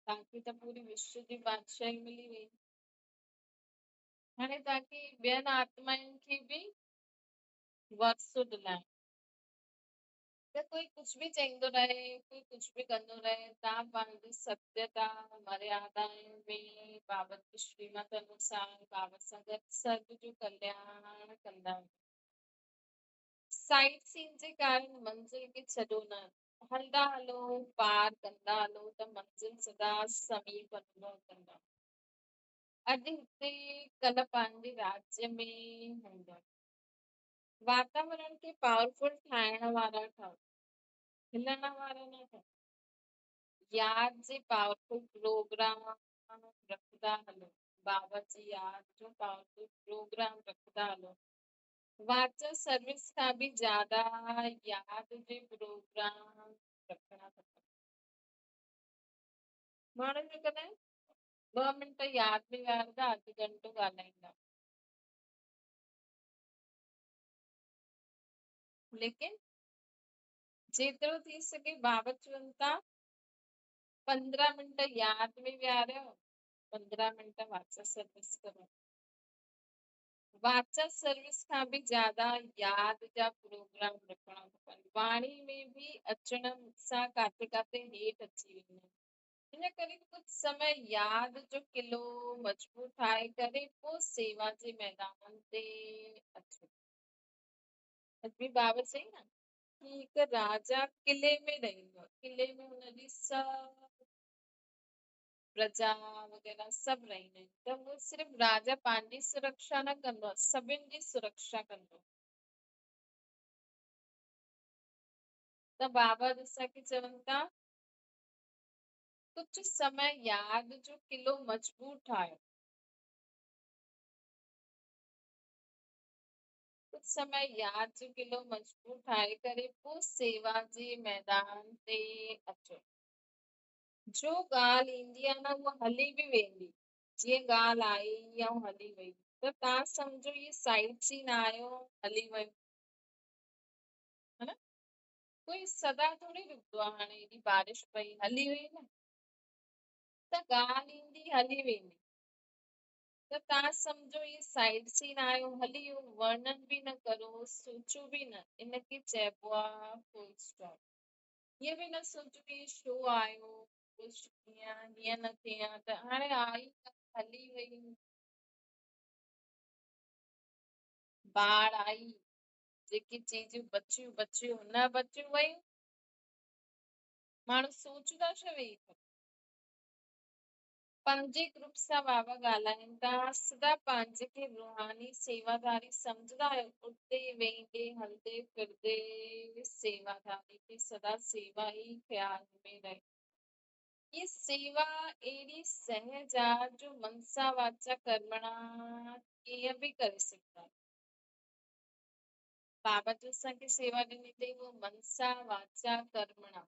तव्हांखे त पूरी विश्व जी बादशाही मिली वई। हाणे तव्हांखे ॿियनि आत्माउनि खे बि वरसो दिलाए त कोई कुझु बि चईंदो रहे कोई कुझु बि कंदो रहे तव्हां पंहिंजी सत्यता मर्यादाउनि में बाबत जी श्रीमत अनुसार बाबा सां गॾु सभ जो कल्याण कंदा। साइड सीन जे कारण मंज़िल खे छॾो न हलंदा हलो पार कंदा हलो त मंज़िल सदा समीप अनुभव कंदा। अॼु हिते कल्ह पंहिंजे राज्य में हूंदा। वातावरण खे पावरफुल ठाहिण वारा ठहो। हिलण वारा न ठहनि। यादि जे पावरफुल प्रोग्राम रखंदा हलो। बाबा जी यादि जो पावरफुल प्रोग्राम रखंदा हलो। वाचा सर्विस खां बि ज्यादा यादि जे प्रोग्राम रखणा खपनि। माण्हुनि जो कॾहिं 2 मिंट यादि में विहारंदा, अधु घंटो ॻाल्हाईंदा, लेकिन जेतिरो थी सघे बाबा चवनि था 15 मिंट यादि में विहारियो, 15 मिंट वाचा सर्विस करो। वाचा सर्विस खां बि ज्यादा यादि जा प्रोग्राम रखणा खपनि। वाणी में बि अचण सां काथे काथे हेठि अची वेंदा आहिनि। इन करे कुझु समय यादि जो किलो मजबूत ठाहे करे पोइ सेवा जे मैदान ते अचो। अजमेर बाबा चई न कि हिकु राजा किले में रहंदो आहे, किले में हुनजी सभु प्रजा वग़ैरह सभु रहंदा आहिनि, त उहो सिर्फ़ु राजा पंहिंजी सुरक्षा न कंदो आहे, सभिनि जी सुरक्षा कंदो। त बाबा असांखे चवनि था कुझु समय यादि जो किलो मजबूत ठाहियो। कुझु समय यादि जो किलो मजबूत ठाहे करे पोइ सेवा जे मैदान ते अचो। जो ॻाल्हि ईंदी आहे न उहा हली बि वेंदी। जीअं ॻाल्हि आई ऐं हली वई, त तव्हां सम्झो इहे साइड सीन आयो हली वियो, है न। कोई सदा थोड़ी रुकदो आहे। हाणे हेॾी बारिश पई हली वई न, त ॻाल्हि ईंदी हली वेंदी। त तव्हां सम्झो इहे साइड सीन आयो हली वियो, वर्णन बि न करो, सोचो बि न, इनखे चइबो आहे फुल स्टॉप। ईअं बि न सोचो कि छो आयो, कुझु हीअं न थिए हा, त हाणे आई हली वई। बाढ़ आई, जेकी चीजूं बचियूं बचियूं न बचियूं वयूं। माण्हू सोचदा छा वेही करे। पंजे ग्रुप सां बाबा ॻाल्हाइनि था, सदा पंहिंजे खे रूहानी सेवादारी सम्झंदा आहियो। उठदे वेहंदे हलदे फिरदे सेवादारी खे सदा सेवा ई ख्याल में रहे। ये सेवा अहिड़ी सहज आहे जो मनसा वाचा कर्मणा कीअं बि करे सघंदा आहियूं। बाबा जो असांखे सेवा ॾिनी अथई उहो मनसा वाचा कर्मणा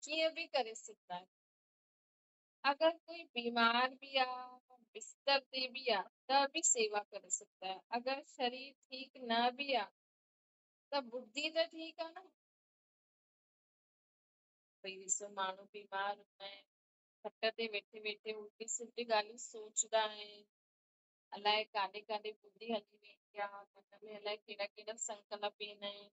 कीअं बि करे सघंदा आहियूं। अगर कोई बीमार भी आहे, बिस्तर ते बि आहे, त बि सेवा करे सघंदा आहियो। अगर शरीर ठीक न बि आहे, त बुद्धि त ठीक आहे न। भई ॾिसो माण्हू बीमार हूंदा आहिनि, खट ते वेठे वेठे उल्टी सिधी ॻाल्हियूं सोचदा आहिनि, अलाए काॾे काॾे बुद्धि हली वेंदी आहे, मन में अलाए कहिड़ा कहिड़ा संकल्प ईंदा आहिनि।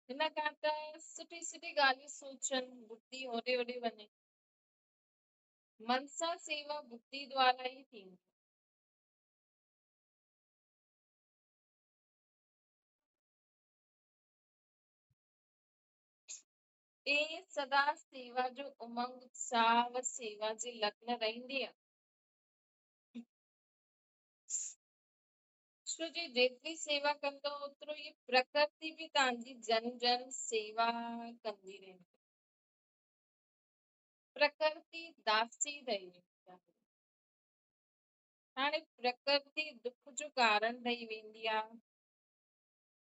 हिन खां त सुठी सुठी ॻाल्हियूं सोचनि, बुद्धि होॾे होॾे वञे। मनसा सेवा बुद्धि द्वारा ई थींदी। ए सदा सेवा जो उमंग उत्साह व सेवा जी लग्न रहंदी आहे। छो जे जेतिरी सेवा कंदो ओतिरो ई प्रकृति बि तव्हांजी जन जन सेवा कंदी रहंदी। प्रकृति दासी ठही वेंदी आहे। हाणे प्रकृति दुख जो कारण ठही वेंदी आहे,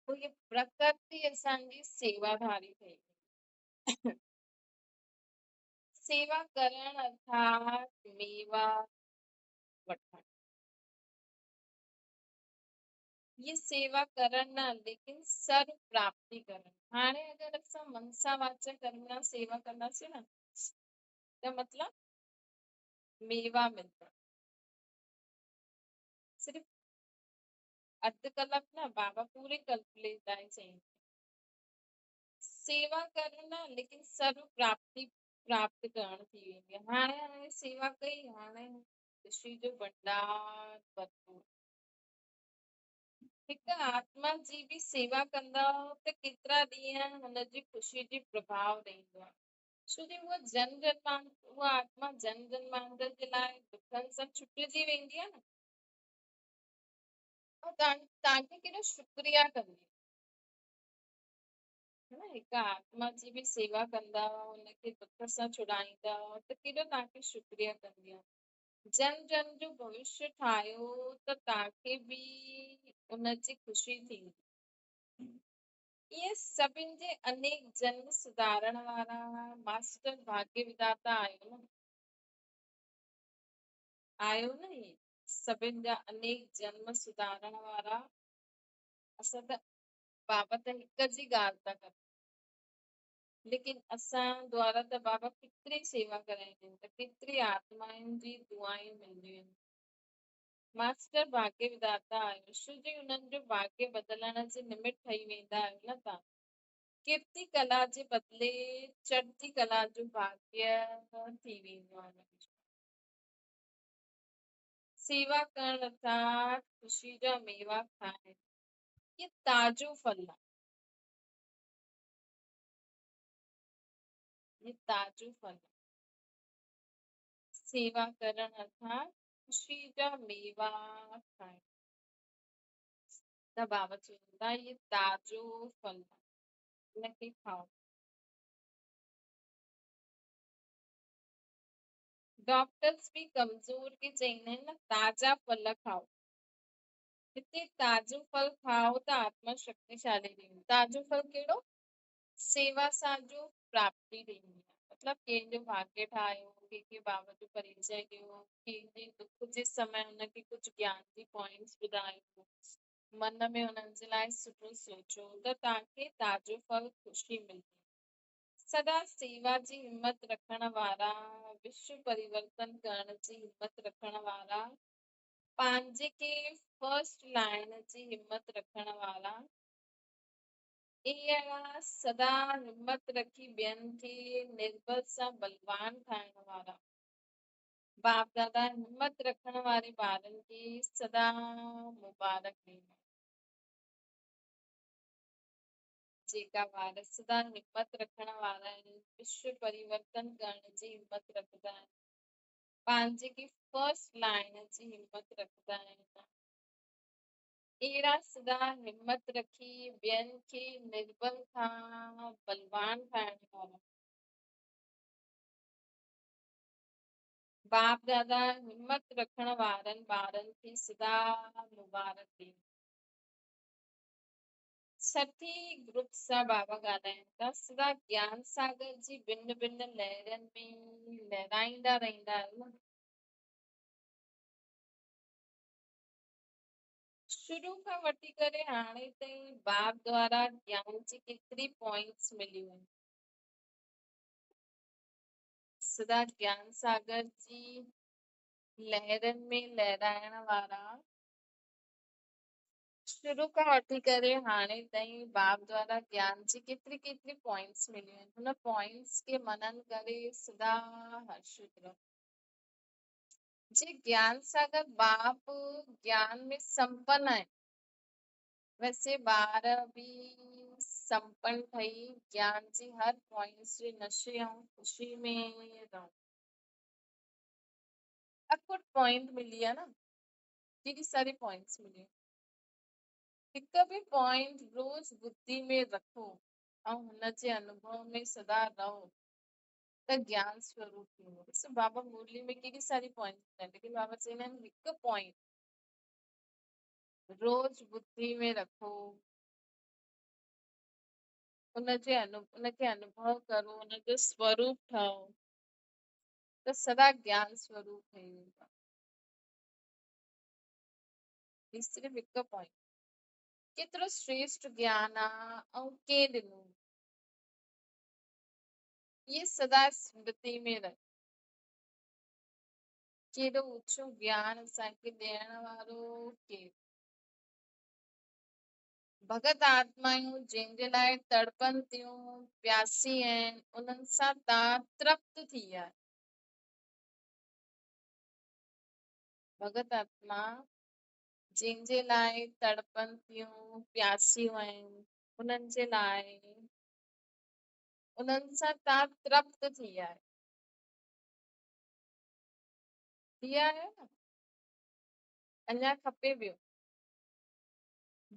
पोइ इहा प्रकृति असांजी सेवाधारी ठही वेंदी। सेवा करण अर्थात मेवा वठण। ये सेवा करण न, लेकिन सर्व प्राप्ति करण। हाणे अगर असां मनसा वाचा कर्मणा सेवा कंदासीं न, त मतलब मेवा मिलंदा। सिर्फ अधु कलाक न, बाबा पूरे कल्पलेट ताईं चई सेवा करण न, लेकिन सर्व प्राप्ति प्राप्त करण थी वेंदी आहे। हाणे हाणे सेवा कई, हाणे ख़ुशी जो भंडार भरपूर। हिकु आत्मा जी बि सेवा कंदा त केतिरा ॾींहं हुनजी ख़ुशी जी प्रभाव रहंदो आहे। छो जो उहा आत्मा जन जन्मांतर जे लाइ दुखनि सां छुटिजी वेंदी आहे न, ऐं तव्हांखे केॾो शुक्रिया कंदी। है ना, हिक आत्मा जी भी सेवा कंदा उनखे दुख सां छुड़ाईंदा त केॾो तव्हांखे शुक्रिया कंदी जन जन जो भविष्य ठाहियो त तव्हांखे बि उनजी ख़ुशी थींदी। इहे सभिनि जे अनेक जन्म सुधारण वारा मास्टर भाग्य विधाता आहियो न। आहियो न इहे सभिनि जा अनेक जन्म सुधारण वारा। असां त बाबा त हिक जी ॻाल्हि था कनि, लेकिन असां द्वारा त बाबा केतिरी सेवा कराईंदा आहिनि, त केतिरी आत्माउनि जी दुआयूं मिलंदियूं आहिनि। मास्टर भाग्य विधाता आहियो, शिव जी उन्हनि जो भाग्य बदिलण जे निमित ठही वेंदा आहियो न तव्हां। कीर्ति कला जे बदिले चढ़ती कला जो भाग्य थी वेंदो आहे। सेवा करण अर्थात ख़ुशी जा मेवा खाइण, ये ताजो फल आहे। ये ताजो फल आहे। सेवा करण अर्थात ख़ुशी जा मेवा खाइण। त बाबा चवंदा ये ताजो फल आहे, इनखे खाओ। डॉक्टर्स भी कमजोर के चईंदा आहिनि न ताज़ा फल खाओ। हिते ताजो फल खाओ त आत्मा शक्तिशाली थींदी। ताजो फल कहिड़ो? सेवा सां जो प्राप्ति थींदी आहे। मतलब कंहिंजो भाग्य ठाहियो, कंहिंखे बाबा जो परिचय ॾियो, कंहिंजे दुख जे समय हुनखे कुझु ज्ञान जी पॉइंट्स ॿुधायो, मन में हुननि जे लाइ सुठो सोचो त तव्हांखे ताजो फल ख़ुशी मिलंदी। सदा सेवा जी हिम्मत रखण वारा, विश्व परिवर्तन करण जी हिम्मत रखण वारा, पंहिंजे के फर्स्ट लाइन जी हिम्मत रखण वारा, इहा सदा हिम्मत रखी ॿियनि खे निर्बल सां बलवान ठाहिण वारा, बाप दादा हिम्मत रखण वारे ॿारनि खे सदा मुबारक ॾींदा। जेका ॿार सदा हिम्मत रखण वारा आहिनि, विश्व परिवर्तन करण जी हिम्मत रखंदा आहिनि, पंहिंजे के फर्स्ट लाइन जी हिम्मत रखंदा आहिनि, अहिड़ा सदा हिम्मत रखी ॿियनि खे निर्बल खां बलवान ठाहिण वारा, बाप दादा हिम्मत रखण वारनि ॿारनि खे सदा मुबारक ॾींदा। छठी ग्रुप सां बाबा ॻाल्हाइनि था, सदा ज्ञान सागर जी भिन्न भिन्न लहरनि में लहराईंदा रहंदा आहियो। शुरू खां वठी करे हाणे ताईं बाप द्वारा ज्ञान जी केतिरी पॉइंट्स मिलियूं आहिनि। सदा ज्ञान सागर जी लहरनि में लहराइण वारा, शुरू खां वठी करे हाणे ताईं बाप द्वारा ज्ञान जी केतिरी केतिरी पॉइंट्स मिलियूं आहिनि। हुन पॉइंट्स खे मनन करे सदा हर्षित रहो। जे ज्ञान सागर बाप ज्ञान में संपन्न आहे, वैसे ॿार बि संपन्न ठही ज्ञान जी हर पॉइंट्स जे नशे ऐं ख़ुशी में रहो। अकुट पॉइंट मिली आहे न, केॾी सारी पॉइंट्स मिली, हिक बि पॉइंट रोज बुद्धि में रखो ऐं हुनजे अनुभव में सदा रहो त ज्ञान स्वरूप थींदो। ॾिसो बाबा मुरली में केॾी सारी पॉइंट्स आहिनि, लेकिन बाबा चवंदा आहिनि हिकु पॉइंट रोज बुद्धि में रखो, उनखे अनुभव करो, उनजो स्वरूप ठहो त सदा ज्ञान स्वरूप ठही वेंदो। ही सिर्फ़ हिकु पॉइंट, केतिरो श्रेष्ठ ज्ञान आहे ऐं के ॾिनो, ये सदा स्मृति में रहे। केॾो ऊचो ज्ञान असांखे ॾियण वारो केरु, भगत आत्मायूं जंहिंजे लाइ तड़पनि थियूं, प्यासी आहिनि, उन्हनि सां तव्हां तृप्त थी विया आहियो। भगत आत्मा जंहिंजे लाइ तड़पनि थियूं, प्यासियूं आहिनि, उन्हनि जे लाइ उन्हनि सां तव्हां तृप्त थी विया आहियो। थी विया आहियो न, अञा खपे ॿियो।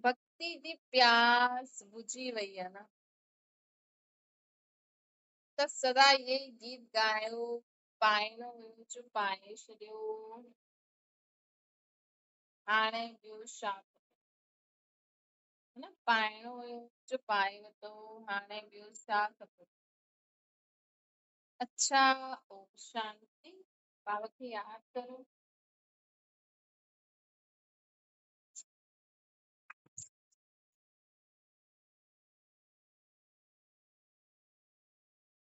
भक्ति जी प्यास बुझी वई आहे न, त सदा ये गीत ॻायो, पाइणो हुयो जो पाए छॾियो, हाणे ॿियो छा खपे। है न, पाइणो हुयो जो पाए वरितो, हाणे ॿियो छा खपे। अच्छा, ओम शांति। बाबा खे यादि करो।